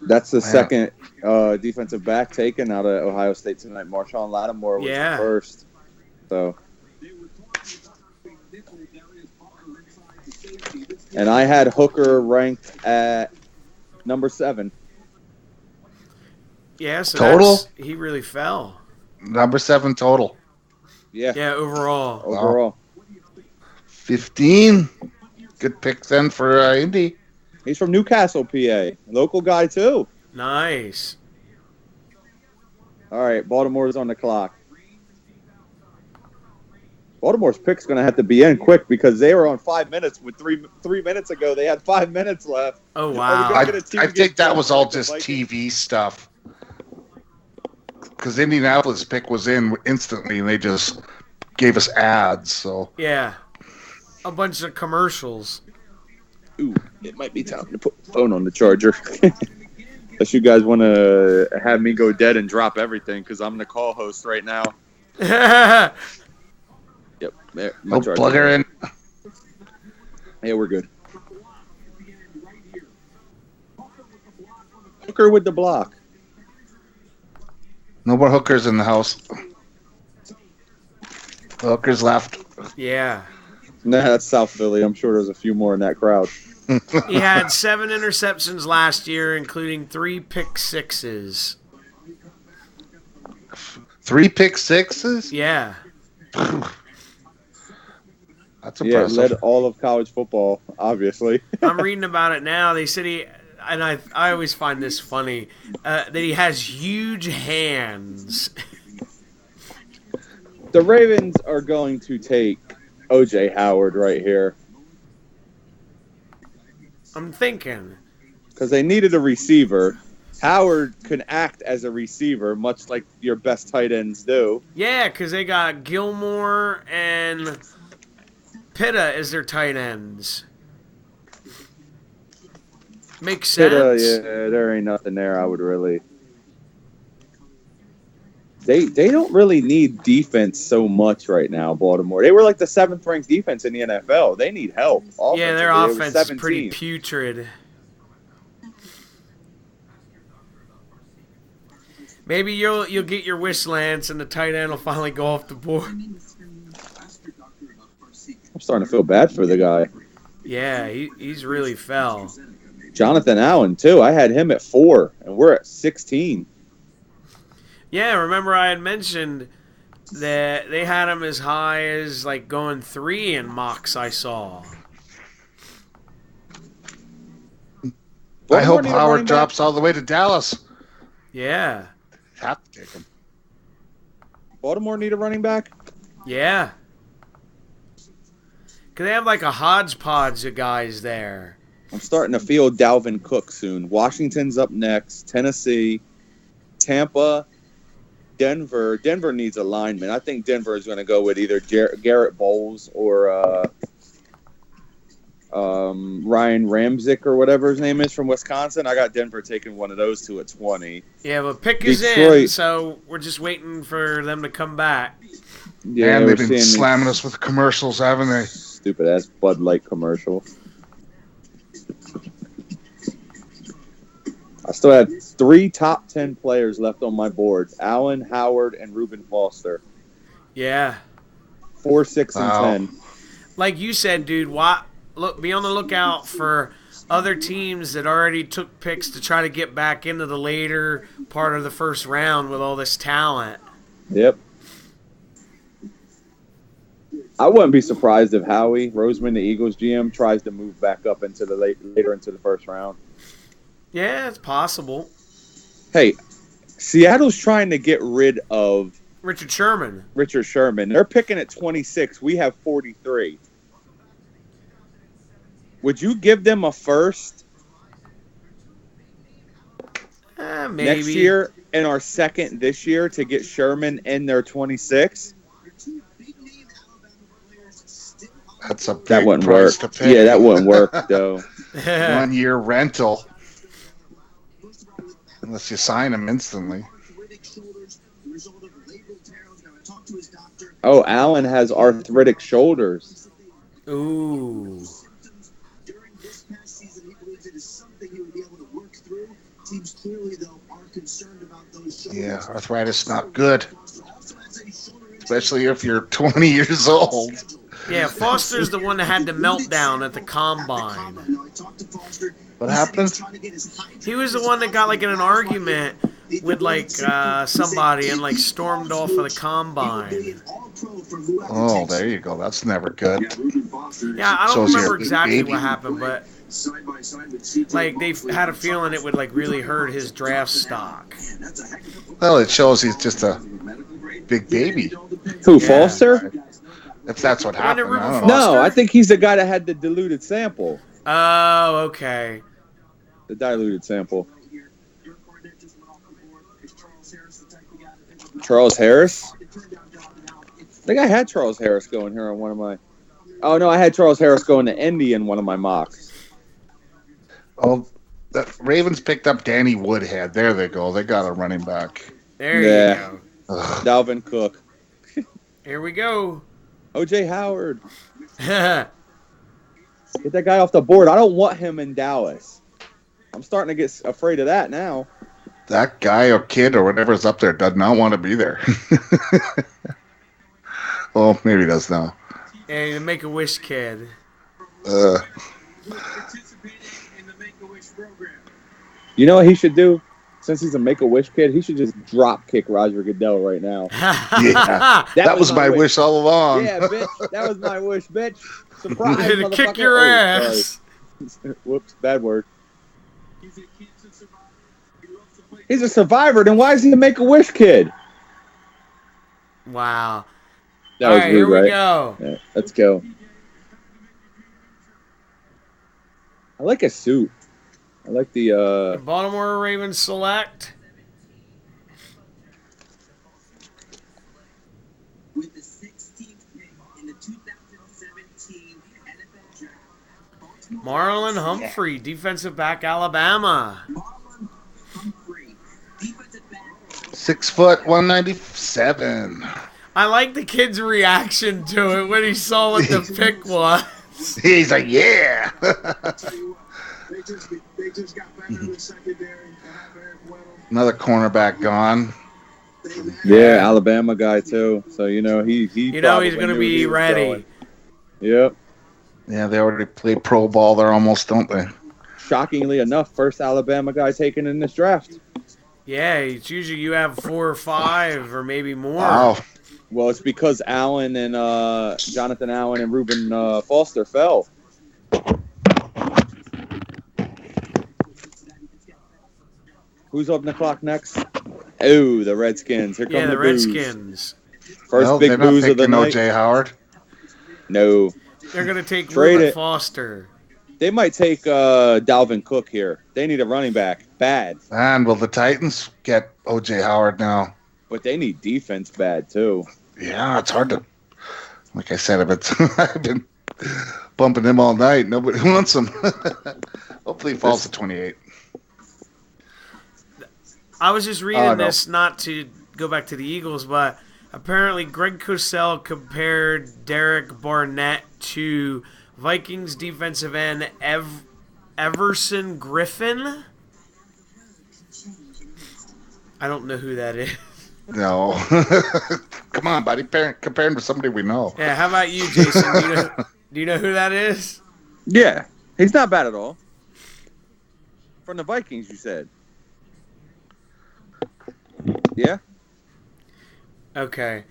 That's the second defensive back taken out of Ohio State tonight. Marshawn Lattimore was the first. So, and I had Hooker ranked at number 7. Yeah, so Total? he really fell. Number 7 total. Yeah. Yeah, overall. Overall. 15. Good pick then for Indy. He's from Newcastle, PA. Local guy, too. Nice. All right, Baltimore's on the clock. Baltimore's pick's going to have to be in quick because they were on 5 minutes. With three minutes ago, they had 5 minutes left. Oh, wow. I think that was all just TV stuff. Because Indianapolis pick was in instantly, and they just gave us ads. So Yeah. A bunch of commercials. Ooh, it might be time to put the phone on the charger. Unless you guys want to have me go dead and drop everything because I'm the call host right now. Yep. There, my charger. plug her in. Yeah, we're good. Hooker with the block. No more hookers in the house. Hookers left. Yeah. Nah, that's South Philly. I'm sure there's a few more in that crowd. He had 7 interceptions last year, including 3 pick sixes. 3 pick sixes? Yeah. That's Yeah, impressive. led all of college football, obviously. I'm reading about it now. They said I always find this funny, that he has huge hands. The Ravens are going to take O.J. Howard right here I'm thinking. because they needed a receiver. Howard can act as a receiver, much like your best tight ends do. Yeah, because they got Gilmore and Pitta as their tight ends. Makes sense. Yeah, there ain't nothing there. I would really. They don't really need defense so much right now, Baltimore. They were like the 7th ranked defense in the NFL. They need help. Yeah, their Offensively, offense is they were pretty 17th. putrid. Maybe you'll get your wish, Lance, and the tight end will finally go off the board. I'm starting to feel bad for the guy. Yeah, he's really fell. Jonathan Allen, too. I had him at 4, and we're at 16. Yeah, remember I had mentioned that they had him as high as like going 3 in mocks I saw. I hope need a running Howard back. drops all the way to Dallas. Yeah. Have to take him. Baltimore need a running back. Yeah. Because they have like a hodgepodge of guys there. I'm starting to feel Dalvin Cook soon. Washington's up next. Tennessee, Tampa, Denver. Denver needs a lineman. I think Denver is going to go with either Garrett Bowles or Ryan Ramczyk or whatever his name is from Wisconsin. I got Denver taking one of those two at 20. Yeah, but pick is in, Detroit. so we're just waiting for them to come back. Yeah, And we're they've been seeing slamming us with commercials, haven't they? stupid ass Bud Light commercial. I still had 3 top 10 players left on my board: Allen, Howard, and Reuben Foster. Yeah. 4, 6, and Wow. 10. Like you said, dude, be on the lookout for other teams that already took picks to try to get back into the later part of the first round with all this talent. Yep. I wouldn't be surprised if Howie Roseman, the Eagles GM, tries to move back up into the later into the first round. Yeah, it's possible. Hey, Seattle's trying to get rid of Richard Sherman. Richard Sherman. They're picking at 26. We have 43. Would you give them a first Maybe. next year and our second this year to get Sherman in their 26? That's a big That wouldn't price work. to pay. Yeah, that wouldn't work, though. 1 year rental. Unless you sign him instantly. Oh, Allen has arthritic shoulders. Ooh. During this past season, he believes it is something he would be able to work through. Teams clearly, though, are concerned about those shoulders. Yeah, arthritis not good. Especially if you're 20 years old. Yeah, Foster's the one that had the meltdown at the combine. What happened? He was the one that got like in an argument with like somebody and like stormed off of the combine. Oh, there you go. That's never good. Yeah, I So don't is remember your exactly baby. what happened, but like they had a feeling it would like really hurt his draft stock. Well, it shows he's just a big baby. Who, Yeah. Foster? If that's what happened. Reuben I don't know. No, Foster? I think he's the guy that had the diluted sample. Oh, okay. The diluted sample. Charles Harris? I think I had Charles Harris going here on one of my... Oh, no, I had Charles Harris going to Indy in one of my mocks. Oh, the Ravens picked up Danny Woodhead. There they go. They got a running back. There Yeah. you Ugh. Dalvin Cook. go. Here we go. O.J. Howard. Get that guy off the board. I don't want him in Dallas. I'm starting to get afraid of that now. That guy or kid or whatever's up there does not want to be there. Well, maybe he does now. Yeah, the Make-A-Wish kid. You know what he should do? Since he's a Make-A-Wish kid, he should just drop kick Roger Goodell right now. Yeah. That was my wish all along. Yeah, bitch. That was my wish, bitch. Surprise, To kick motherfucker. your Oh, ass. sorry. Whoops, bad word. He's a survivor. Then why is he a Make-A-Wish kid? Wow. That All was right, rude, here we right? go. Yeah, let's go. I like a suit. I like the Baltimore Ravens select. With the 16th pick in the 2017 NFL Draft, Marlon Humphrey, defensive back, Alabama. Marlon Humphrey, defensive back. 6 foot, 197. I like the kid's reaction to it when he saw what the pick was. He's like, yeah. They just got better in the secondary. Eric Weddle. Another cornerback gone. yeah Alabama guy too. So you know he You know he's going to probably knew be he was ready. going. Yep. Yeah, they already play pro ball there almost, don't they? Shockingly enough, first Alabama guy taken in this draft. Yeah, it's usually you have 4 or 5 or maybe more. Wow. Well, it's because Allen and Jonathan Allen and Reuben Foster fell. Who's on the clock next? Oh, the Redskins. Here come Yeah, the booze. Redskins. First No, big they're not booze of the picking night. OJ Howard. No. They're going to take Trade Reuben it. Foster. They might take Dalvin Cook here. They need a running back. Bad. And will the Titans get OJ Howard now? But they need defense bad, too. Yeah, it's hard to. Like I said, I've been bumping him all night. Nobody wants him. Hopefully, he falls to 28. I was just reading no. this, not to go back to the Eagles, but apparently Greg Cosell compared Derek Barnett to Vikings defensive end Everson Griffin. I don't know who that is. No. Come on, buddy. Compare him to somebody we know. Yeah, how about you, Jason? Do you know who that is? Yeah. He's not bad at all. From the Vikings, you said. Yeah? Okay.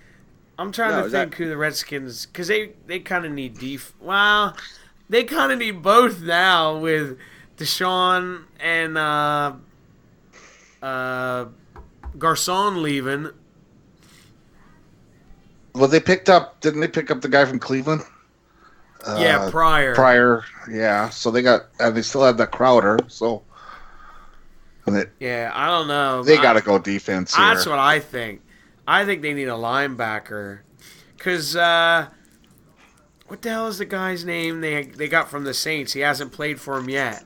I'm trying to think who the Redskins, because they kind of need well, they kind of need both now with Deshaun and Garcon leaving. Well, didn't they pick up the guy from Cleveland? Yeah, Pryor. Yeah. So they still have that Crowder. So, Yeah, I don't know. They got to go defense here. That's what I think. I think they need a linebacker. Because, what the hell is the guy's name they got from the Saints? He hasn't played for him yet.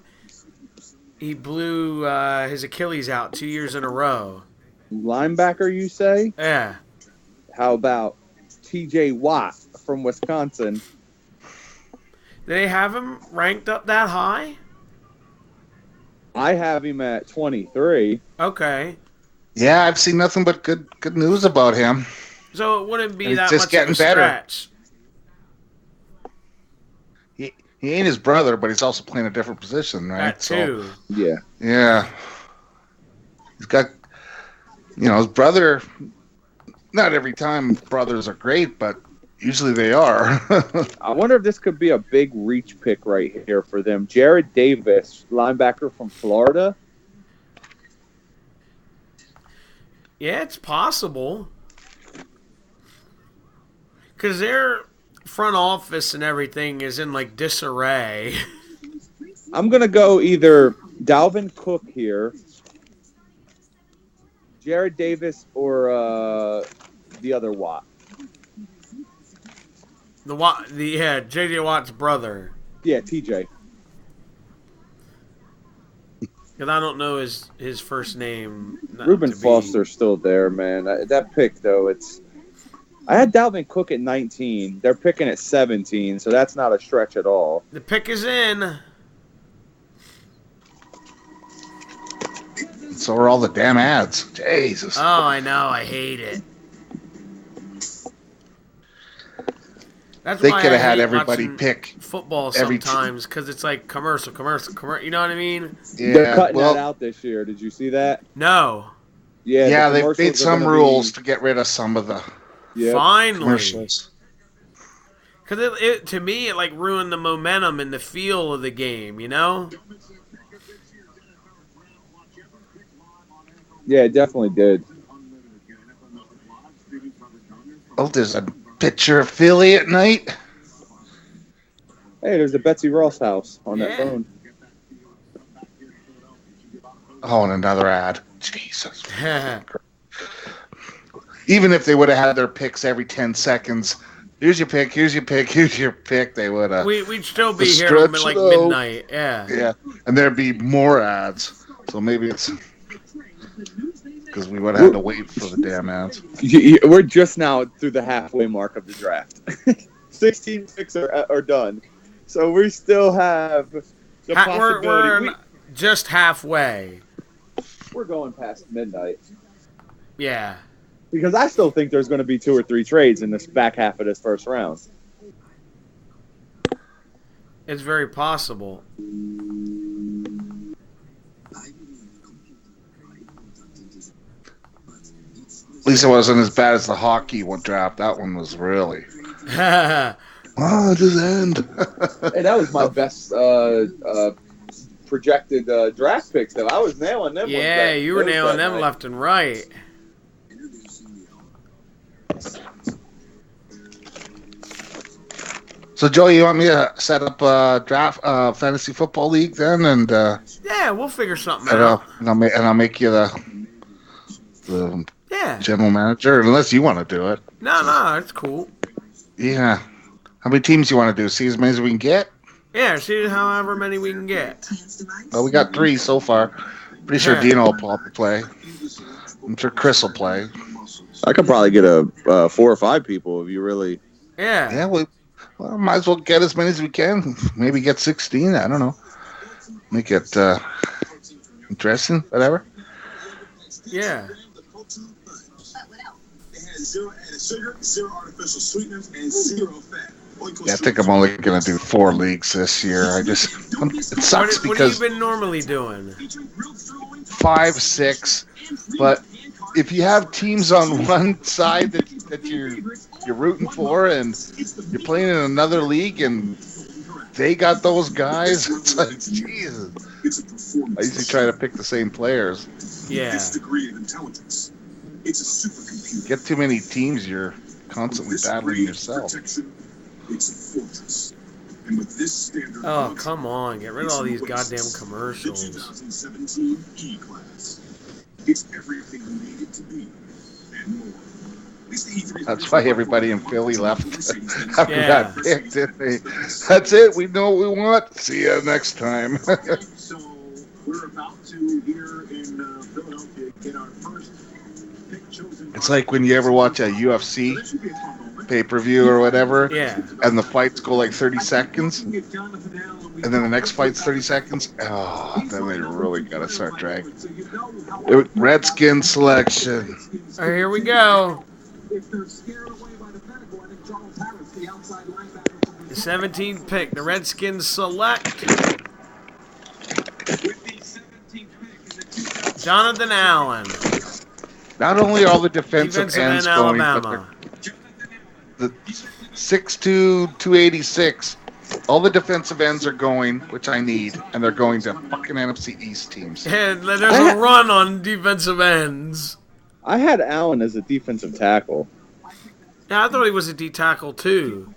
He blew his Achilles out 2 years in a row. Linebacker, you say? Yeah. How about T.J. Watt from Wisconsin? Do they have him ranked up that high? I have him at 23. Okay. Yeah, I've seen nothing but good news about him. So it wouldn't be And that he's just much getting of a better. stretch. He ain't his brother, but he's also playing a different position, right? That too. Yeah. Yeah. He's got, his brother. Not every time brothers are great, but usually they are. I wonder if this could be a big reach pick right here for them. Jared Davis, linebacker from Florida. Yeah, it's possible. Because their front office and everything is in, like, disarray. I'm going to go either Dalvin Cook here, Jared Davis, or the other Watt. J.J. Watt's brother. Yeah, TJ. Because I don't know his first name. Reuben Foster's still there, man. That pick, though, I had Dalvin Cook at 19. They're picking at 17, so that's not a stretch at all. The pick is in. So are all the damn ads. Jesus. Oh, I know. I hate it. That's They why could have I had hate everybody watching pick football every sometimes because it's like commercial. You know what I mean? They're cutting that out this year. Did you see that? No. Yeah, they've commercials made are some gonna rules be- to get rid of some of the Finally. commercials. Because it to me, it like ruined the momentum and the feel of the game, you know? Yeah, it definitely did. Oh, there's a picture of Philly at night. Hey, there's a Betsy Ross house on that Yeah. phone. Oh, and another ad. Jesus. Even if they would have had their picks every 10 seconds, here's your pick, here's your pick, here's your pick, they would have. We'd still be The here at stretch, like though. midnight. Yeah. Yeah, and there'd be more ads. So maybe it's because we would have had to wait for the damn ads. We're just now through the halfway mark of the draft. 16 picks are done. So we still have the possibility. We're just halfway. We're going past midnight. Yeah. Because I still think there's going to be 2 or 3 trades in this back half of this first round. It's very possible. At least it wasn't as bad as the hockey one draft. That one was really. Oh, just end. Hey, that was my best projected draft picks, though. I was nailing them. Yeah, you were nailing them night. left and right. So, Joey, you want me to set up a draft fantasy football league then, and Yeah, we'll figure something and out. I'll make you the Yeah. general manager, unless you want to do it. No, it's cool. Yeah. How many teams you want to do? See as many as we can get? Yeah, see however many we can get. Well, we got 3 so far. Pretty sure Yeah. Dino will probably play. I'm sure Chris will play. I could probably get a 4 or 5 people if you really. Yeah. Yeah, well, might as well get as many as we can. Maybe get 16. I don't know. Make it interesting, whatever. Yeah. It has zero added sugar, zero artificial sweeteners, and zero fat. Yeah, I think I'm only going to do 4 leagues this year. It sucks What have you because been normally doing? 5, 6, but if you have teams on one side that you're rooting for and you're playing in another league and they got those guys, it's like, Jesus. I usually try to pick the same players. Yeah. This degree of intelligence. It's a supercomputer. Get too many teams, you're constantly This battling degree of yourself. protection, it's a fortress. And with this standard Oh, of come on. Get rid of all these it's goddamn the commercials. 2017 E-Class. It's everything you need it to be, and more. It's the E3 That's why everybody in Philly left after Yeah. that pick, didn't they? That's it. We know what we want. See you next time. So we're about to here in Philadelphia get our first pick chosen. It's like when you ever watch a UFC This should be a fun moment. pay-per-view or whatever, Yeah. and the fights go like 30 seconds, and then the next fight's 30 seconds. Oh, then they really got to start dragging. Redskin selection. All right, here we go. If they're scared away by the medical, I think Charles Harris, the outside linebacker, The 17th pick. The Redskins select with the 17th pick in the 2000 Jonathan Allen, Not only are all the defensive defensive ends end, going, Alabama. but the 6'2", 286, all the defensive ends are going, which I need, and they're going to fucking NFC East teams. And there's a run on defensive ends. I had Allen as a defensive tackle. Yeah, I thought he was a D tackle too.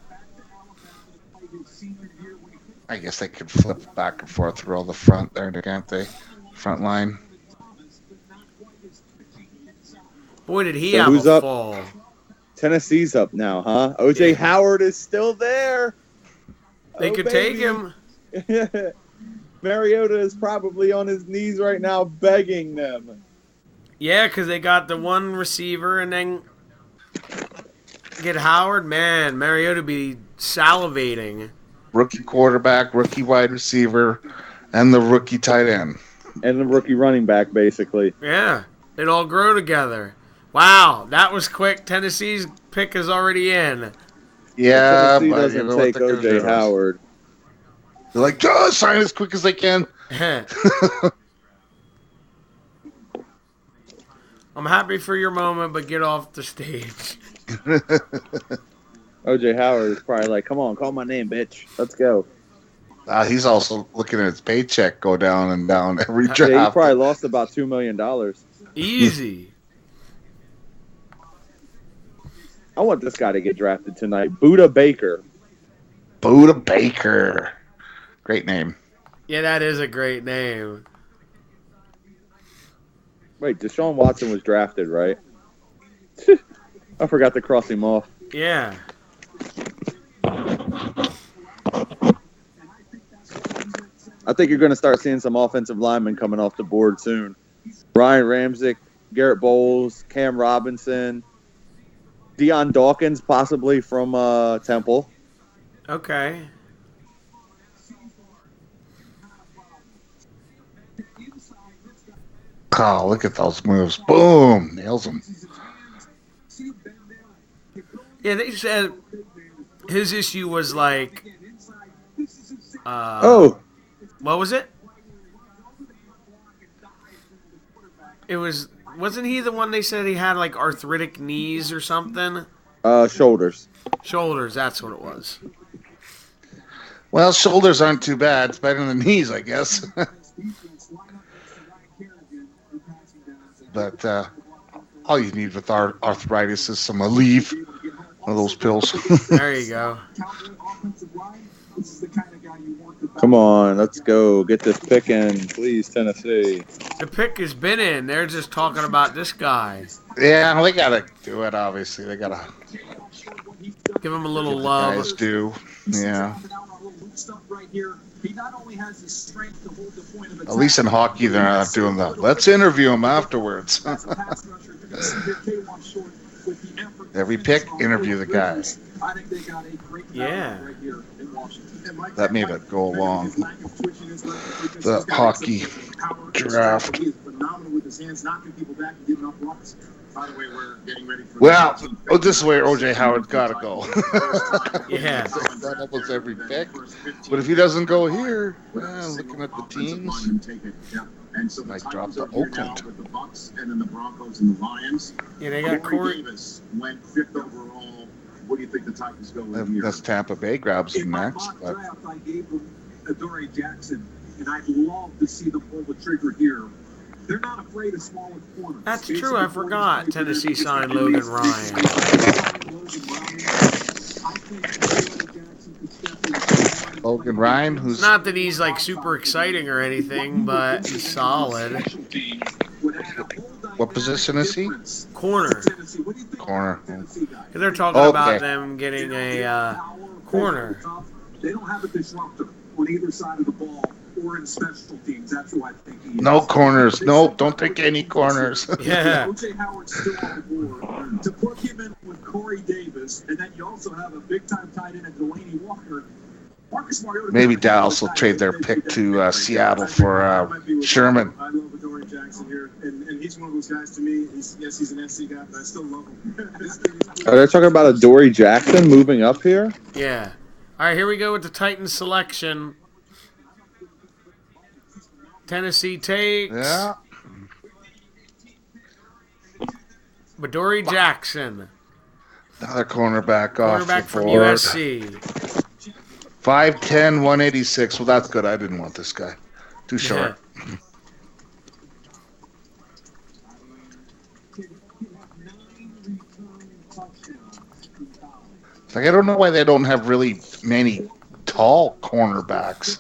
I guess they could flip back and forth through all the front there, can't they? Front line. Boy, did he So have who's a up? fall. Tennessee's up now, huh? OJ Yeah. Howard is still there. They Oh, could take baby. him. Mariota is probably on his knees right now begging them. Yeah, because they got the one receiver and then get Howard. Man, Mariota be salivating. Rookie quarterback, rookie wide receiver, and the rookie tight end. And the rookie running back, basically. Yeah, it all grow together. Wow, that was quick. Tennessee's pick is already in. Yeah, Tennessee but doesn't you know what take they're gonna OJ do. Howard. They're like, just sign as quick as they can. I'm happy for your moment, but get off the stage. OJ Howard is probably like, come on, call my name, bitch. Let's go. He's also looking at his paycheck go down and down every Yeah, he draft. probably lost about $2 million. Easy. I want this guy to get drafted tonight. Buda Baker. Buda Baker. Great name. Yeah, that is a great name. Wait, Deshaun Watson was drafted, right? I forgot to cross him off. Yeah. I think you're going to start seeing some offensive linemen coming off the board soon. Ryan Ramczyk, Garrett Bowles, Cam Robinson, Deion Dawkins, possibly from Temple. Okay. Oh, look at those moves. Boom. Nails them. Yeah, they said his issue was like, Oh, what was it? It wasn't he the one they said he had like arthritic knees or something? shoulders. Shoulders, that's what it was. Well, shoulders aren't too bad. It's better than knees, I guess. But all you need with arthritis is some Aleve, one of those pills. There you go. Come on, let's go. Get this pick in, please, Tennessee. The pick has been in. They're just talking about this guy. Yeah, they gotta do it. Obviously, they gotta Give him a little give the love. guys do. Yeah. At least in hockey, they're not doing that. Let's interview him afterwards. Every pick, interview the guy. Yeah. That made it go along. The hockey draft. Well, this is where O.J. Howard's got to go. Yeah. That almost every pick. But if he doesn't go here, looking at the teams, might drop to Oakland. Yeah, they got Corey. Went fifth overall. What do you think the Titans go with here? That's Tampa Bay grabs him In my next. mock But draft, I gave them Adoree Jackson, and I'd love to see them pull the trigger here. They're not afraid of smaller corners. That's true. I forgot. Tennessee signed Logan Ryan. Logan Ryan, who's Not that he's like super exciting or anything, but he's solid. what position is he? Corner. Corner. They're talking Okay. about them getting a corner. They don't have a disruptor on either side of the ball or in special teams. That's who I think he is. No corners. Nope, don't take any corners. Yeah. O.J. Howard's still on the board. To put him in with Corey Davis, and then you also have a big-time tight end at Delaney Walker. Marcus Mariota. Maybe Dallas will trade their pick to Seattle for Sherman. I love Adoree Jackson here, and he's one of those guys to me. He's an SC guy, but I still love him. Are they talking about Adoree Jackson moving up here? Yeah. All right, here we go with the Titans selection. Tennessee takes Yeah. Adoree Jackson, Another cornerback off cornerback the from board. USC. 5'10", 186. Well, that's good. I didn't want this guy. Too short. Like, I don't know why they don't have really many tall cornerbacks.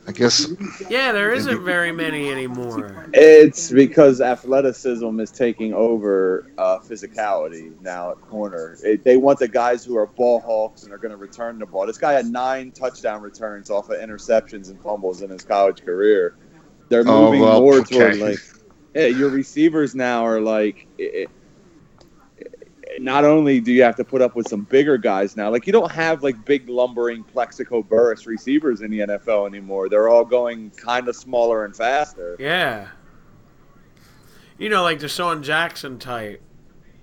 I guess Yeah, there isn't very many anymore. It's because athleticism is taking over physicality now at corner. They want the guys who are ball hawks and are going to return the ball. This guy had 9 touchdown returns off of interceptions and fumbles in his college career. They're moving more toward like, your receivers now are like. Not only do you have to put up with some bigger guys now, like you don't have like big lumbering Plexico Burris receivers in the NFL anymore. They're all going kind of smaller and faster. Yeah. You know, like the Deshaun Jackson type.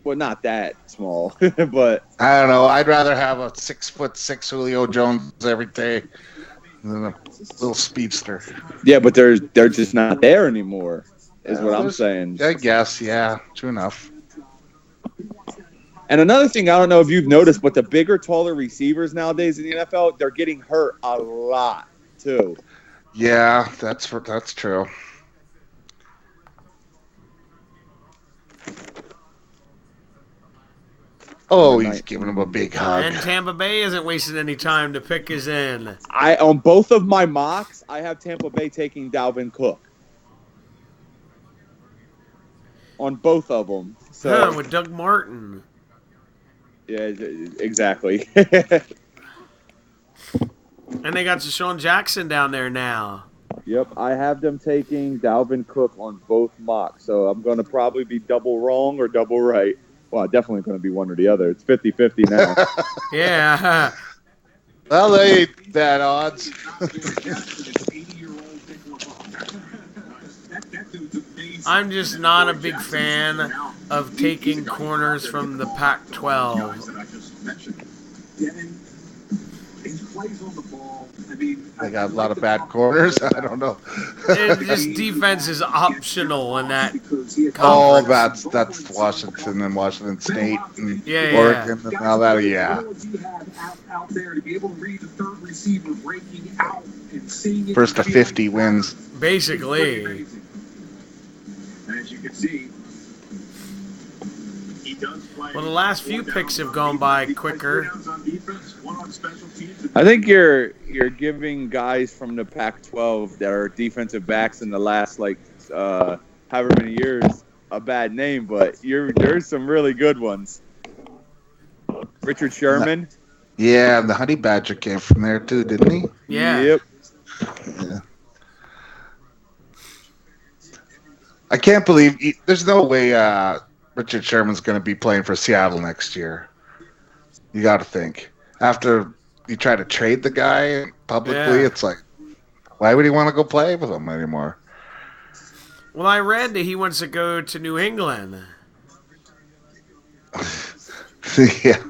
Well, not that small, but I don't know. I'd rather have a 6'6" Julio Jones every day than a little speedster. yeah, but they're just not there anymore. Is what I'm saying. I guess, yeah, true enough. And another thing, I don't know if you've noticed, but the bigger, taller receivers nowadays in the NFL, they're getting hurt a lot too. Yeah, that's true. Oh, he's giving him a big hug. And Tampa Bay isn't wasting any time to pick his in. On both of my mocks, I have Tampa Bay taking Dalvin Cook. On both of them. So With Doug Martin. yeah, exactly. And they got Deshaun Jackson down there now. Yep, I have them taking Dalvin Cook on both mocks. So I'm going to probably be double wrong or double right. Well, definitely going to be one or the other. It's 50-50 now. Yeah. Well, they ain't bad odds. I'm just not a big fan of taking corners from the Pac-12. He plays on the ball. They got a lot of bad corners. I don't know. And just defense is optional in that. Oh, conference. that's Washington and Washington State and Yeah, Oregon and all that. Yeah. First to 50 wins. Basically. As you can see, he does play. Well, the last few picks have gone by quicker. I think you're giving guys from the Pac-12 that are defensive backs in the last however many years a bad name, but there's some really good ones. Richard Sherman. Yeah, and the Honey Badger came from there too, didn't he? Yeah. Yep. Yeah. I can't believe there's no way Richard Sherman's going to be playing for Seattle next year. You got to think. After you try to trade the guy publicly, It's like, why would he want to go play with him anymore? Well, I read that he wants to go to New England. Yeah,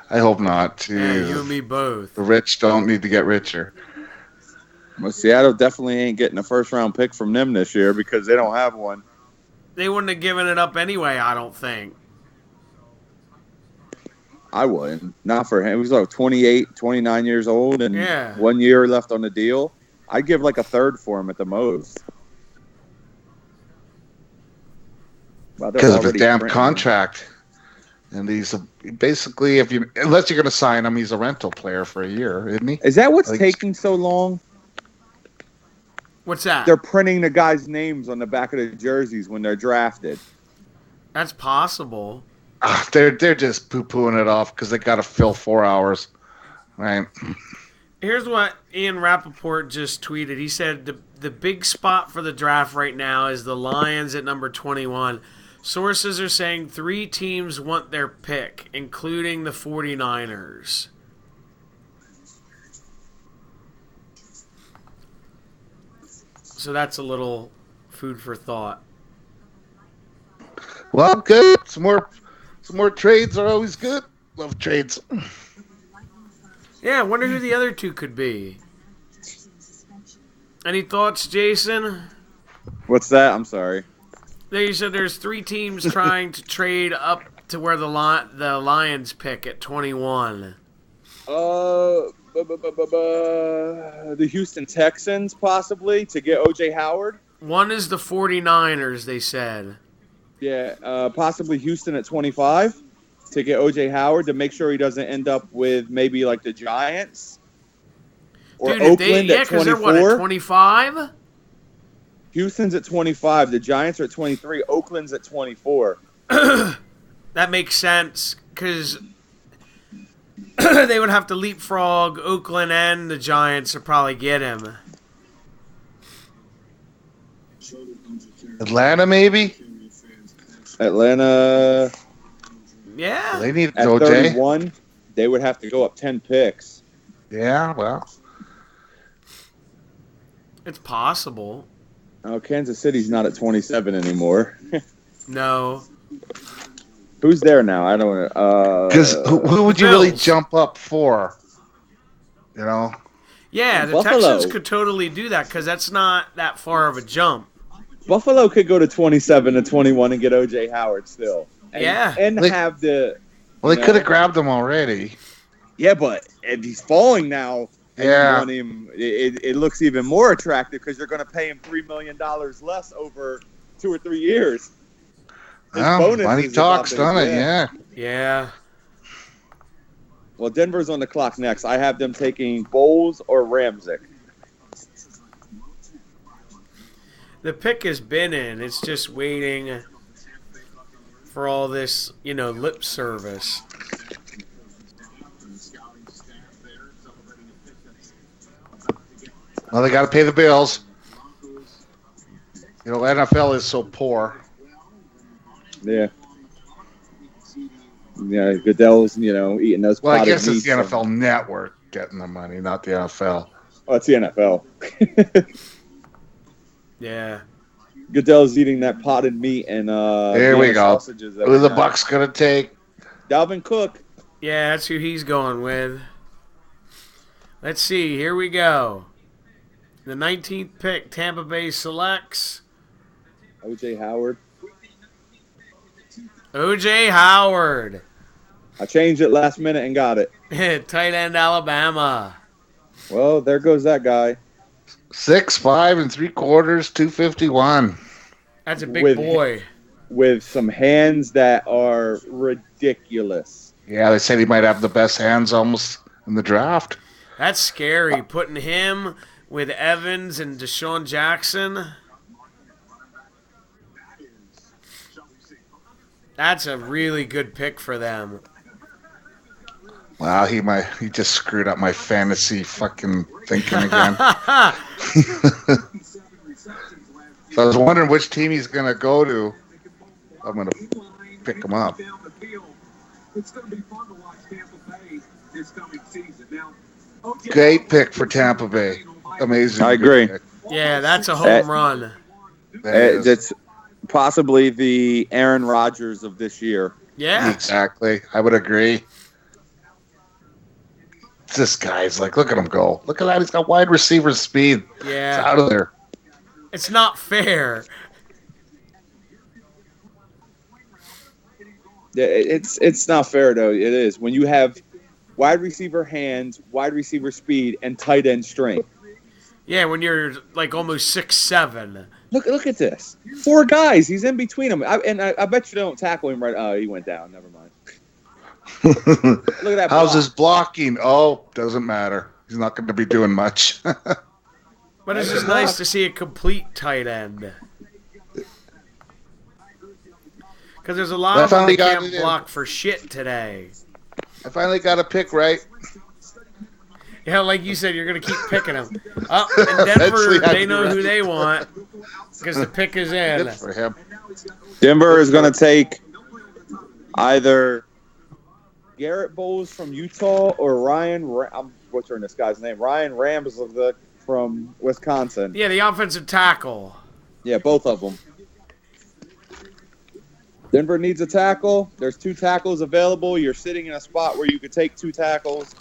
I hope not. Yeah, you and me both. The rich don't need to get richer. Well, Seattle definitely ain't getting a first-round pick from them this year because they don't have one. They wouldn't have given it up anyway, I don't think. I wouldn't. Not for him. He was like 28, 29 years old and 1 year left on the deal. I'd give like a third for him at the most. Because of his damn contract. And he's basically, unless you're going to sign him, he's a rental player for a year, isn't he? Is that what's taking so long? What's that? They're printing the guys' names on the back of the jerseys when they're drafted. That's possible. They're just poo-pooing it off because they got to fill 4 hours. Right. Here's what Ian Rappaport just tweeted. He said the big spot for the draft right now is the Lions at number 21. Sources are saying 3 teams want their pick, including the 49ers. So that's a little food for thought. Well, good. Some more trades are always good. Love trades. Yeah, I wonder who the other 2 could be. Any thoughts, Jason? What's that? I'm sorry. You said there's 3 teams trying to trade up to where the Lions pick at 21. The Houston Texans, possibly, to get O.J. Howard. One is the 49ers, they said. Yeah, possibly Houston at 25 to get O.J. Howard to make sure he doesn't end up with maybe like the Giants. Or Dude, Oakland at 24. They're what, at 25? Houston's at 25. The Giants are at 23. Oakland's at 24. That makes sense because they would have to leapfrog Oakland and the Giants to probably get him. Atlanta, maybe? Atlanta. Yeah. They need at OJ. 31, they would have to go up 10 picks. Yeah, well. It's possible. Oh, Kansas City's not at 27 anymore. No. Who's there now? I don't know. Because who would you really Bills. jump up for? You know? Yeah, the Buffalo. Texans could totally do that because that's not that far of a jump. Buffalo could go to 27 to 21 and get O.J. Howard still. And, Yeah. And have the... Well, they could have grabbed him already. Yeah, but if he's falling now, and Yeah. you want him, it looks even more attractive because you're going to pay him $3 million less over 2 or 3 years. His Well, bonus money is talks, about don't this, it? Yeah. Yeah. Well, Denver's on the clock next. I have them taking Bowles or Ramczyk. The pick has been in. It's just waiting for all this, lip service. Well, they got to pay the bills. NFL is so poor. Yeah. Yeah, Goodell's, eating those Well, I potted guess it's the meats. NFL Network getting the money, not the NFL. Oh, it's the NFL. Yeah. Goodell's eating that potted meat and There we go. sausages. Who are the Bucks going to take? Dalvin Cook. Yeah, that's who he's going with. Let's see. Here we go. The 19th pick, Tampa Bay selects O.J. Howard. O.J. Howard. I changed it last minute and got it. Tight end, Alabama. Well, there goes that guy. 6'5" 3/4, 251. That's a big With- boy. With some hands that are ridiculous. Yeah, they said he might have the best hands almost in the draft. That's scary. Putting him with Evans and Deshaun Jackson. That's a really good pick for them. Wow, he just screwed up my fantasy fucking thinking again. So I was wondering which team he's gonna go to. I'm gonna pick him up. It's going to be fun to watch Tampa Bay this coming season. Now, Great pick for Tampa Bay. Amazing. I agree. pick. Yeah, that's a home run. That is. It's possibly the Aaron Rodgers of this year. Yeah. Exactly. I would agree. This guy's like, look at him go. Look at that. He's got wide receiver speed. It's Yeah. out of there. It's not fair. Yeah, it's not fair though. It is when you have wide receiver hands, wide receiver speed, and tight end strength. Yeah, when you're like almost 6'7". Look at this. 4 guys. He's in between them. I bet you don't tackle him right. Oh, he went down. Never mind. Look at that. How's block. his blocking? Oh, doesn't matter. He's not going to be doing much. But it's just nice to see a complete tight end. Because there's a lot I of them finally that got can't it in. block for shit today. I finally got a pick right. Yeah, like you said, you're going to keep picking them. Oh, and Denver, Eventually I they do know who right. they want because the pick is in. Good for him. Denver is going to take either Garrett Bowles from Utah or I'm butchering this guy's name. Ryan Ramslick from Wisconsin. Yeah, the offensive tackle. Yeah, both of them. Denver needs a tackle. There's 2 tackles available. You're sitting in a spot where you could take 2 tackles.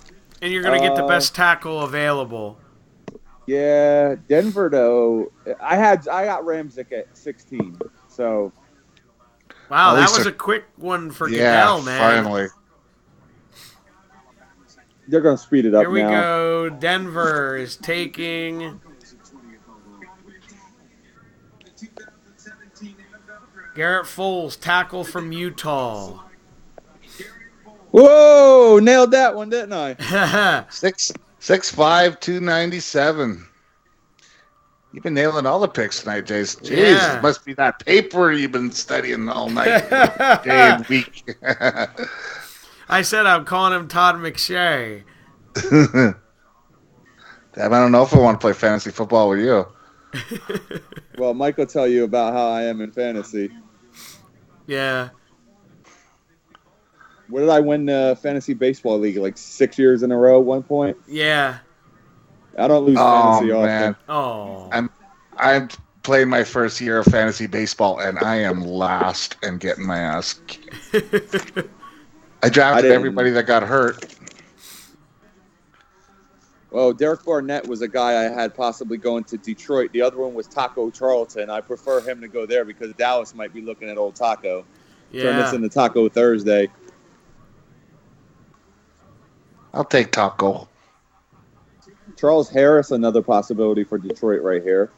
And you're going to get the best tackle available. Yeah, Denver though. I got Ramslick at 16. So Wow, At that least was a- a quick one for Yeah, Goodell, man. finally. they're going to speed it up Here we now. go. Denver is taking Garrett Foles, tackle from Utah. Whoa, nailed that one, didn't I? 6'5", 297. You've been nailing all the picks tonight, Jason. Jeez, Yeah. it must be that paper you've been studying all night, day and week. I said I'm calling him Todd McShay. Damn, I don't know if I want to play fantasy football with you. Well, Mike will tell you about how I am in fantasy. Yeah. What did I win the fantasy baseball league? Like 6 years in a row at one point? Yeah. I don't lose Oh, fantasy often. man. Oh. I'm playing my first year of fantasy baseball, and I am last and getting my ass kicked. I drafted didn't- everybody that got hurt. Well, Derek Barnett was a guy I had possibly going to Detroit. The other one was Taco Charlton. I prefer him to go there because Dallas might be looking at old Taco. Turn this Yeah. into Taco Thursday. I'll take Taco. Charles Harris, another possibility for Detroit right here.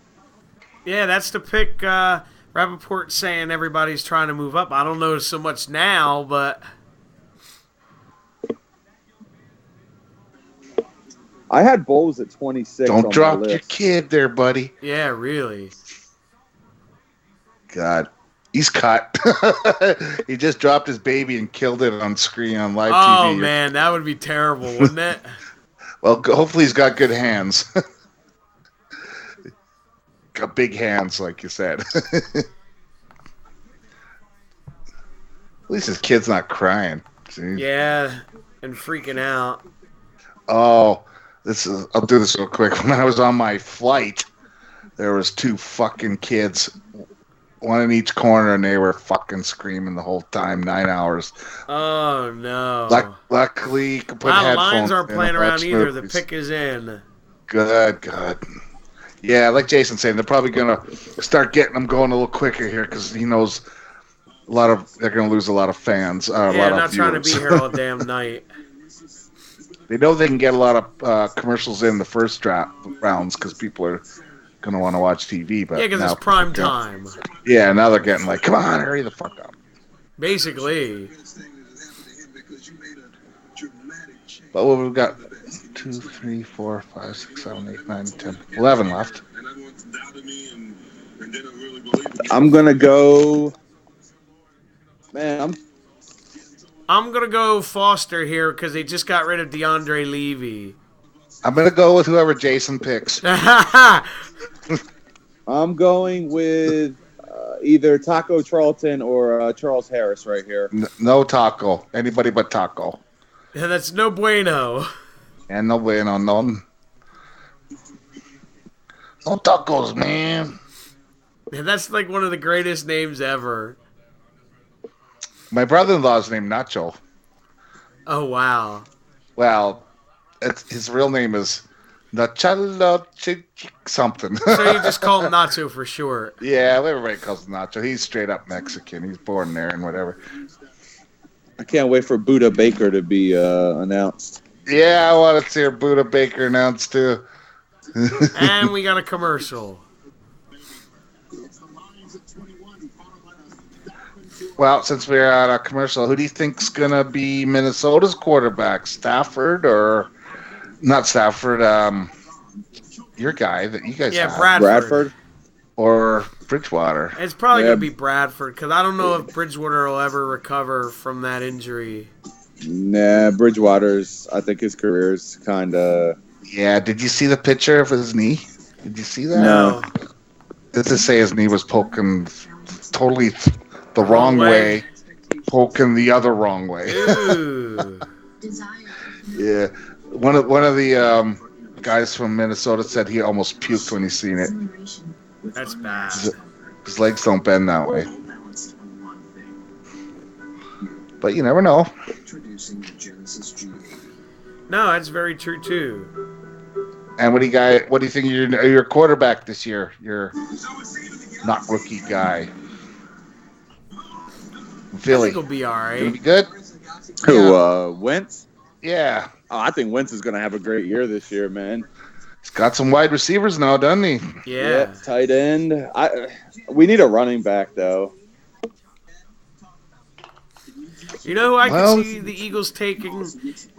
Yeah, that's the pick. Rappaport saying everybody's trying to move up. I don't know so much now, but I had Bowles at 26 on Don't my drop list. your kid there, buddy. yeah, really. God, he's cut. He just dropped his baby and killed it on screen on live Oh, TV. man, that would be terrible, wouldn't it? Well, hopefully he's got good hands. Got big hands, like you said. At least his kid's not crying. Jeez. Yeah, and freaking out. Oh, I'll do this real quick. When I was on my flight, there was 2 fucking kids one in each corner, and they were fucking screaming the whole time, 9 hours. Oh no! Luckily, you can put Wow, the headphones Lions aren't in playing and around watch either. The movies. pick is in. Good. Yeah, like Jason's saying, they're probably gonna start getting them going a little quicker here because he knows they're gonna lose a lot of fans. A Yeah, lot I'm of not trying to be viewers. here all damn night. They know they can get a lot of commercials in the first rounds because people are gonna want to watch TV. But Yeah, because now it's prime people- time. Yeah, now they're getting like, come on, hurry the fuck up. Basically. But what we've got 2, 3, 4, 5, 6, 7, 8, 9, 10, 11 left. I'm gonna go. Man, I'm going to go Foster here because they just got rid of DeAndre Levy. I'm gonna go with whoever Jason picks. I'm going with either Taco Charlton or Charles Harris right here. No Taco. Anybody but Taco. Yeah, that's no bueno. And no bueno, none. No tacos, man. Man, that's like one of the greatest names ever. My brother-in-law's named Nacho. Oh, wow. Well, his real name is Nachalo something. So you just call him Nacho for short. Yeah, everybody calls him Nacho. He's straight up Mexican. He's born there and whatever. I can't wait for Buda Baker to be announced. Yeah, I want to see our Buda Baker announced too. And we got a commercial. Well, since we're at a commercial, who do you think's gonna be Minnesota's quarterback? Stafford or not Stafford? Your guy that you guys Yeah, have, Bradford. or Bridgewater? It's probably Yeah. going to be Bradford because I don't know if Bridgewater will ever recover from that injury. Nah, Bridgewater's. I think his career's kind of. Yeah. Did you see the picture of his knee? Did you see that? No. Did it say his knee was poking totally the wrong way, poking the other wrong way? Ooh. Yeah. One of the guys from Minnesota said he almost puked when he seen it. That's bad. His legs don't bend that way. But you never know. No, that's very true, too. And what do you think your quarterback this year? Your not rookie guy. I Philly. think he'll be all Gonna right. be good? Who? Wentz. Yeah. Oh, I think Wentz is going to have a great year this year, man. He's got some wide receivers now, doesn't he? Yeah. Yep, tight end. We need a running back though. You know who I Well- could see the Eagles taking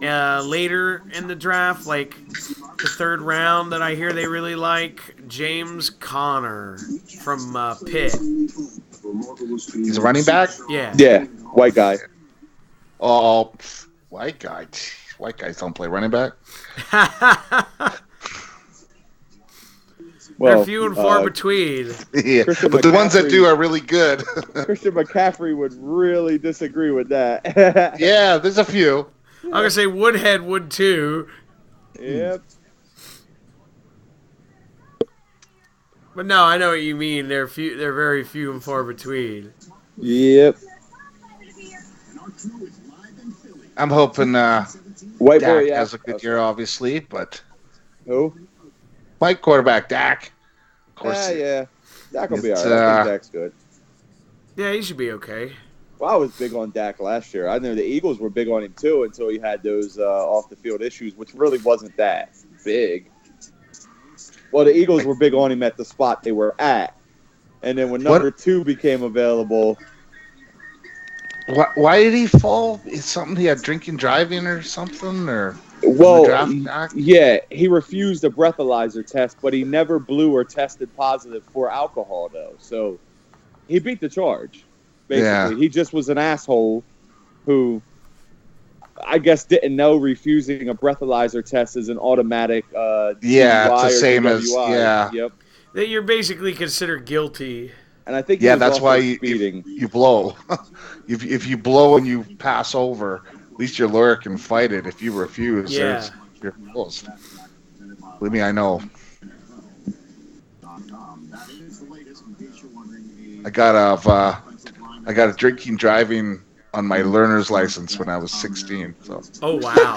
later in the draft, like the third round that I hear they really like? James Conner from Pitt. He's a running back? Yeah. Yeah, white guy. Oh, white guy. White guys don't play running back. Well, They're few and far between. Yeah, Christian but the ones that McCaffrey- do are really good. Christian McCaffrey would really disagree with that. Yeah, there's a few. I'm going to say Woodhead would too. Yep. But no, I know what you mean. They're very few and far between. Yep. I'm hoping White Dak boy, yeah. has a good year, obviously, but Who? my quarterback, Dak. Of course. Yeah. Dak will be It's, alright. I think Dak's good. Yeah, he should be okay. Well, I was big on Dak last year. I know the Eagles were big on him too until he had those off the field issues, which really wasn't that big. Well, the Eagles were big on him at the spot they were at, and then when number 2 became available, Why did he fall? Is something he had drinking driving or something? Or well, draft Dak? yeah, he refused a breathalyzer test, but he never blew or tested positive for alcohol though. So he beat the charge. Basically, Yeah. he just was an asshole who, I guess, didn't know refusing a breathalyzer test is an automatic. Yeah, DUI it's the or same as DWI. yeah. Yep. That you're basically considered guilty. And I think he Yeah, was that's also why you speeding. blow. if you blow and you pass over, at least your lawyer can fight it. If you refuse, Yeah. you're close. Believe me, I know. I got a drinking driving on my learner's license when I was 16. So. Oh wow.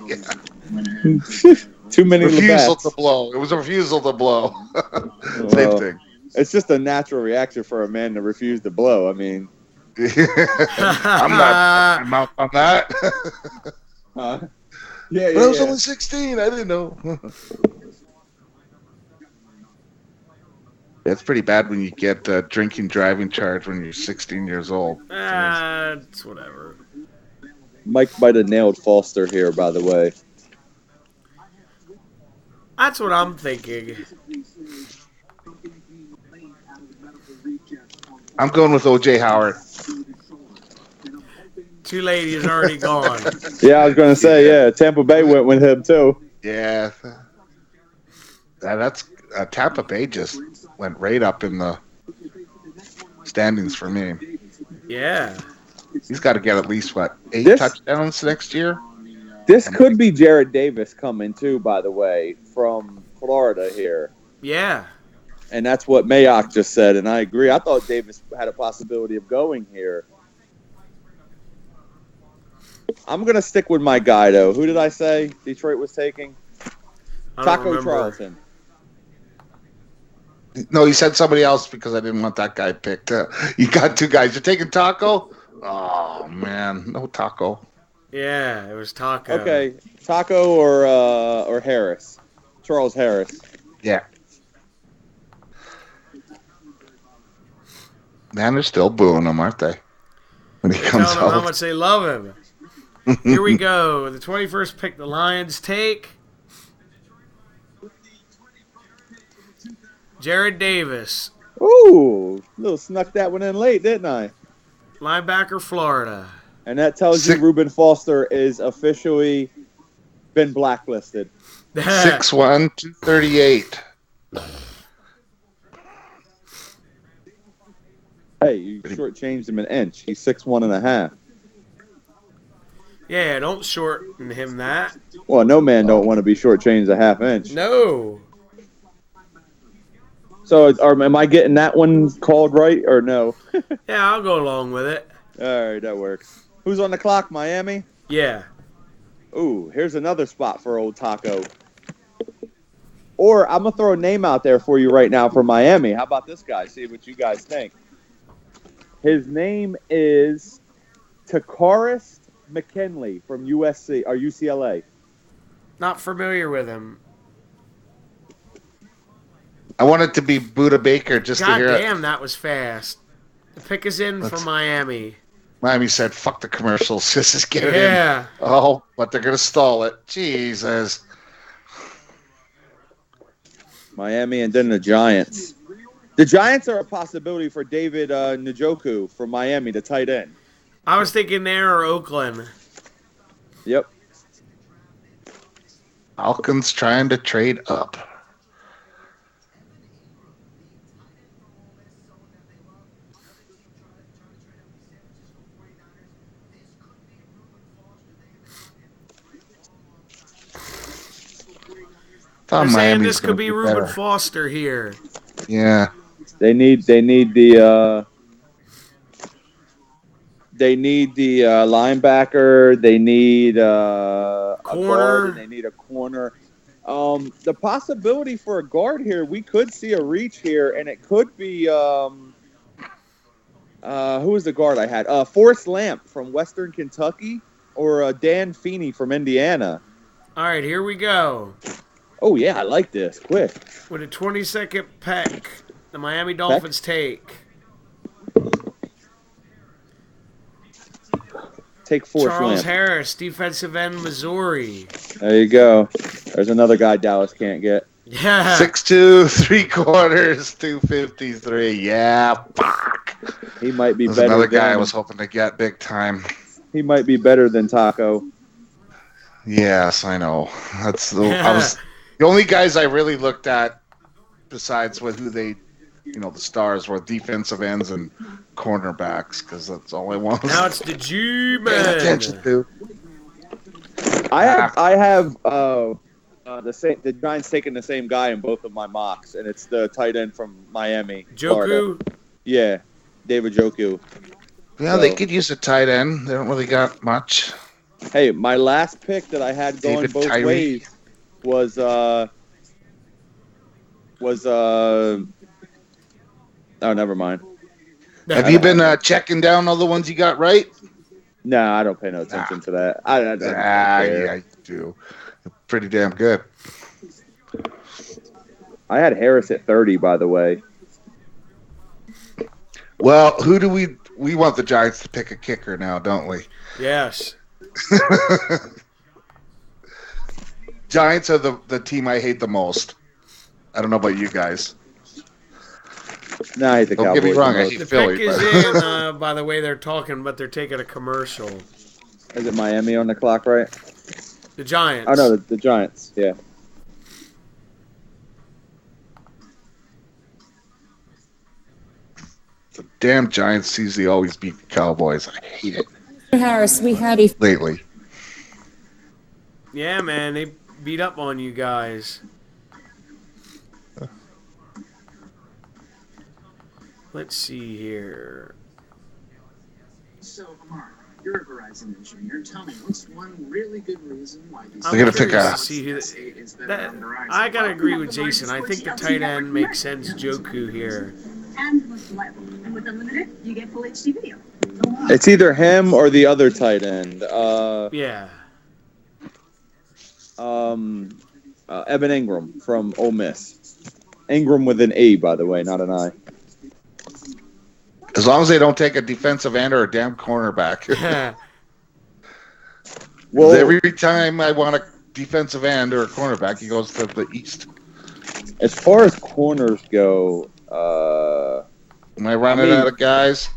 Yeah. Too many Refusal Labats. to blow. It was a refusal to blow. Same Well, thing. It's just a natural reaction for a man to refuse to blow. I mean, I'm not I'm out on that. yeah, But I was only 16. I didn't know. It's pretty bad when you get a drinking driving charge when you're 16 years old. It's whatever. Mike might have nailed Foster here, by the way. That's what I'm thinking. I'm going with O.J. Howard. Too late, he's already gone. Yeah, I was going to say, yeah, Tampa Bay went with him, too. Yeah. That's Tampa Bay just went right up in the standings for me. Yeah. He's got to get at least, 8 This- touchdowns next year? This could be Jared Davis coming, too, by the way, from Florida here. Yeah. And that's what Mayock just said, and I agree. I thought Davis had a possibility of going here. I'm going to stick with my guy, though. Who did I say Detroit was taking? I don't Taco remember. Charlton. No, he said somebody else because I didn't want that guy picked. You got 2 guys. You're taking Taco? Oh, man. No Taco. Yeah, it was Taco. Okay, Taco or Harris? Charles Harris. Yeah. Man, they're still booing him, aren't they? When he They're comes telling him how out. much they love him. Here we go. The 21st pick the Lions take. Jared Davis, Ooh, little snuck that one in late, didn't I? linebacker, Florida. And that tells you Sick. Reuben Foster is officially been blacklisted. 6'1", 238. Hey, you shortchanged him an inch. He's 6'1.5". Yeah, don't shorten him that. Well, no man don't want to be shortchanged a half inch. No. So, am I getting that one called right or no? Yeah, I'll go along with it. All right, that works. Who's on the clock? Miami. Yeah. Ooh, here's another spot for old Taco. Or I'm gonna throw a name out there for you right now for Miami. How about this guy? See what you guys think. His name is Takaris McKinley from USC or UCLA. Not familiar with him. I want it to be Buda Baker just to God hear it. damn, that was fast. The pick is in for Miami. Miami said, fuck the commercials. Just get it in. Yeah. Oh, but they're going to stall it. Jesus. Miami and then the Giants. The Giants are a possibility for David Njoku from Miami, the tight end. I was thinking there or Oakland. Yep. Falcons trying to trade up. They're saying Miami's this gonna could be Reuben better. Foster here. Yeah. They need the linebacker. They need a Corner. guard, and they need a corner. The possibility for a guard here, we could see a reach here, and it could be who was the guard I had? Forrest Lamp from Western Kentucky, or Dan Feeney from Indiana. All right, here we go. Oh yeah, I like this. Quick. With a 22nd pick, the Miami Dolphins take Take Forrest Charles Lamp. Harris, defensive end, Missouri. There you go. There's another guy Dallas can't get. Yeah. 6'2", 3/4, 253. Yeah, fuck. He might be There's better. another guy I than- was hoping to get big time. He might be better than Taco. Yes, I know. That's the only guys I really looked at besides who they, the stars were defensive ends and cornerbacks, because that's all I want. Now it's the Pay G-Man. attention, dude. I have The Giants taking the same guy in both of my mocks, and it's the tight end from Miami. Joku? Florida. Yeah, David Joku. Yeah, they could use a tight end. They don't really got much. Hey, my last pick that I had going David both Tyree. ways was oh, never mind. Have you been checking down all the ones you got right? No, I don't pay no attention to that. I don't care. Yeah, you do. Pretty damn good. I had Harris at 30, by the way. Well, who do we want the Giants to pick a kicker now, don't we? Yes. Giants are the team I hate the most. I don't know about you guys. No, I hate the Don't Cowboys. get me wrong, I the hate The Philly. pick is But in, by the way they're talking, but they're taking a commercial. most. Is it Miami on the clock, right? The Giants. Oh, no, the Giants. Yeah. the damn Giants sees they always beat the Cowboys. I hate it Harris, we had a lately. Yeah, man, they beat up on you guys. Let's see here. So, Amar, you're a Verizon engineer. Tell me, what's one really good reason why these They're gonna pick curious a- to see who is better that, on Verizon? I gotta agree with Jason. I think the tight end makes sense. Joku here. And most reliable. And with Unlimited, you get full HD video. It's either him or the other tight end. Yeah. Evan Ingram from Ole Miss. Ingram with an A, by the way, not an I. As long as they don't take a defensive end or a damn cornerback. Well, Every time I want a defensive end or a cornerback, he goes to the east. as far as corners go, Am I running out of guys?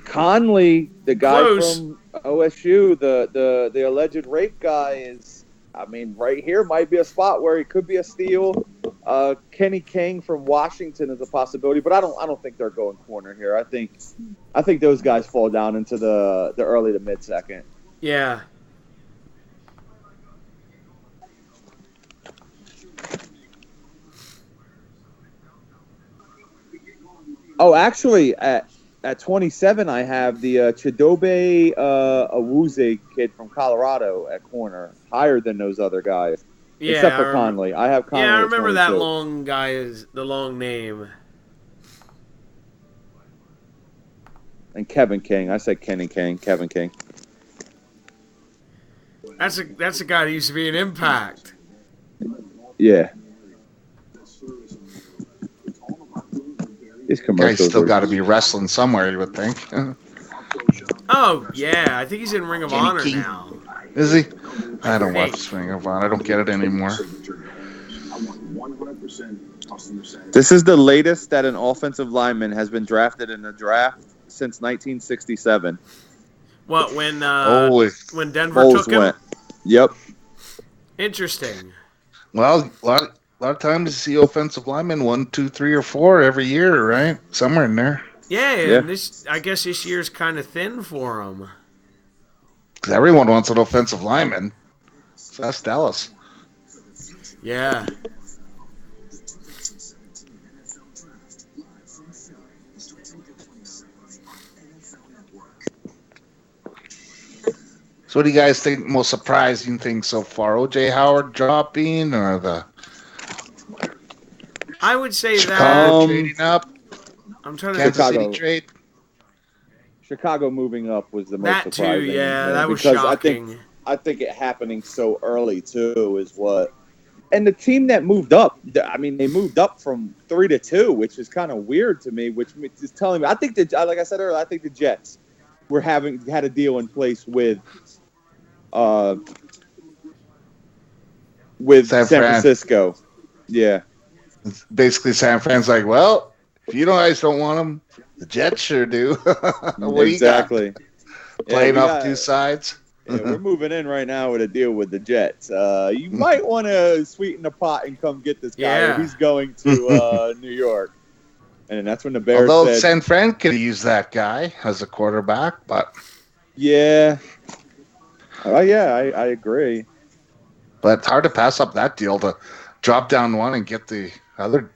Conley, the guy Close. from OSU, the alleged rape guy, is. I mean, right here might be a spot where he could be a steal. Kenny King from Washington is a possibility, but I don't think they're going corner here. I think those guys fall down into the early to mid second. Yeah. Oh, actually, at 27, I have the Chidobe Awuzie kid from Colorado at corner, higher than those other guys. Yeah. Except I for remember- Conley. I have Conley. Yeah, I at remember that 22. long guy is the long name. And Kevin King. I said Kenny King. Kevin King. That's a guy that used to be an Impact. Yeah. These Guy's commercials. still are- got to be wrestling somewhere, you would think. Oh yeah, I think he's in Ring of Kenny Honor King. now. Is he? I don't watch Ring of Honor. I don't get it anymore. I want 100% customer satisfaction. This is the latest that an offensive lineman has been drafted in a draft since 1967. What when Holy. when Denver Foles took him? went. Yep. Interesting. Well, a lot of times you see offensive linemen 1, 2, 3, or 4 every year, right? Somewhere in there. Yeah, Yeah. and I guess this year's kind of thin for him. 'Cause everyone wants an offensive lineman. So that's Dallas. Yeah. So what do you guys think most surprising thing so far? O.J. Howard dropping or the I would say that Chicago trading up? I'm trying to Kansas Chicago. City trade? Chicago moving up was the most that too. surprising. Yeah, that was because shocking. I think it happening so early too is what. And the team that moved up, I mean, they moved up from 3 to 2, which is kind of weird to me. Which is telling me, I think that, like I said earlier, I think the Jets had a deal in place with San San Fran. Francisco. Yeah, Basically, San Fran's like, well, if you guys don't want him, the Jets sure do. What do you got? exactly. Playing we off got- two sides? Yeah, we're moving in right now with a deal with the Jets. You might want to sweeten the pot and come get this guy. Yeah. He's going to New York. And that's when the Bears Although said, San Fran could use that guy as a quarterback, but yeah. Oh, yeah, I agree. But it's hard to pass up that deal to drop down one and get the other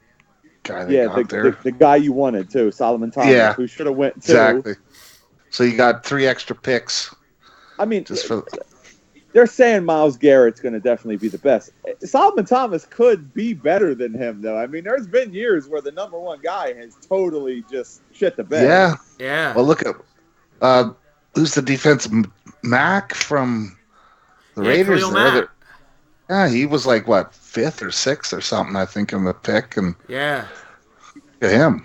guy they got there. The guy you wanted too, Solomon Thomas, who should have went too. Exactly. So you got 3 extra picks. I mean, just for they're saying Myles Garrett's going to definitely be the best. Solomon Thomas could be better than him, though. I mean, there's been years where the number one guy has totally just shit the bed. Yeah. Well, look at who's the defensive Mack from the Raiders. Khalil Mack. Yeah, he was like, what, 5th or 6th or something, I think, in the pick. And yeah. Look at him.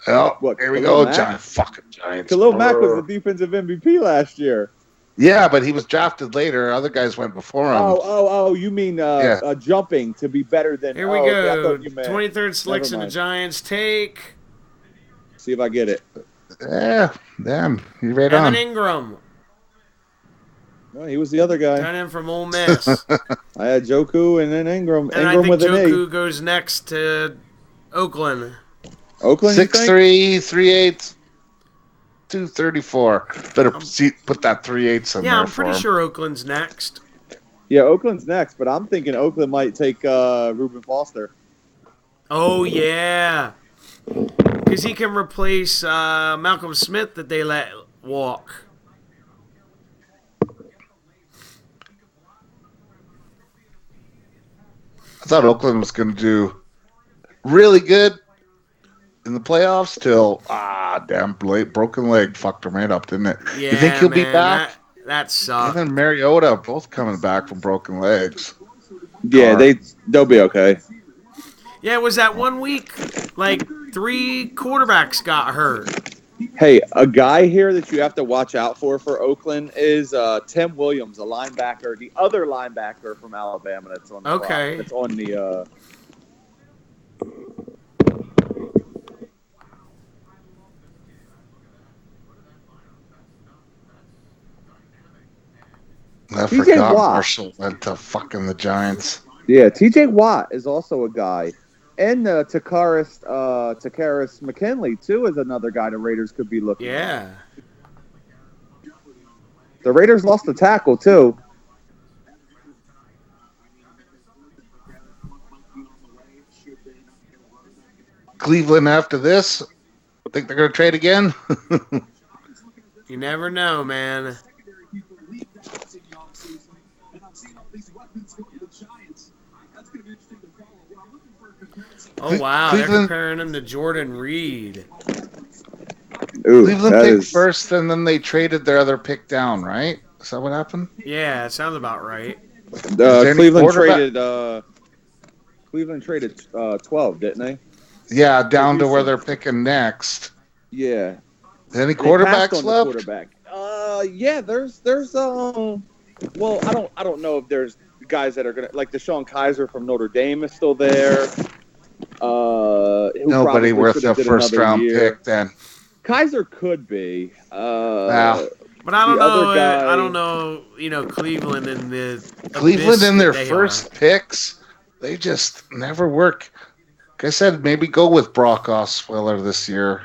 Oh, here we go, fucking Giants. Khalil Mack was the defensive MVP last year. Yeah, but he was drafted later. Other guys went before him. Oh, you mean jumping to be better than... Here we go. 23rd selection the Giants take. See if I get it. Yeah, damn. You right Evan on. Ingram. No, he was the other guy. Tight end from Ole Miss. I had Joku and then Ingram. And Ingram I think with Joku an goes next to Oakland. Oakland, 6'3", 3/8, 234. Better put that 3/8 in there. Yeah, I'm pretty sure Oakland's next. Yeah, Oakland's next, but I'm thinking Oakland might take Reuben Foster. Oh, yeah. Because he can replace Malcolm Smith that they let walk. I thought Oakland was going to do really good in the playoffs till, damn, broken leg fucked him right up, didn't it? Yeah, you think he'll be back? That sucks. Even Mariota both coming back from broken legs. Yeah, they'll be okay. Yeah, it was that 1 week, like 3 quarterbacks got hurt. Hey, a guy here that you have to watch out for Oakland is Tim Williams, a linebacker, the other linebacker from Alabama that's on the okay. That's on the I forgot Marshall went to fucking the Giants. Yeah, TJ Watt is also a guy. And Takaris McKinley, too, is another guy the Raiders could be looking at. Yeah. The Raiders lost a tackle, too. Cleveland after this? Think they're going to trade again? You never know, man. Oh, wow. They're comparing him to Jordan Reed. Ooh, Cleveland picked first, and then they traded their other pick down, right? Is that what happened? Yeah, it sounds about right. Cleveland traded 12, didn't they? Yeah, down to where they're picking next. Yeah. Any quarterbacks left? Quarterback. Yeah, there's well, I don't know if there's guys that are gonna, like Deshaun Kaiser from Notre Dame is still there. Nobody worth a first round pick then. Kaiser could be. Wow. But I don't know. I don't know. You know, Cleveland and their first picks, they just never work. Like I said, maybe go with Brock Osweiler this year.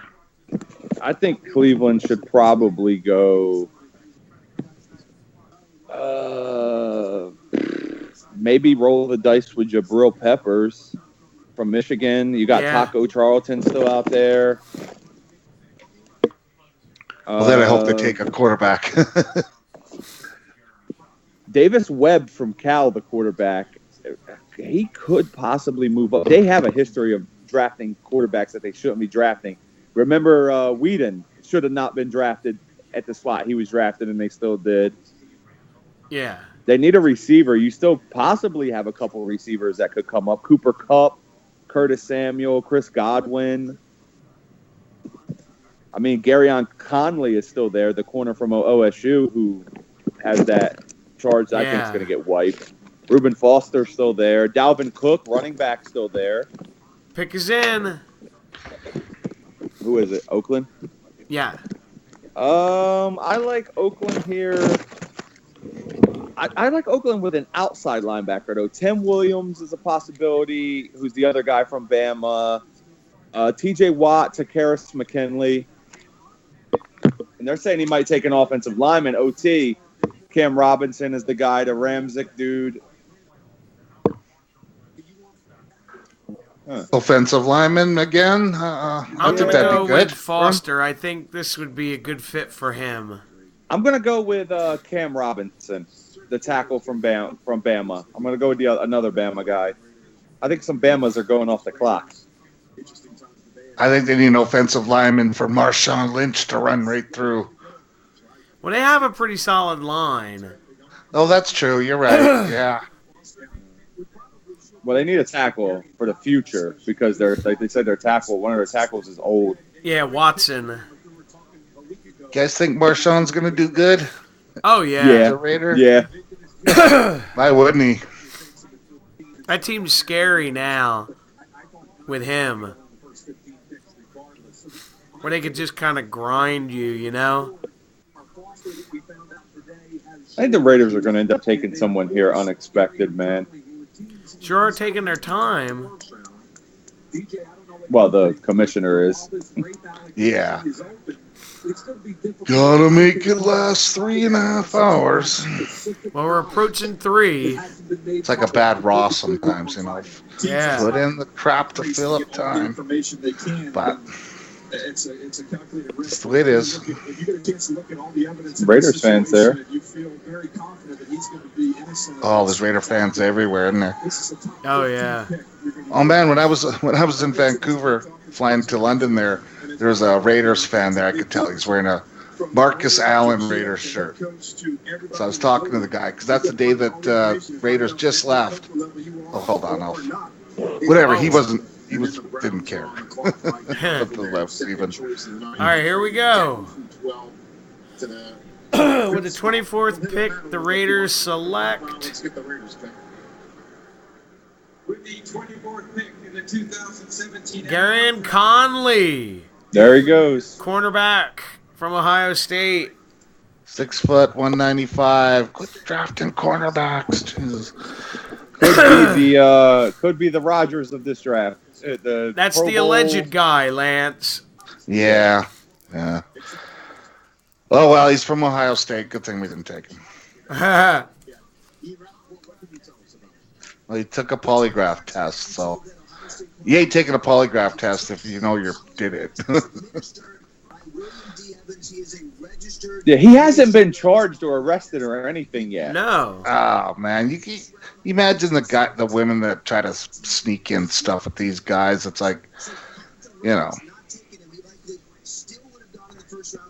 I think Cleveland should probably go. Maybe roll the dice with Jabril Peppers from Michigan. You got Taco Charlton still out there. Well, then I hope they take a quarterback. Davis Webb from Cal, the quarterback, he could possibly move up. They have a history of drafting quarterbacks that they shouldn't be drafting. Remember, Whedon should have not been drafted at the slot he was drafted, and they still did. Yeah. They need a receiver. You still possibly have a couple of receivers that could come up. Cooper Kupp, Curtis Samuel, Chris Godwin. I mean, Garyon Conley is still there, the corner from OSU, who has that charge that I think is going to get wiped. Reuben Foster's still there. Dalvin Cook, running back, still there. Pick is in. Who is it? Oakland? Yeah. I like Oakland here. I like Oakland with an outside linebacker, though. Tim Williams is a possibility, who's the other guy from Bama. TJ Watt, Takaris McKinley. And they're saying he might take an offensive lineman, OT. Cam Robinson is the guy, the Ramzik dude. Offensive lineman again. I I'm think gonna that'd go be good. with Foster. I think this would be a good fit for him. I'm gonna go with Cam Robinson, the tackle from Bama. I'm gonna go with another Bama guy. I think some Bamas are going off the clock. I think they need an offensive lineman for Marshawn Lynch to run right through. Well, they have a pretty solid line. Oh, that's true. You're right. Yeah. Well, they need a tackle for the future because like they said, one of their tackles is old. Yeah, Watson. You guys think Marshawn's going to do good? Oh, yeah. Yeah. The Raider? Yeah. Why wouldn't he? That team's scary now with him. Where they could just kind of grind you, you know? I think the Raiders are going to end up taking someone here unexpected, man. Sure are taking their time. Well, the commissioner is. Yeah. Gotta make it last 3.5 hours. Well, we're approaching 3. It's like a bad Raw sometimes, you know. Yeah. Put in the crap to fill up time. But it's the way it is. Raiders fans there. Oh, there's Raider fans everywhere, isn't there? Oh, yeah. Oh man, when I was in Vancouver, flying to London, there was a Raiders fan there. I could tell he's wearing a Marcus Allen Raiders shirt. So I was talking to the guy because that's the day that Raiders just left. Oh, hold on, whatever. He didn't care. All right, here we go. With the 24th pick, the Raiders select With the 24th pick in the 2017 Gareon Conley, There he goes. cornerback from Ohio State. 6 foot, 195. Quit drafting cornerbacks. Jesus. Could be the Rodgers of this draft. That's Pro the Bowl. alleged guy, Lance. Yeah. Oh well, he's from Ohio State. Good thing we didn't take him. Well, he took a polygraph test, so you ain't taking a polygraph test if you know you did it. Yeah, he hasn't been charged or arrested or anything yet. No. Oh man, you imagine the women that try to sneak in stuff with these guys. It's like, you know,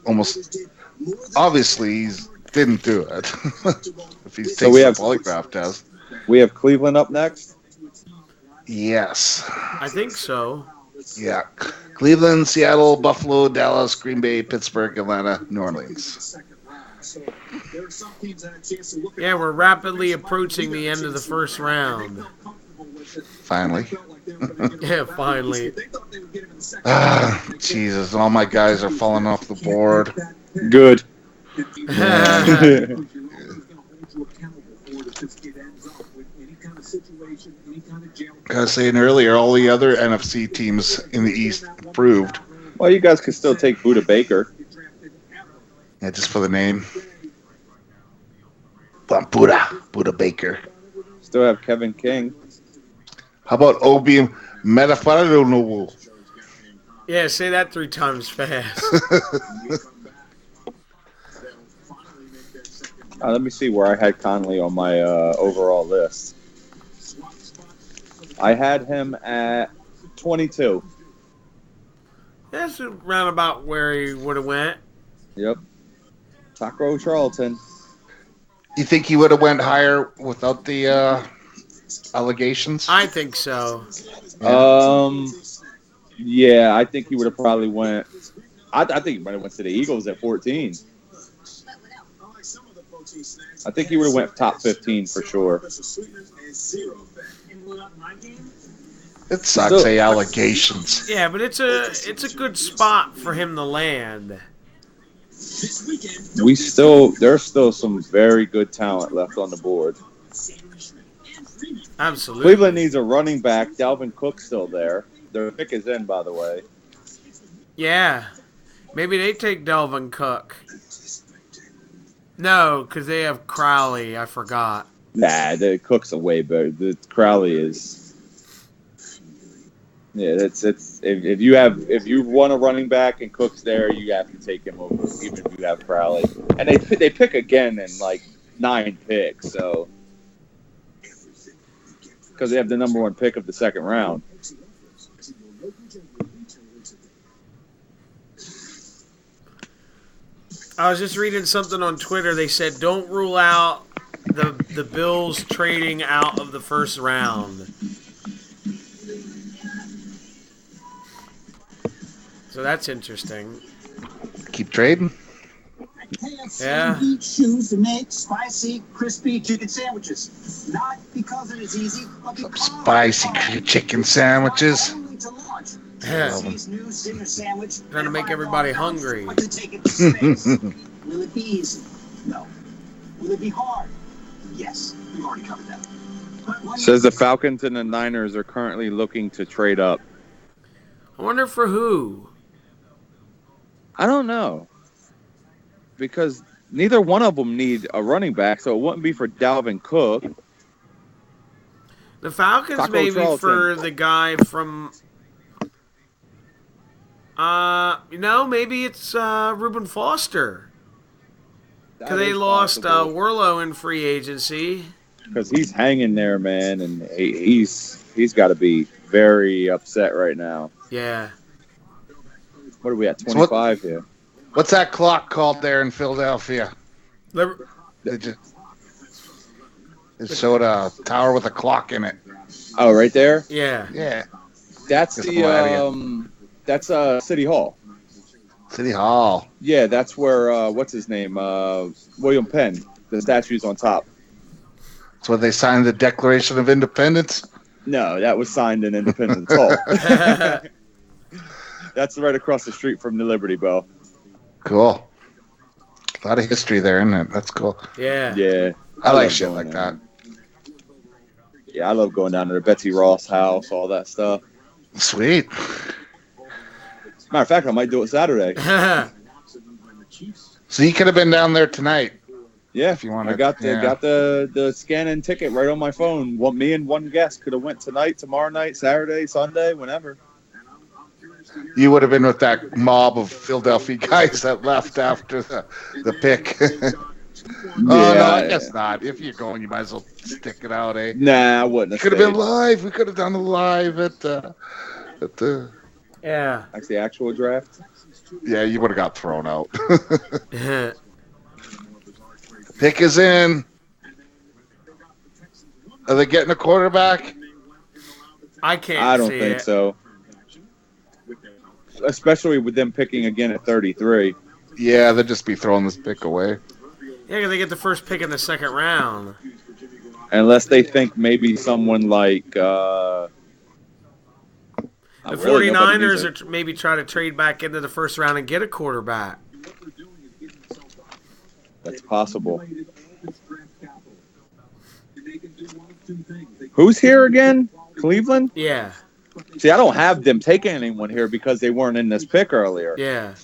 almost obviously he didn't do it. If he's taking a polygraph test. We have Cleveland up next. Yes. I think so. Yeah. Cleveland, Seattle, Buffalo, Dallas, Green Bay, Pittsburgh, Atlanta, New Orleans. Yeah, we're rapidly approaching the end of the first round. Finally. Yeah, finally. Jesus, all my guys are falling off the board. Good. I was saying earlier, all the other NFC teams in the East improved. Well, you guys could still take Buda Baker. Yeah, just for the name. But Buda Baker. Still have Kevin King. How about Obi Metafaranowu? Yeah, say that 3 times fast. Let me see where I had Conley on my overall list. I had him at 22. That's around about where he would have went. Yep. Taco Charlton. You think he would have went higher without the allegations? I think so. Yeah, I think he would have probably went. I think he might have went to the Eagles at 14. I think he would have went top 15 for sure. It sucks, allegations. Yeah, but it's a good spot for him to land. There's still some very good talent left on the board. Absolutely. Cleveland needs a running back. Dalvin Cook's still there. Their pick is in, by the way. Yeah. Maybe they take Dalvin Cook. No, because they have Crowley. I forgot. Nah, the Cook's a way better. The Crowley is. Yeah, if you want a running back and Cook's there, you have to take him over, even if you have Crowley. And they pick again in like 9 picks, so because they have the number 1 pick of the second round. I was just reading something on Twitter. They said don't rule out the Bills trading out of the first round. So that's interesting. Keep trading. Yeah. Eat shoes to make spicy, crispy chicken sandwiches. Not because it is easy, but because Spicy chicken sandwiches. only to launch. Yeah. KFC's new Zinger sandwich. Trying to make everybody hungry. But to take it to space. Will it be easy? No. Will it be hard? Yes. We've already covered that. But one Says the Falcons and the Niners are currently looking to trade up. I wonder for who. I don't know. Because neither one of them need a running back, so it wouldn't be for Dalvin Cook. The Falcons Taco maybe Charlton. for the guy from. Maybe it's Reuben Foster. Because they lost Worlow in free agency. Because he's hanging there, man, and he's got to be very upset right now. Yeah. What are we at, 25 here? What's that clock called there in Philadelphia? Liber- It showed a tower with a clock in it. Oh, right there? Yeah. Yeah. That's Just the Malaria. that's City Hall. City Hall. Yeah, that's where what's his name? William Penn. The statue's on top. That's where they signed the Declaration of Independence. No, that was signed in Independence Hall. That's right across the street from the Liberty Bell. Cool. A lot of history there, isn't it? That's cool. Yeah. Yeah. I like love shit going like there. that. Yeah, I love going down to the Betsy Ross house, all that stuff. Sweet. Matter of fact, I might do it Saturday. So you could have been down there tonight. Yeah, If you wanted, I got yeah. the scan-in ticket right on my phone. Me and one guest could have went tonight, tomorrow night, Saturday, Sunday, whenever. You would have been with that mob of Philadelphia guys that left after the pick. No, I guess not. If you're going, you might as well stick it out, eh? Nah, I wouldn't have Could have been stayed. live. We could have done a live at the. Yeah. That's the actual draft. Yeah, you would have got thrown out. Pick is in. Are they getting a quarterback? I can't I don't see think it. so. Especially with them picking again at 33. Yeah, they'll just be throwing this pick away. Yeah, 'cause they get the first pick in the second round. Unless they think maybe someone like... The 49ers are maybe trying to trade back into the first round and get a quarterback. That's possible. Who's here again? Cleveland? Yeah. See, I don't have them taking anyone here because they weren't in this pick earlier. Yeah.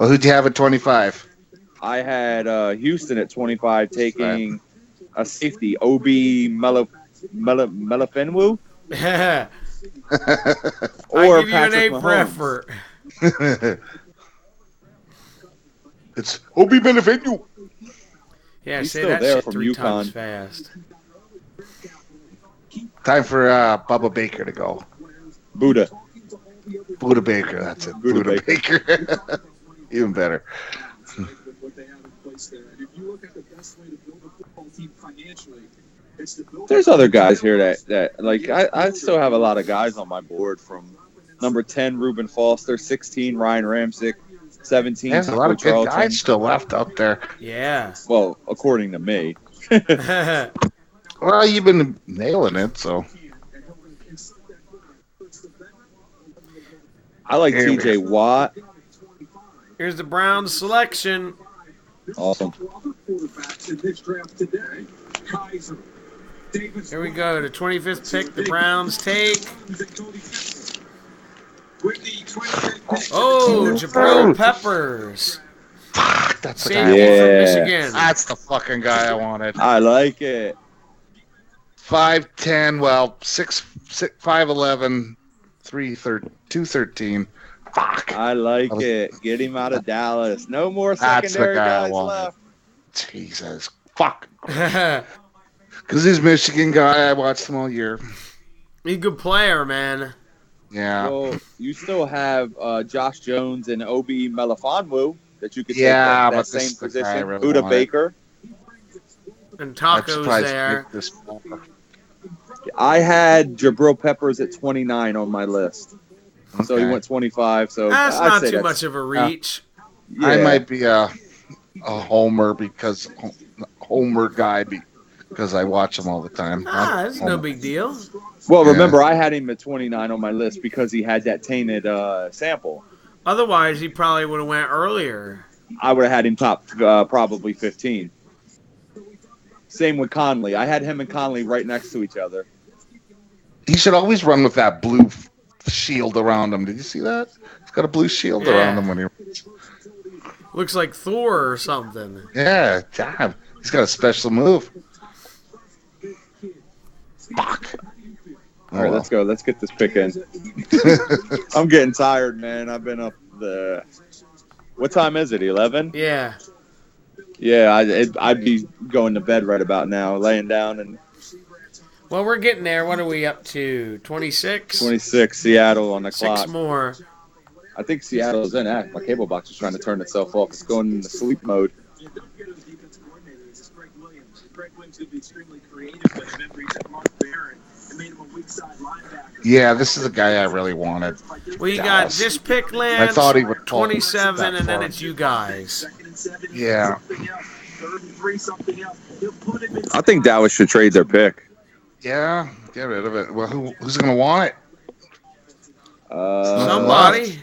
Well, who'd you have at 25? I had Houston at 25 taking a safety, Obi Melifonwu. I Or give you an Patrick A for Mahomes. effort. It's Obi Benevenue. Yeah, He's say still that there shit from 3 UConn. times fast. Time for Bubba Baker to go. Buddha. Buddha Baker, that's it. Buddha Buddha Baker. Even better. There's other guys here that like I still have a lot of guys on my board from number 10 Reuben Foster, 16 Ryan Ramczyk, 17 There's a lot of Tucker good Charlton. guys still left out there. Yeah. Well, according to me. Well, you've been nailing it, so. I like Here we TJ Watt. Here's the Browns selection. Awesome. Here we go. The 25th pick, the Browns take. Oh, Jabril Peppers. Fuck, that's the guy. Safety from Yeah. Michigan. That's the fucking guy I wanted. I like it. 5'10", well, 5'11", 213. Fuck. I like it. Get him out of Dallas. No more That's the secondary guy I guys wanted. left. Jesus. Fuck. Because he's Michigan guy. I watched him all year. He's a good player, man. Yeah. Well, you still have Josh Jones and Obi Melifonwu that you could take Yeah, that but same this is the guy I position. really Buda wanted. Baker. And I'm Taco's surprised he there. picked this far. I had Jabril Peppers at 29 on my list. So he Okay. went 25. So That's I'd not say too that's- much of a reach. Yeah. I might be a homer because homer guy because I watch him all the time. Ah, that's no big deal. Well, Yeah. remember, I had him at 29 on my list because he had that tainted sample. Otherwise, he probably would have went earlier. I would have had him top probably 15. Same with Conley. I had him and Conley right next to each other. He should always run with that blue shield around him. Did you see that? He's got a blue shield Yeah. around him when he runs. Looks like Thor or something. Yeah, damn. He's got a special move. Fuck. All right, let's go. Let's get this pick in. I'm getting tired, man. I've been up the. What time is it? 11? Yeah. Yeah, I'd be going to bed right about now, laying down, and Well, we're getting there. What are we up to? 26? 26 Seattle on the 6 clock. more. I think Seattle's in. My cable box is trying to turn itself off. It's going into sleep mode. Yeah, don't forget his defensive coordinator. This is Greg Williams. Greg Williams would be extremely creative, but remember, he took Mark Barron and made him a weak side linebacker. Yeah, this is the guy I really wanted. We got this pick, Lance, I thought he would fall 27, that and then far. it's you guys. Second and 7, Yeah. something else. Third and 3, something else. He'll put him in. I think Dallas should trade their pick. Yeah, get rid of it. Well, who's going to want it? Somebody.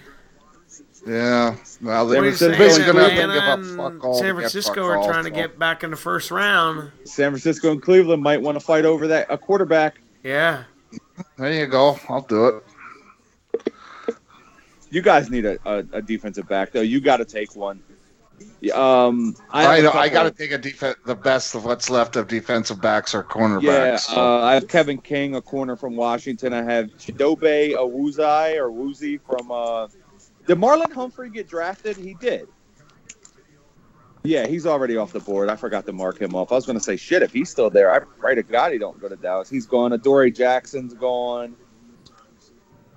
Yeah. Well, San they're Francisco basically and going to Atlanta give a and fuck all. San to get Francisco fuck are all, trying to so. get back in the first round. San Francisco and Cleveland might want to fight over a quarterback. Yeah. There you go. I'll do it. You guys need a defensive back, though. You got to take one. I know. I got to take the best of what's left of defensive backs or cornerbacks. Yeah, so. I have Kevin King, a corner from Washington. I have Chidobe Awuzie from. Did Marlon Humphrey get drafted? He did. Yeah, he's already off the board. I forgot to mark him off. I was going to say, shit, if he's still there, I pray to God he don't go to Dallas. He's gone. Adoree Jackson's gone.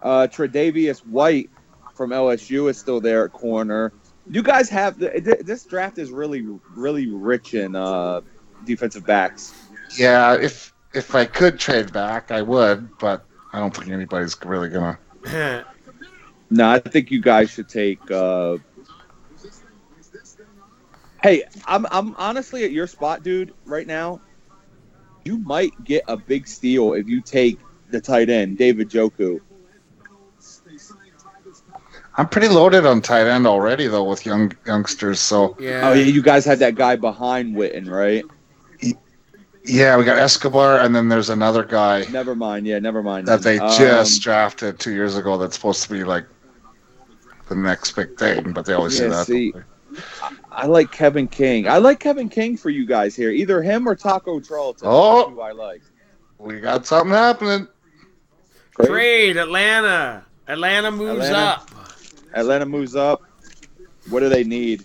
Tre'Davious White from LSU is still there at corner. You guys have this draft is really, really rich in defensive backs. Yeah, if I could trade back, I would, but I don't think anybody's really gonna. No, I think you guys should take. Hey, I'm honestly at your spot, dude. Right now, you might get a big steal if you take the tight end, David Njoku. I'm pretty loaded on tight end already, though, with youngsters. So Yeah. Oh yeah, you guys had that guy behind Witten, right? yeah, we got Escobar, and then there's another guy Never mind. Yeah, never mind. that they then. just drafted 2 years ago. That's supposed to be like the next big thing, but they always say Yeah, that. see, I like Kevin King. I like Kevin King for you guys here. Either him or Taco Charlton. Oh. That's who I like. We got something happening. Trade Atlanta. Atlanta moves Atlanta. up. Atlanta moves up. What do they need?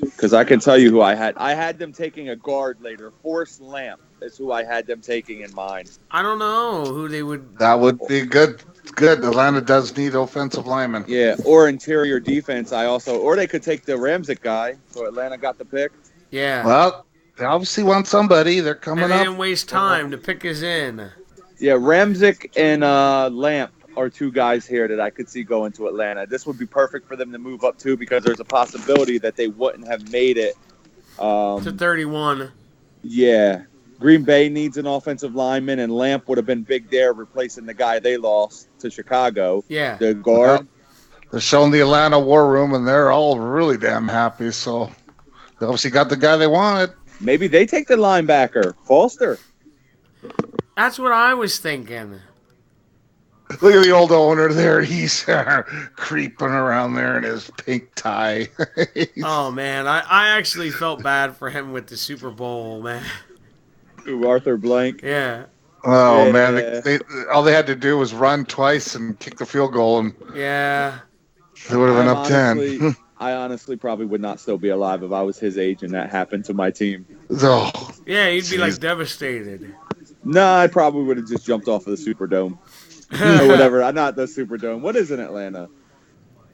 Because I can tell you who I had. I had them taking a guard later. Forrest Lamp is who I had them taking in mind. I don't know who they would. That would be good. Good. Atlanta does need offensive linemen. Yeah, or interior defense. Or they could take the Ramzik guy. So Atlanta got the pick. Yeah. Well, they obviously want somebody. They're coming And they up. didn't waste time. The pick is in. Yeah, Ramzik and Lamp are two guys here that I could see going to Atlanta. This would be perfect for them to move up to because there's a possibility that they wouldn't have made it. To 31. Yeah. Green Bay needs an offensive lineman, and Lamp would have been big there, replacing the guy they lost to Chicago, Yeah. the guard. They're showing the Atlanta War Room, and they're all really damn happy. So they obviously got the guy they wanted. Maybe they take the linebacker, Foster. That's what I was thinking. Look at the old owner there. He's creeping around there in his pink tie. Oh, man. I actually felt bad for him with the Super Bowl, man. Ooh, Arthur Blank. Yeah. Oh Yeah. man, they all they had to do was run twice and kick the field goal, and Yeah. they would have been up 10. I honestly probably would not still be alive if I was his age and that happened to my team. Oh, Yeah, he'd be like Jeez. devastated. Nah, I probably would have just jumped off of the Superdome or whatever. Not the Superdome. What is in Atlanta?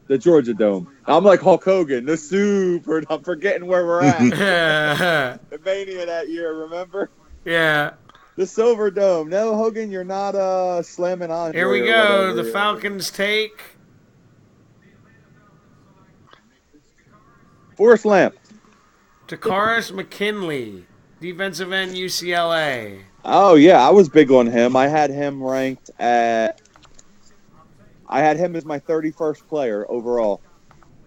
The Georgia Dome. I'm like Hulk Hogan. The Super. I'm forgetting where we're at. Yeah. The Mania that year. Remember? Yeah. The Silver Dome. No, Hogan, you're not slamming on. Here we go. The Falcons take. Forrest Lamp. Takaris McKinley, defensive end, UCLA. Oh yeah, I was big on him. I had him ranked at. I had him as my 31st player overall.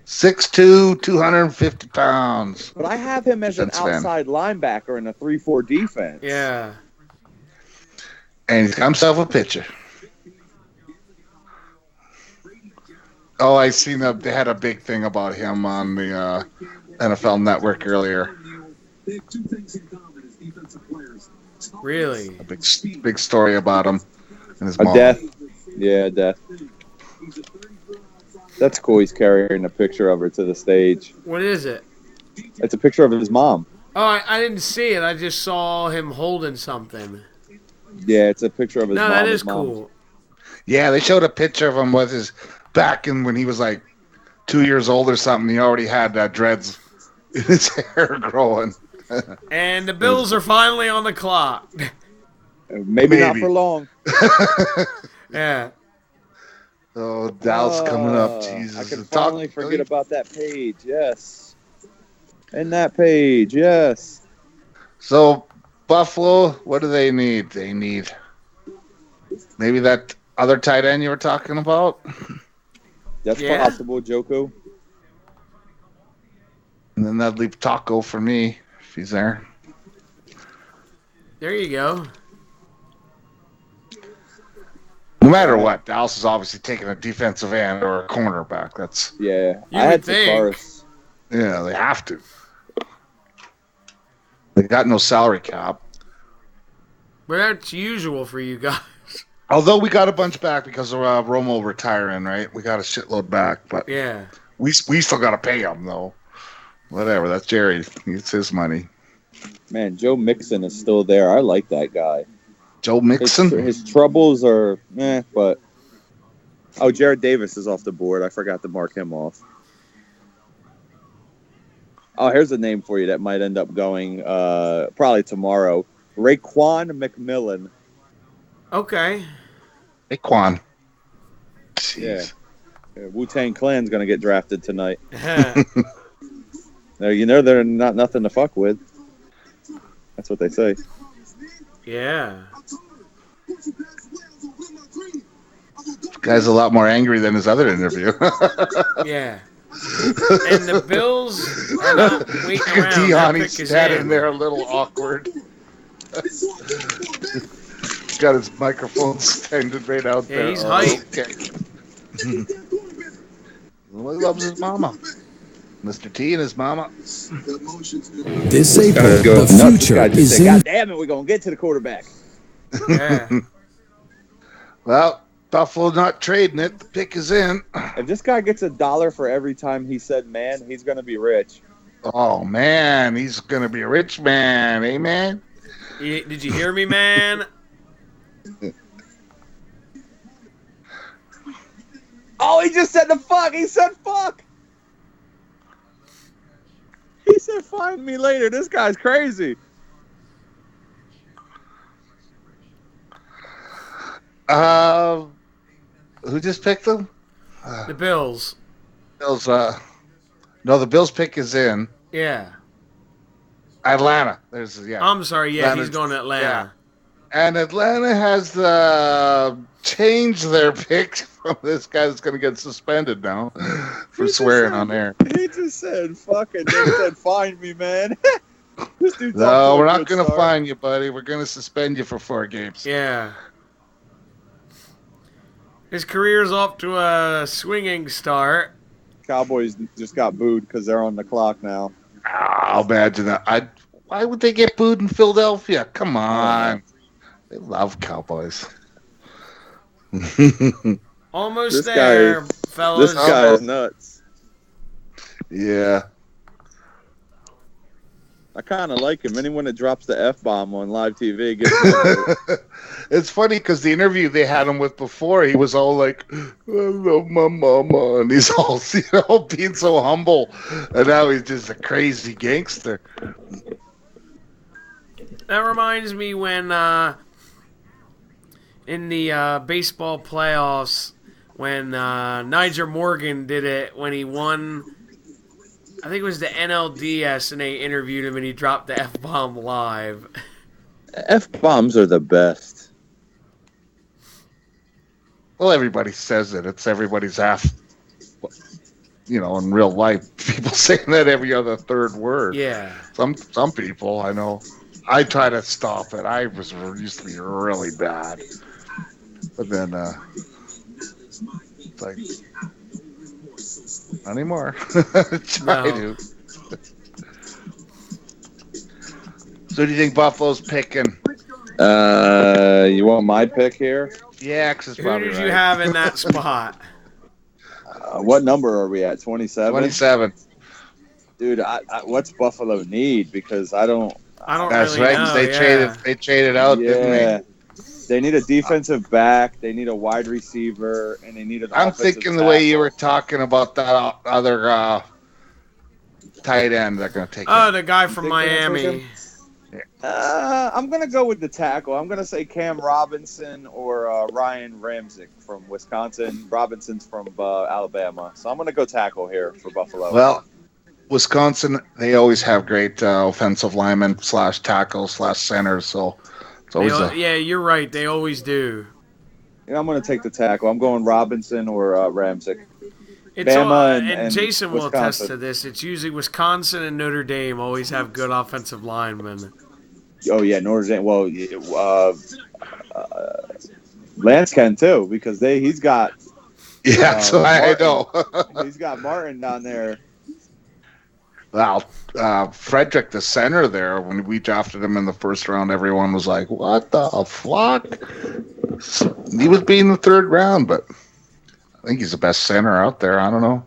6'2", 250 pounds. But I have him as an Defensive end. outside linebacker in a 3-4 defense. Yeah. And he's got himself a pitcher. Oh, I seen they had a big thing about him on the NFL Network earlier. They have two things in common as defensive players. Really? A big story about him and his A mom. death. Yeah, death. That's cool. He's carrying a picture of her to the stage. What is it? It's a picture of his mom. Oh, I didn't see it. I just saw him holding something. Yeah, it's a picture of his No, mom. that His is mom. cool. Yeah, they showed a picture of him with his back in when he was like 2 years old or something. He already had that dreads in his hair growing. And the Bills are finally on the clock. Maybe not Maybe. for long. Yeah. Oh, Dallas coming up. I Jesus. can finally forget about that page. Yes. And that page. Yes. So, Buffalo, what do they need? They need maybe that other tight end you were talking about. That's Yeah. possible, Joko. And then that'd leave Taco for me if he's there. There you go. No matter what, Dallas is obviously taking a defensive end or a cornerback. That's Yeah. You I had would think. Takaris. yeah, they have to. They got no salary cap. But that's usual for you guys. Although we got a bunch back because of Romo retiring, right? We got a shitload back, but Yeah. we still got to pay him though. Whatever, that's Jerry. It's his money. Man, Joe Mixon is still there. I like that guy. Joe Mixon. His troubles are but Jared Davis is off the board. I forgot to mark him off. Oh, here's a name for you that might end up going probably tomorrow. Raekwon McMillan. Okay. Hey, Quan. Jeez. Wu-Tang Clan's going to get drafted tonight. Yeah. You know they're not nothing to fuck with. That's what they say. Yeah. Guy's a lot more angry than his other interview. Yeah. And the Bills are not waiting around. That Dion, pick he's is standing in. there a little awkward. Got his microphone standing right out Yeah, there. he's hype. Okay. He loves his mama. Mr. T and his mama. This April, Nuts. the This future guy just is said, in. God damn it, we're going to get to the quarterback. Yeah. Well, Buffalo not trading it. The pick is in. If this guy gets $1 for every time he said man, he's going to be rich. Oh, man. He's going to be a rich man. Amen. Did you hear me, man? Oh, he just said the fuck. He said fuck. He said find me later. This guy's crazy. Who just picked them? The Bills. Bills. No, the Bills pick is in. Yeah. Atlanta. Yeah. I'm sorry. Yeah, Atlanta's- he's going to Atlanta. And Atlanta has changed their pick from this guy that's going to get suspended now for swearing on air. He just said fuck and then said find me, man. This dude's No, off to a we're not good going to start. fine you, buddy. We're going to suspend you for 4 games. Yeah. His career's off to a swinging start. Cowboys just got booed because they're on the clock now. I'll imagine that. Why would they get booed in Philadelphia? Come on. They love Cowboys. Almost This there, guy- fellas. This guy is nuts. Yeah. I kind of like him. Anyone that drops the F-bomb on live TV gets me. It's funny because the interview they had him with before, he was all like, I love my mama. And he's all, being so humble. And now he's just a crazy gangster. That reminds me when in the baseball playoffs, when Nigel Morgan did it, when he won, I think it was the NLDS, and they interviewed him and he dropped the F-bomb live. F-bombs are the best. Well, everybody says it. It's everybody's in real life, people saying that every other third word. Yeah. Some people, I know. I try to stop it. I used to be really bad. But then, it's like, not anymore. Try to. So do you think Buffalo's picking? You want my pick here? Yeah, because it's Who probably did right. you have in that spot? What number are we at? 27? 27. Dude, what's Buffalo need? Because I don't That's really right. know. They traded out, didn't they? They need a defensive back. They need a wide receiver, and they need an. I'm offensive thinking the way you tackle. were talking about that other tight end they're going to take. Oh, him. the guy from Think they're gonna take Miami. him? I'm gonna go with the tackle. I'm gonna say Cam Robinson or Ryan Ramczyk from Wisconsin. Robinson's from Alabama, so I'm gonna go tackle here for Buffalo. Well, Wisconsin, they always have great offensive linemen / tackles / centers, so it's always Yeah, you're right. They always do. Yeah, I'm gonna take the tackle. I'm going Robinson or Ramczyk. It's Bama and and Jason will attest Wisconsin. to this. It's usually Wisconsin and Notre Dame always have good offensive linemen. Oh yeah, Notre Dame. Well, Lance can too because he's got yeah. So I Martin. know. he's got Martin down there. Well, Frederick, the center there, when we drafted him in the first round, everyone was like, "What the fuck?" He was being the third round, but I think he's the best center out there. I don't know.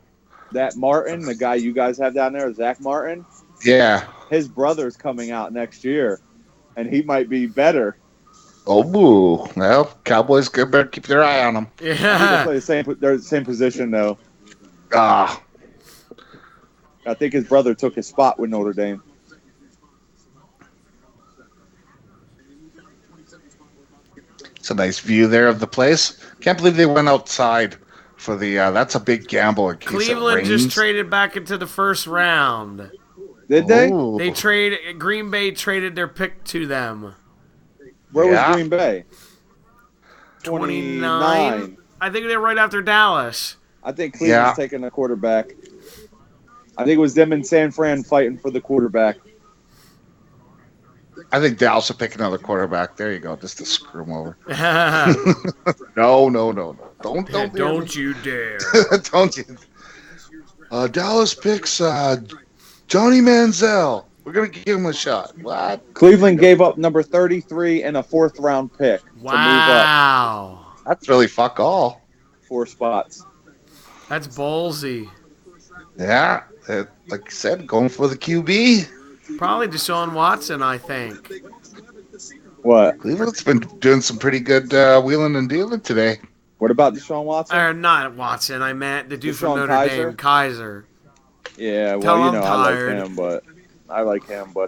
That Martin, the guy you guys have down there, Zach Martin. Yeah. His brother's coming out next year, and he might be better. Oh, boo. Well, Cowboys better keep their eye on him. They Yeah. play they're the same position though. Ah, I think his brother took his spot with Notre Dame. it's a nice view there of the place. Can't believe they went outside for the. That's a big gamble in case Cleveland it rains. just traded back into the first round. Did they? Oh. They Green Bay traded their pick to them. Where Yeah. was Green Bay? 29. I think they're right after Dallas. I think Cleveland's taking a quarterback. I think it was them and San Fran fighting for the quarterback. I think Dallas will pick another quarterback. There you go, just to screw him over. Don't No. Don't you dare. don't you? Dallas picks Johnny Manziel. We're gonna give him a shot. What? Cleveland gave up number 33 and a 4th round pick to move up Wow. That's really fuck all. 4 spots. That's ballsy. Yeah, like you said, going for the QB. Probably Deshaun Watson, I think. What? Cleveland's been doing some pretty good wheeling and dealing today. What about Deshaun Watson? Or not Watson, I meant the dude from Deshaun Notre Kaiser? Dame, Kaiser. Yeah, Tell well, him I'm tired. I like him, but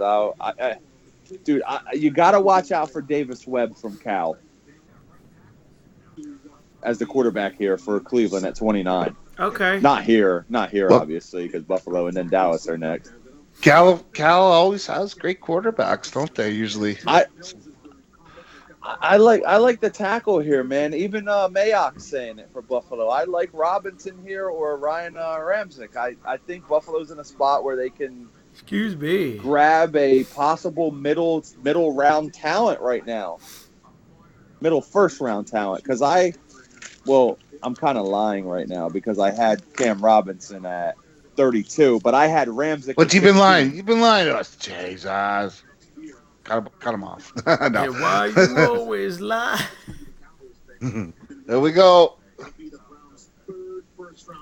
dude, you got to watch out for Davis Webb from Cal as the quarterback here for Cleveland at 29. Okay. Not here, Well- obviously, because Buffalo and then Dallas are next. Cal always has great quarterbacks, don't they? Usually. I like the tackle here, man. Even Mayock's saying it for Buffalo. I like Robinson here or Ryan Ramczyk. I think Buffalo's in a spot where they can Excuse me. grab a possible middle round talent right now. Middle first round talent. Because I'm kind of lying right now because I had Cam Robinson at 32, but I had Ramczyk. But at you've been 16. lying. You've been lying to us. Jesus. Cut him off. Hey, No. why you always lie? There we go. All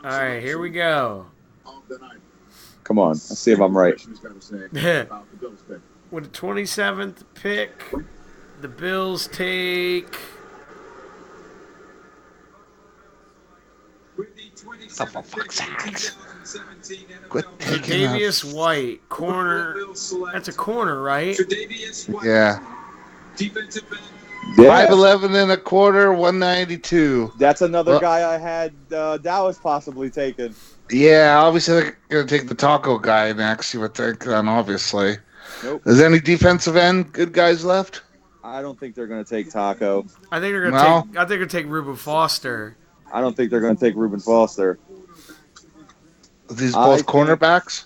right, here we go. Come on, let's see if I'm right. With the 27th pick, the Bills take Quit taking Davius White, corner. That's a corner, right? Yeah. Yeah, 5'11 and a quarter, 192. that's another Well- guy I had Dallas possibly taken. Yeah, obviously they're going to take the taco guy next. You would think, then, obviously. Nope. Is there any defensive end good guys left? I don't think they're going to take Taco. I think they're gonna No. take. I think they're gonna take Reuben Foster. I don't think they're going to take Reuben Foster. These I both think- cornerbacks?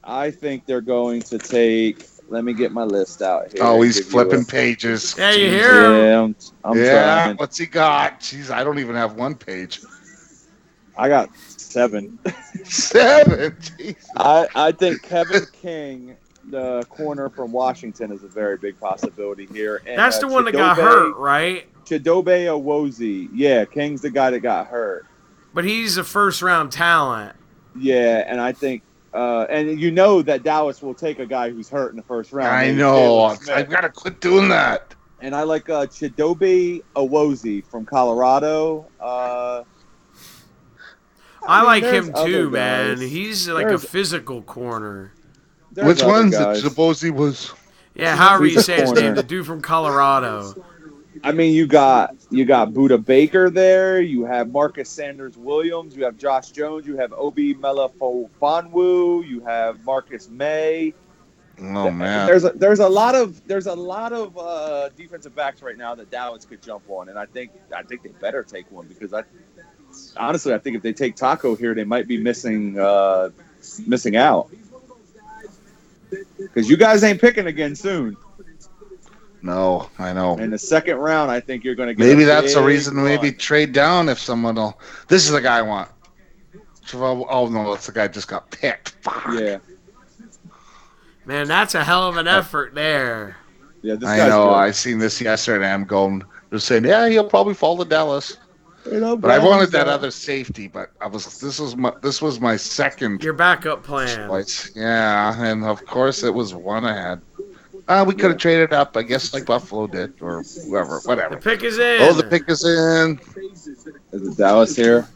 I think they're going to take. Let me get my list out here. Oh, he's Give you flipping a- pages. Yeah, you hear him? Yeah, I'm Yeah, trying. what's he got? Jeez, I don't even have one page. I got 7. 7. Jeez. I think Kevin King, the corner from Washington, is a very big possibility here. And, That's the one that got Chidobe- hurt, right? Chidobe Awozi. Yeah, King's the guy that got hurt. But he's a first-round talent. Yeah, and I think, and you know that Dallas will take a guy who's hurt in the first round. I Maybe know. Jalen Smith. I've got to quit doing that. And I like Chidobe Awozi from Colorado. I mean, like there's him other too, man. guys. He's like There's- a physical corner. There's Which other one's guys. it? Zabozi was. Yeah, however He's you a say his corner. name, the dude from Colorado. I mean, you got Buda Baker there. You have Marcus Sanders Williams. You have Josh Jones. You have Obi Melifonwu. You have Marcus May. Oh, man. There's a lot of defensive backs right now that Dallas could jump on, and I think they better take one because honestly I think if they take Taco here, they might be missing out because you guys ain't picking again soon. No, I know. In the second round, I think you're going to get. Maybe a that's a big reason to maybe run. trade down if someone will. This is the guy I want. Oh, no, that's the guy just got picked. Fuck. Yeah, Man, that's a hell of an effort there. yeah. This I guy's know. good. I seen this yesterday, and I'm going. They're saying, yeah, he'll probably fall to Dallas. You know, But I wanted that Browns, other safety. But this was my second Your backup plan. choice. Yeah, and of course it was one I had. We could have traded up, I guess, like Buffalo did, or whoever, The whatever. pick is in. Oh, the pick is in. Is it Dallas here?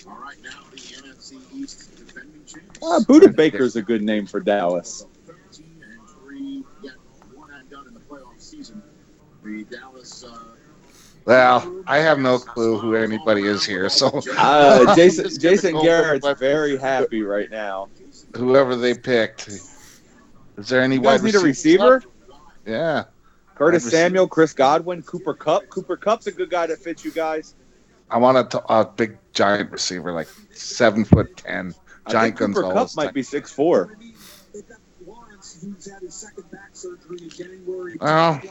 All right, now the NFC East defending champs. Buda Baker's a good name for Dallas. 13-3, got one and done in the playoff season. The Dallas. Well, I have no clue who anybody is here, so Jason Just gonna go Garrett's with very happy right now. whoever they picked. Is there any You guys wide need a receiver? Yeah. Curtis Wide receiver. Samuel, Chris Godwin, Cooper Kupp. Cooper Kupp's a good guy that fits you guys. I want a big giant receiver, like 7'10". I Giant think Cooper Gonzalez. Kupp might be 6'4". They've got Lawrence, who's had his second back surgery in January. Well,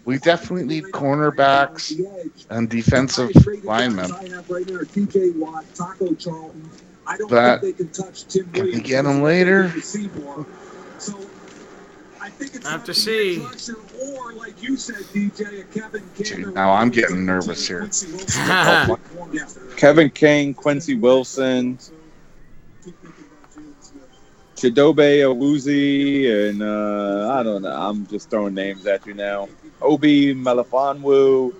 we definitely need cornerbacks and defensive linemen. I have right there TJ Watt, Taco Charlton. I don't But think they can touch Tim can we Williams. get him later? So I think it's Have to either see. Crusher or, like you said, DJ, a Kevin King. Dude, now I'm getting nervous here. Kevin King, Quincy Wilson, Chidobe Awuzie, and I don't know. I'm just throwing names at you now. Obi Melifonwu,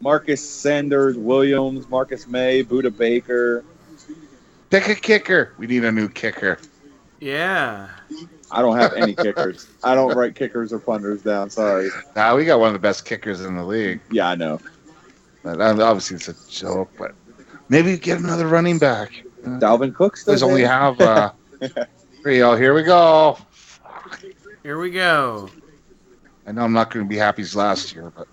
Marcus Sanders Williams, Marcus May, Buda Baker. Pick a kicker. We need a new kicker. Yeah. I don't have any kickers. I don't write kickers or punters down. Sorry. Now we got one of the best kickers in the league. Yeah, I know. But obviously it's a joke. But maybe get another running back. Dalvin Cook still There's only there? have 3. Oh, here we go. Here we go. I know I'm not going to be happy as last year, but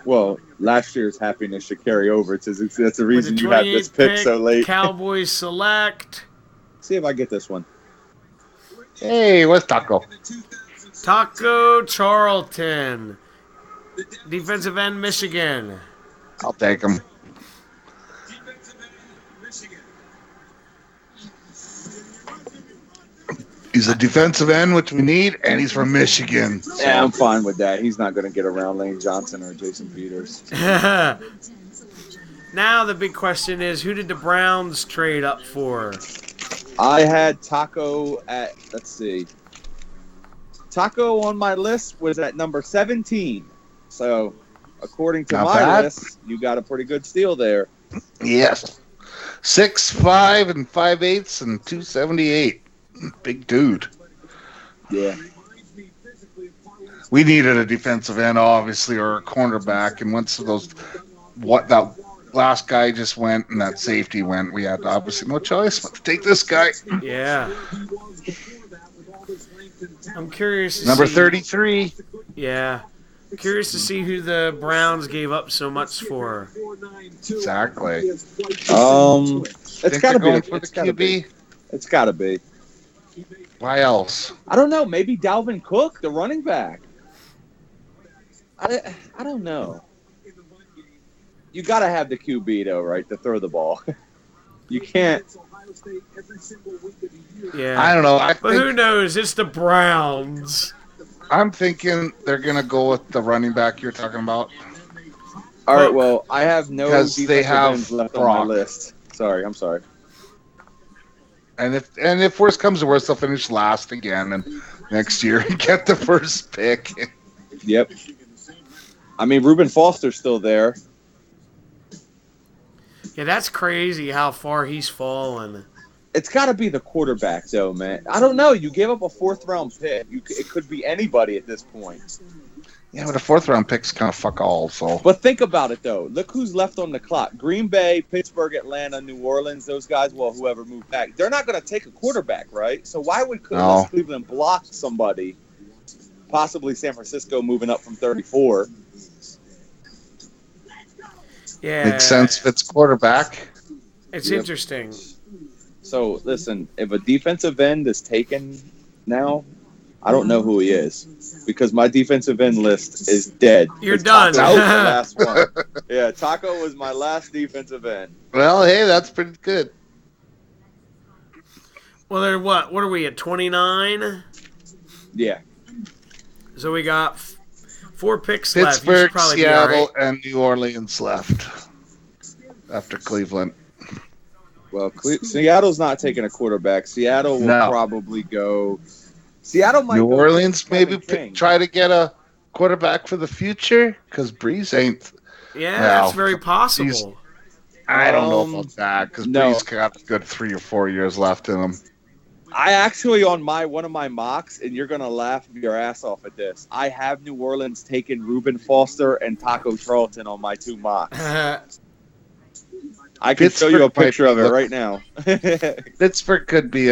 Well, last year's happiness should carry over. That's the With reason the you have this 28th pick so late. Cowboys select See if I get this one. hey, what's Taco? Taco Charlton, defensive end, Michigan. I'll take him. He's a defensive end, which we need, and he's from Michigan. So. Yeah, I'm fine with that. He's not going to get around Lane Johnson or Jason Peters. Now the big question is, who did the Browns trade up for? I had Taco at, let's see. Taco on my list was at number 17. So, according to Not my bad. list, you got a pretty good steal there. Yes. 6'5" and 5/8 and 278. Big dude. Yeah. We needed a defensive end, obviously, or a cornerback. And once that last guy just went and that safety went, we had obviously no choice but to take this guy. Yeah. I'm curious to Number see. 33. Yeah. Curious to see who the Browns gave up so much for. Exactly. It's Think got to they're going be. for the It's got to be. QB? It's got to be. Why else? I don't know. Maybe Dalvin Cook, the running back. I don't know. You got to have the QB, though, right, to throw the ball. You can't. Yeah. I don't know. But who knows? It's the Browns. I'm thinking they're going to go with the running back you're talking about. All right, well, I have no Because they defensive have ends left on Brock. my list. I'm sorry. And if worst comes to worst, they'll finish last again and next year and get the first pick. Yep. I mean, Reuben Foster's still there. Yeah, that's crazy how far he's fallen. It's got to be the quarterback, though, man. I don't know. You gave up a fourth-round pick. It could be anybody at this point. Yeah, but a fourth-round pick's kind of fuck all, so. But think about it, though. Look who's left on the clock. Green Bay, Pittsburgh, Atlanta, New Orleans, those guys, well, whoever moved back. They're not going to take a quarterback, right? So why would unless Cleveland block somebody, possibly San Francisco moving up from 34? Yeah. Makes sense if it's quarterback. It's Yep. interesting. So, listen, if a defensive end is taken now, I don't know who he is because my defensive end list is dead. You're It's done. Taco was the last one. Yeah, Taco was my last defensive end. Well, hey, that's pretty good. Well, they're what? What are we at, 29? Yeah. So we got 4 picks left. You should Pittsburgh, probably be all Seattle, right. and New Orleans left after Cleveland. Well, Seattle's not taking a quarterback. Seattle will No. probably go. Seattle might New go Orleans Kevin maybe King. try to get a quarterback for the future because Breeze ain't. Yeah, Well, that's very possible. I don't know about that because no. Breeze got a good 3 or 4 years left in him. I actually on one of my mocks, and you're gonna laugh your ass off at this. I have New Orleans taking Reuben Foster and Taco Charlton on my 2 mocks. I can show you a Pittsburgh might picture of be it look- right now. Pittsburgh could be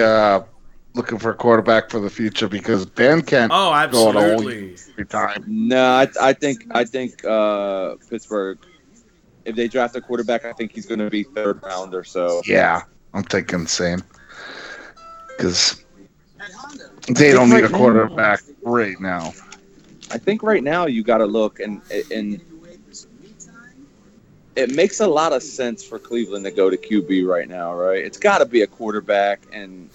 looking for a quarterback for the future because Ben can't Oh, go at all absolutely. every time. No, I think Pittsburgh. If they draft a quarterback, I think he's going to be 3rd round or so. Yeah, I'm thinking the same because they don't need a quarterback right now. I think right now you got to look, and it makes a lot of sense for Cleveland to go to QB right now, right? It's got to be a quarterback, and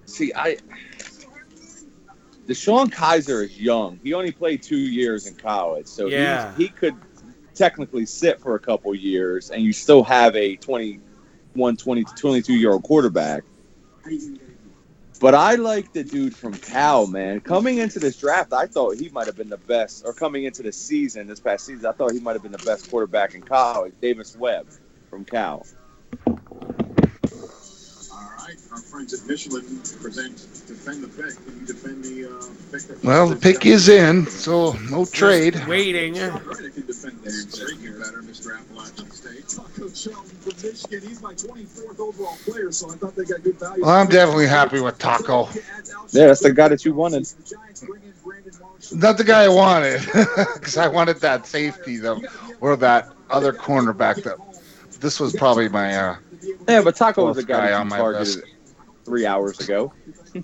see, Deshaun Kaiser is young. He only played 2 years in college, so Yeah. he could technically sit for a couple years, and you still have a 22-year-old quarterback. But I like the dude from Cal, man. Coming into this draft, I thought he might have been the best, or coming into this past season, I thought he might have been the best quarterback in college, Davis Webb from Cal. All right, our friends at Michelin defend the pick. Can you defend the pick? Well, the pick is in, so no trade. Waiting. Right, I can defend this. Thank you better, Mr. Appalachian State. Taco Shelton from Michigan. He's my 24th overall player, so I thought they got good value. Well, I'm definitely happy with Taco. Yeah, that's the guy that you wanted. Not the guy I wanted, because I wanted that safety though, or that other cornerback. This was probably my Yeah, but Taco was the fourth guy guy that on you my targeted list. 3 hours ago.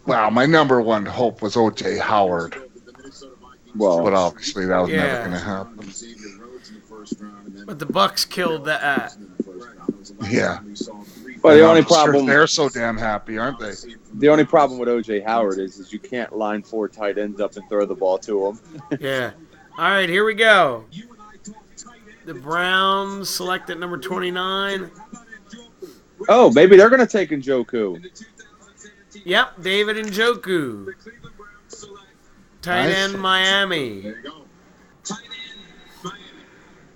Wow, my number one hope was O.J. Howard, Well, but obviously that was Yeah. never going to happen. But the Bucks killed that. Yeah. But the And only I'm sure problem they're so damn happy, aren't they? the only problem with OJ Howard is you can't line 4 tight ends up and throw the ball to him. Yeah. All right, here we go. The Browns select at number 29. Oh, maybe they're gonna take Njoku. Yep, David Njoku. Tight Nice. end Miami. There you go. Tight end, Miami.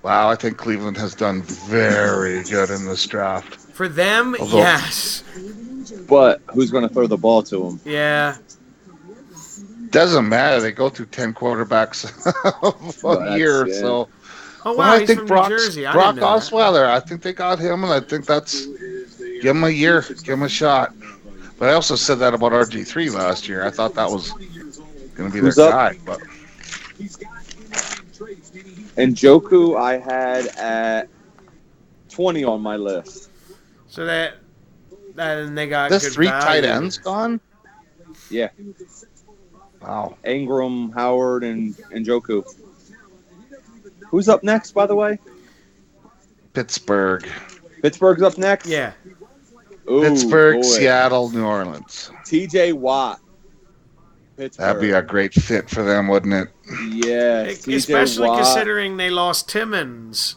Wow, I think Cleveland has done very good in this draft. For them, Although- yes. But who's gonna throw the ball to him? Yeah. Doesn't matter. They go through 10 quarterbacks Well, a that's- year. yeah. So Oh, wow, well, I he's think from Brock New Jersey. I Brock didn't know that. Osweiler. I think they got him, and I think that's give him a year, give him a shot. But I also said that about RG3 last year. I thought that was going to be Who's their up? guy. But Njoku I had at 20 on my list. So that and they got this good 3 value. tight ends gone. Yeah, Wow. Ingram, Howard, and Njoku. Who's up next, by the way? Pittsburgh, Pittsburgh's up next? Yeah. Ooh, Pittsburgh, boy. Seattle, New Orleans. TJ Watt. Pittsburgh. That'd be a great fit for them, wouldn't it? Yeah, TJ Especially Watt. considering they lost Timmons.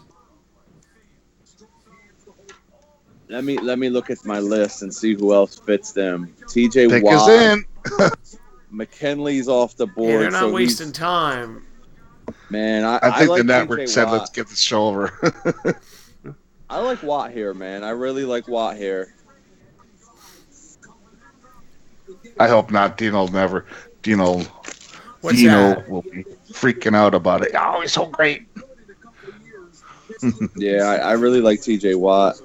Let me look at my list and see who else fits them. TJ Pick Watt. is in. McKinley's off the board. Yeah, they're not so wasting he's- time. Man, I think like the network TJ said, Watt. "Let's get this show over." I like Watt here, man. I really like Watt here. I hope not. Dino What's Dino that? will be freaking out about it. Oh, he's so great. Yeah, I really like TJ Watt.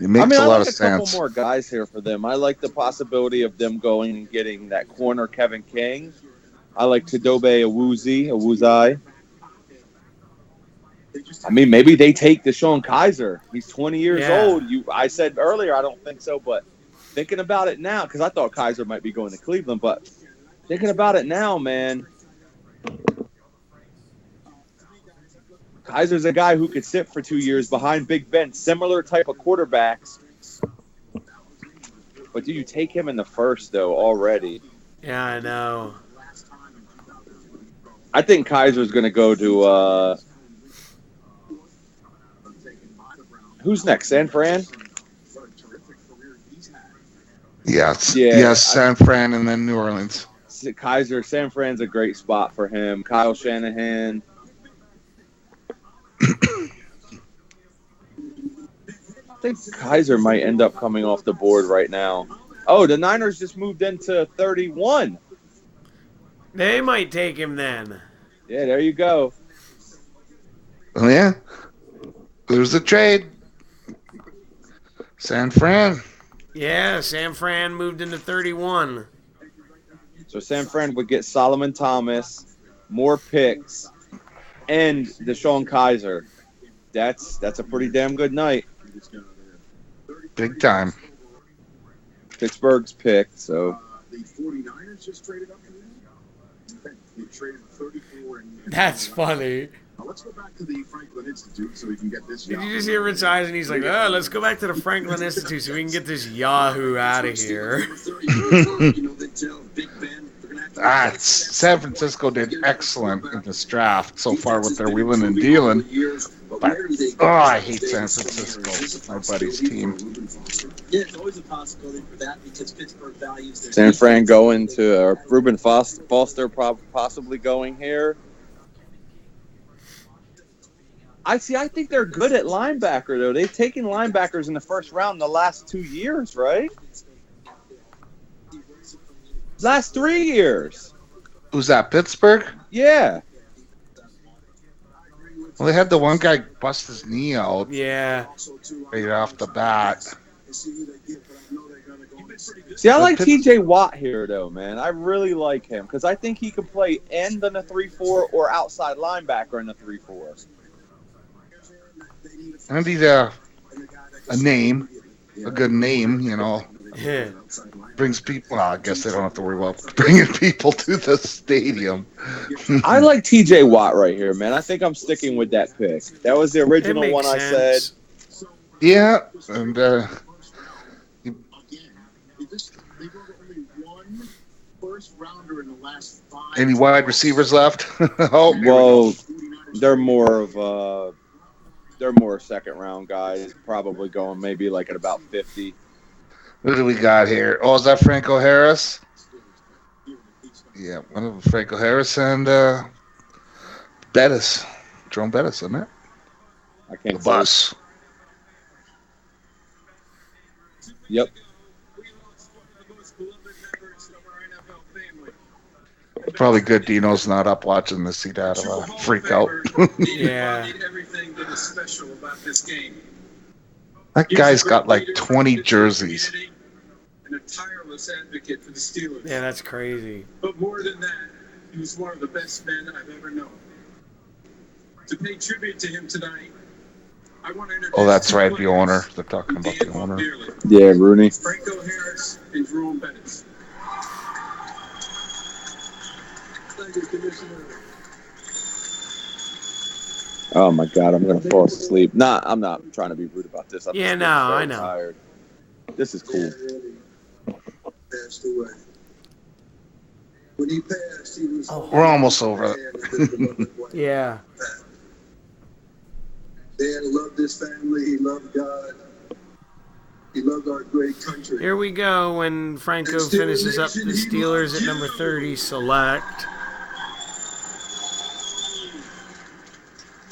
It makes I a lot like of a couple sense. more guys here for them. I like the possibility of them going and getting that corner Kevin King. I like Kadobe Awuzai. I mean, maybe they take Deshaun Kaiser. He's 20 years Yeah. old. I said earlier I don't think so, but thinking about it now, because I thought Kaiser might be going to Cleveland, but thinking about it now, man, Kaiser's a guy who could sit for 2 years behind Big Ben, similar type of quarterbacks. But do you take him in the first, though, already? Yeah, I know. I think Kaiser's going to go to who's next? San Fran? Yes, Yeah, yes, San Fran and then New Orleans. Kaiser, San Fran's a great spot for him. Kyle Shanahan. I think Kaiser might end up coming off the board right now. Oh, the Niners just moved into 31. They might take him then. Yeah, there you go. Oh yeah, there's the trade. San Fran. Yeah, San Fran moved into 31. So San Fran would get Solomon Thomas, more picks, and Deshaun Kaiser. That's a pretty damn good night. Big time. Pittsburgh's picked, so The 49ers just traded up for them. They traded 34. That's funny. Now let's go back to the Franklin Institute so we can get this. Did you just hear Rich Eisen? He's like, oh, let's go back to the Franklin Institute so we can get this Yahoo out of here. San Francisco did excellent in this draft so far with their wheeling and dealing. But, I hate San Francisco, my buddy's team. Yeah, it's always a possibility for that because Pittsburgh values their San Fran going to Reuben Foster possibly going here. I think they're good at linebacker, though. They've taken linebackers in the first round the last 2 years, right? Last 3 years. Who's that, Pittsburgh? Yeah. Well, they had the one guy bust his knee out Yeah. right off the bat. See, I like TJ Watt here, though, man. I really like him because I think he could play end in a 3-4 or outside linebacker in a 3-4. I need a name, a good name, Yeah. brings people. Well, I guess they don't have to worry about bringing people to the stadium. I like TJ Watt right here, man. I think I'm sticking with that pick. That was the It original makes one I sense. said. Yeah, and first rounder in the last 5. Any wide receivers left? Oh, Well, they're more second round guys, probably going maybe like at about 50. who do we got here? Oh, is that Franco Harris? Yeah, one of them, Franco Harris and Bettis. Jerome Bettis, isn't it? I can't The say. bus. Yep. Probably good Dino's not up watching this. He'd have a freak out. Yeah. Everything that is special about this game. That guy's got like 20 jerseys. And a tireless advocate for the Steelers. Yeah, that's crazy. But more than that, he was one of the best men I've ever known. To pay tribute to him tonight, I want to introduce Oh, that's two right, the players owner. They're talking who about did the love owner. dearly. Yeah, Rooney. Franco Harris and Jerome Bettis. Thank you, Commissioner. Oh my God, I'm gonna fall asleep. Nah, I'm not trying to be rude about this. I'm Yeah, just no, so I know. Tired. This is cool. Passed away. When he passed, he was. We're almost over it. Yeah. Dan loved his family. He loved God. He loved our great country. Here we go when Franco finishes up the Steelers at number 30 select.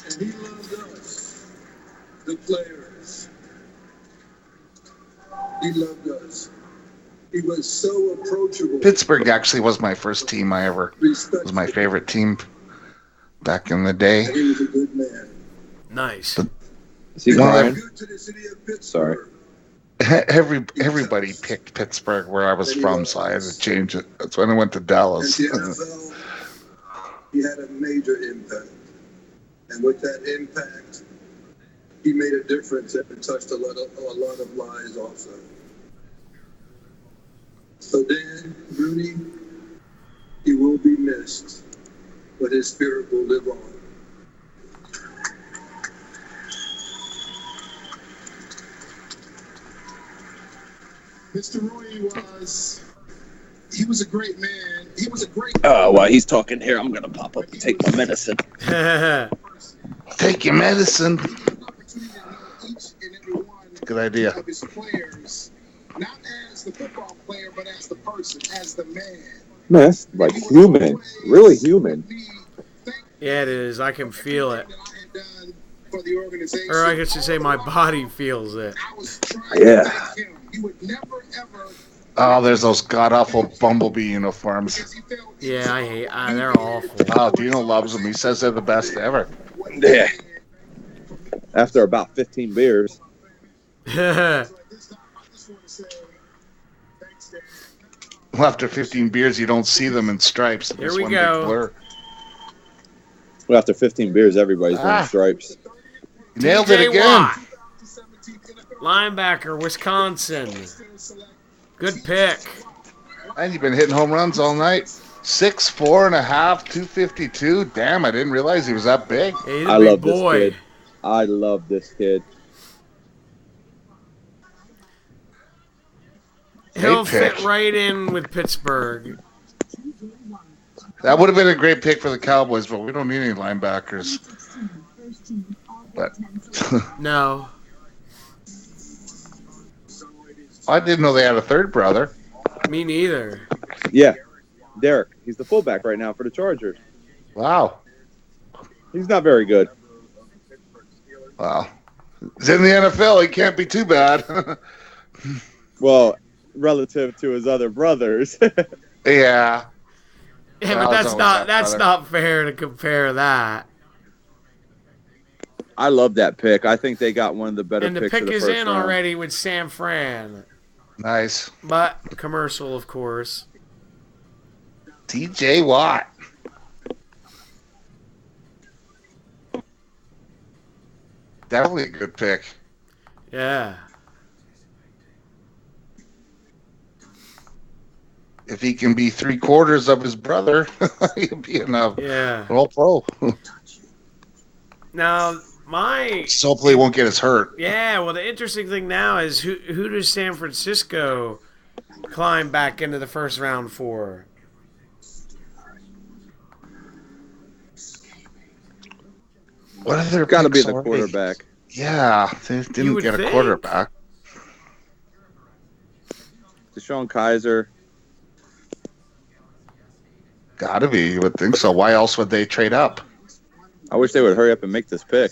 And he loved us, the players. He loved us. He was so approachable. Pittsburgh actually was my first team I ever. It was my favorite team back in the day. And he was a good man. Nice. Is he Well, crying? Good to the city of Pittsburgh. Sorry. Everybody picked Pittsburgh where I was from, so I had to change it. That's when I went to At Dallas. the NFL, he had a major impact. And with that impact, he made a difference and touched a lot of lives also. So Dan Rooney, he will be missed, but his spirit will live on. Mr. Rooney he was a great man. He was a great Oh, while he's talking here, I'm gonna pop up and take my medicine. Take your medicine. opportunity to know each and every one Good idea. of his players, not as the football player, but as the person, as the man. Man, that's like human, really human. Yeah, it is. I can feel it. That I had done for the organization. Or I guess you say my body feels it. I was trying Yeah. to thank him. He would never ever. Oh, there's those god-awful Bumblebee uniforms. Because he felt Yeah, I hate. They're awful. Oh, Dino loves them. He says they're the best ever. Yeah. After about 15 beers. At this time, I just want to say thanks, Dan. Well, after 15 beers, you don't see them in stripes. Here It's we one go. big blur. Well, after 15 beers, everybody's wearing stripes. Nailed it TJ again. Watt, linebacker, Wisconsin. Good pick. And you've been hitting home runs all night. 6'4 and a half, 252. Damn, I didn't realize he was that big. Hey, he's a I big love this boy. kid. I love this kid. He'll Great pick. fit right in with Pittsburgh. That would have been a great pick for the Cowboys, but we don't need any linebackers. But No. I didn't know they had a third brother. Me neither. Yeah. Derek. He's the fullback right now for the Chargers. Wow. He's not very good. Wow. He's in the NFL. He can't be too bad. Well, relative to his other brothers. Yeah. Yeah, Well, but it's that's always not that that's brother. not fair to compare that. I love that pick. I think they got one of the better And the picks of pick the is first in round. already with San Fran. Nice. But commercial, of course. TJ Watt. Definitely a good pick. Yeah. If he can be 3/4 of his brother, he'll be enough. Yeah. All pro. Now, my So hopefully he won't get us hurt. yeah, well, the interesting thing now is who does San Francisco climb back into the first round for? What are their Got to be picks the already? quarterback. Yeah, they didn't would get a think. quarterback. Deshaun Kaiser. Gotta be. You would think so. Why else would they trade up? I wish they would hurry up and make this pick.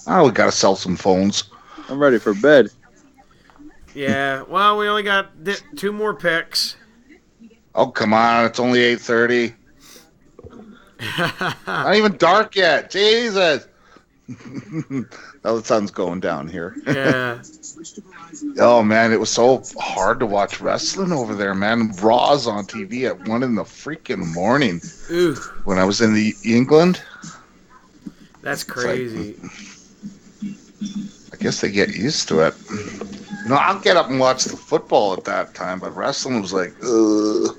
Oh, we gotta sell some phones. I'm ready for bed. Yeah. Well, we only got 2 more picks. Oh, come on. It's only 8:30. Not even dark yet. Jesus. Oh, the sun's going down here. Yeah. Oh, man. It was so hard to watch wrestling over there, man. Raw's on TV at 1 in the freaking morning Ooh, when I was in England. that's crazy. I guess they get used to it. You know, I'll get up and watch the football at that time, but wrestling was like, ugh.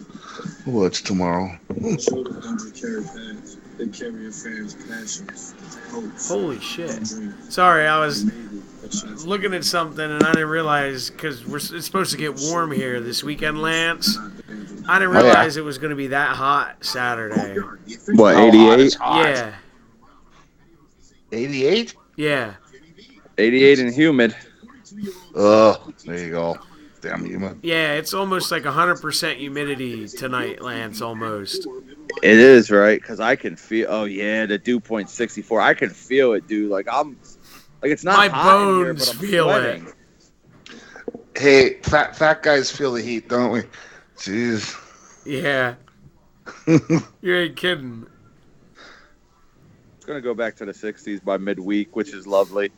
We'll watch tomorrow. Children don't carry pads. They carry a fan's passions, hopes, Holy shit. and dreams. Sorry, I was Maybe a chance looking at something and I didn't realize, because it's supposed to get warm here this weekend, Lance. I didn't Oh, yeah. realize it was going to be that hot Saturday. What, How hot 88? is hot? Yeah. 88? Yeah. 88 and humid. Ugh, there you go. Damn human. Yeah, it's almost like 100% humidity tonight, Lance, almost. It is, right? Because I can feel. Oh yeah, the dew point 64. I can feel it, dude. Like it's not My hot in here, bones but I'm feel sweating. it. Hey, fat guys feel the heat, don't we? Jeez. Yeah. You ain't kidding. It's gonna go back to the 60s by midweek, which is lovely.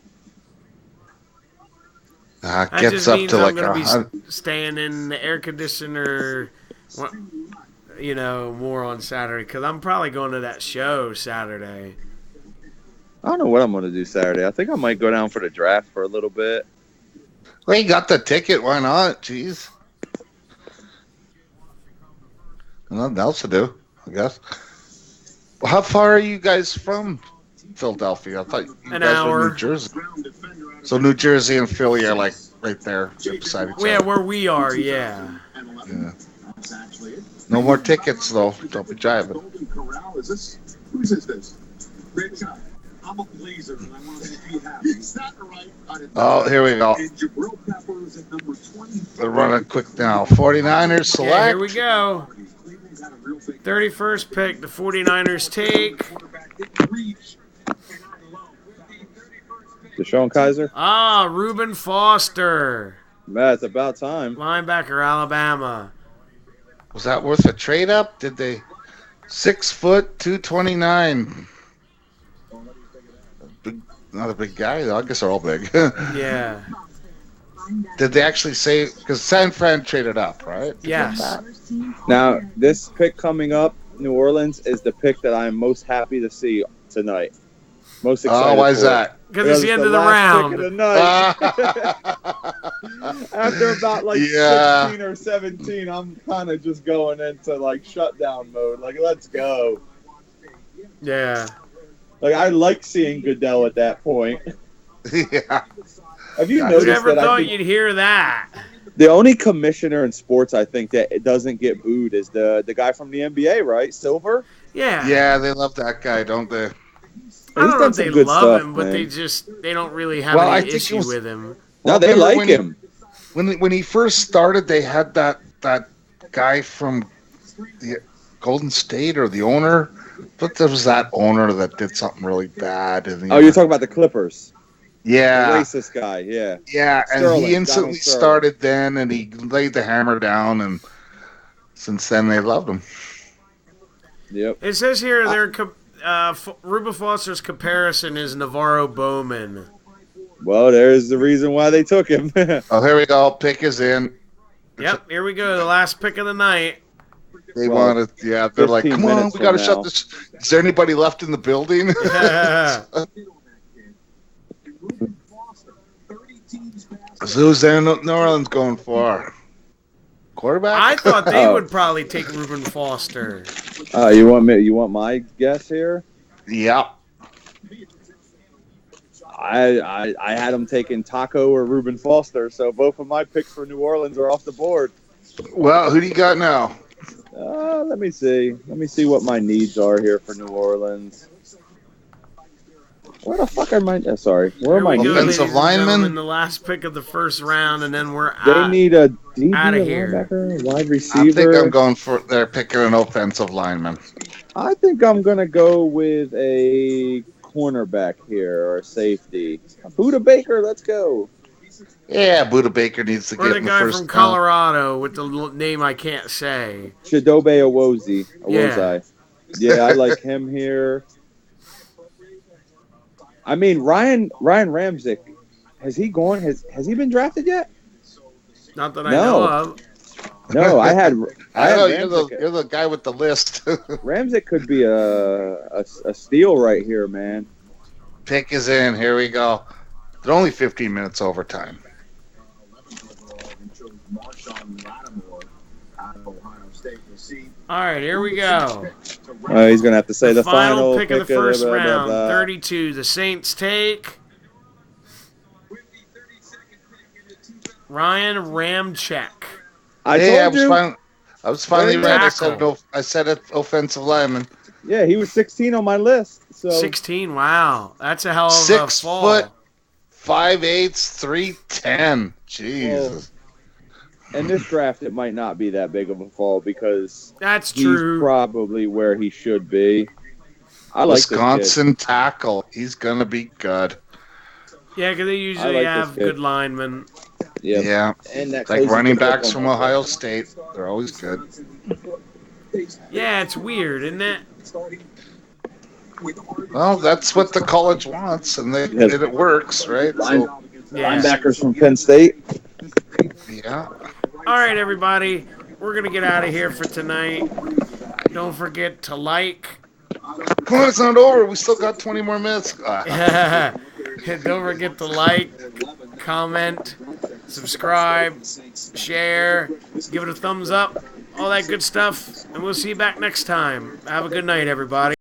That Gets just up means to I'm like going to be 100. staying in the air conditioner, more on Saturday, because I'm probably going to that show Saturday. I don't know what I'm gonna do Saturday. I think I might go down for the draft for a little bit. Well, you got the ticket. Why not? Jeez. Nothing else to do, I guess. Well, how far are you guys from Philadelphia? I thought you An guys hour. were New Jersey. So New Jersey and Philly are like right there beside each Yeah, other. where we are, yeah. Yeah. No more tickets, though. Don't be jiving. Golden Corral, is this? Whose is this? Rich, I'm a Blazer and I want to be happy. Is that right? Oh, here we go. And Jabril Pepper is at number 20. We're running quick now. 49ers select. Yeah, here we go. 31st pick, the 49ers take. Deshaun Kaiser. Reuben Foster, Man, it's about time. linebacker, Alabama. Was that worth a trade up? Did they? 6 foot, 229. Big, not a big guy, though. I guess they're all big. Yeah. Did they actually say? Because San Fran traded up, right? Yes. Now, this pick coming up, New Orleans, is the pick that I'm most happy to see tonight. Most excited. Oh, why is for. that? Because it's the end of the last round. pick of the night. After about like Yeah. 16 or 17, I'm kind of just going into like shutdown mode. Like, let's go. Yeah. Like, I like seeing Goodell at that point. Yeah. Have you Who noticed Who never that? I thought think you'd hear that? the only commissioner in sports I think that it doesn't get booed is the guy from the NBA, right? Silver. Yeah. Yeah, they love that guy, don't they? I don't know done if some they good love stuff, him, but man. they don't really have Well, I any think it issue was- with him. No, they remember like when him. When he first started, they had that guy from the Golden State or the owner, but there was that owner that did something really bad. And Oh, you're talking about the Clippers. The yeah, racist guy, yeah. yeah, and Sterling, he instantly Donald Sterling. started then, and he laid the hammer down, and since then they loved him. Yep. It says here Reuben Foster's comparison is Navarro Bowman. Well, there's the reason why they took him. Oh, here we go. Pick is in. Yep, here we go. The last pick of the night. They Well, wanted, yeah. They're like, 15 come on, minutes we got to from shut now." this. Is there anybody left in the building? So who's there in New Orleans going for? Quarterback? I thought they Oh. would probably take Reuben Foster. You want me? You want my guess here? Yeah. I had them taking Taco or Reuben Foster, so both of my picks for New Orleans are off the board. Well, who do you got now? Let me see. Let me see what my needs are here for New Orleans. Where the fuck am I? Sorry. Where Here am I? we go, needing? ladies Offensive and gentlemen, lineman? the last pick of the first round, and then we're They out. need a DB, outta a here. linebacker, a wide I receiver. think I'm going for they're picking an offensive lineman. I think I'm gonna go with a cornerback here or a safety. Buda Baker, let's go. Yeah, Buda Baker needs to Or get the in the guy first from round. Colorado with the name I can't say. Chidobe Awozi. Yeah. Yeah, I like him here. I mean, Ryan Ramczyk, has he gone? Has he been drafted yet? Not that I No. know of. No, I had I know you're Ramczyk. the guy with the list. Ramczyk could be a steal right here, man. Pick is in. Here we go. They're only 15 minutes overtime. All right, here we go. He's gonna have to say the final pick of the first blah, blah, round, blah. 32. The Saints take Ryan Ramczyk. I told you. I was finally Good right. tackle. I said it. Offensive lineman. Yeah, he was 16 on my list. So 16. Wow, that's a hell of a 6 fall. foot, 5'8", 310. Jesus. in this draft, it might not be that big of a fall because That's he's true. probably where he should be. I like Wisconsin tackle. He's gonna be good. Yeah, because they usually like this have kid. good linemen. this kid. Yeah. And that Like crazy running kid backs from from Ohio State. They're always good. Yeah, it's weird, isn't it? Well, that's what the college wants, and it works, right? So, Yeah. Linebackers from Penn State. yeah. All right, everybody. We're going to get out of here for tonight. Don't forget to like. Come on, it's not over. We still got 20 more minutes. Don't forget to like, comment, subscribe, share, give it a thumbs up, all that good stuff. And we'll see you back next time. Have a good night, everybody.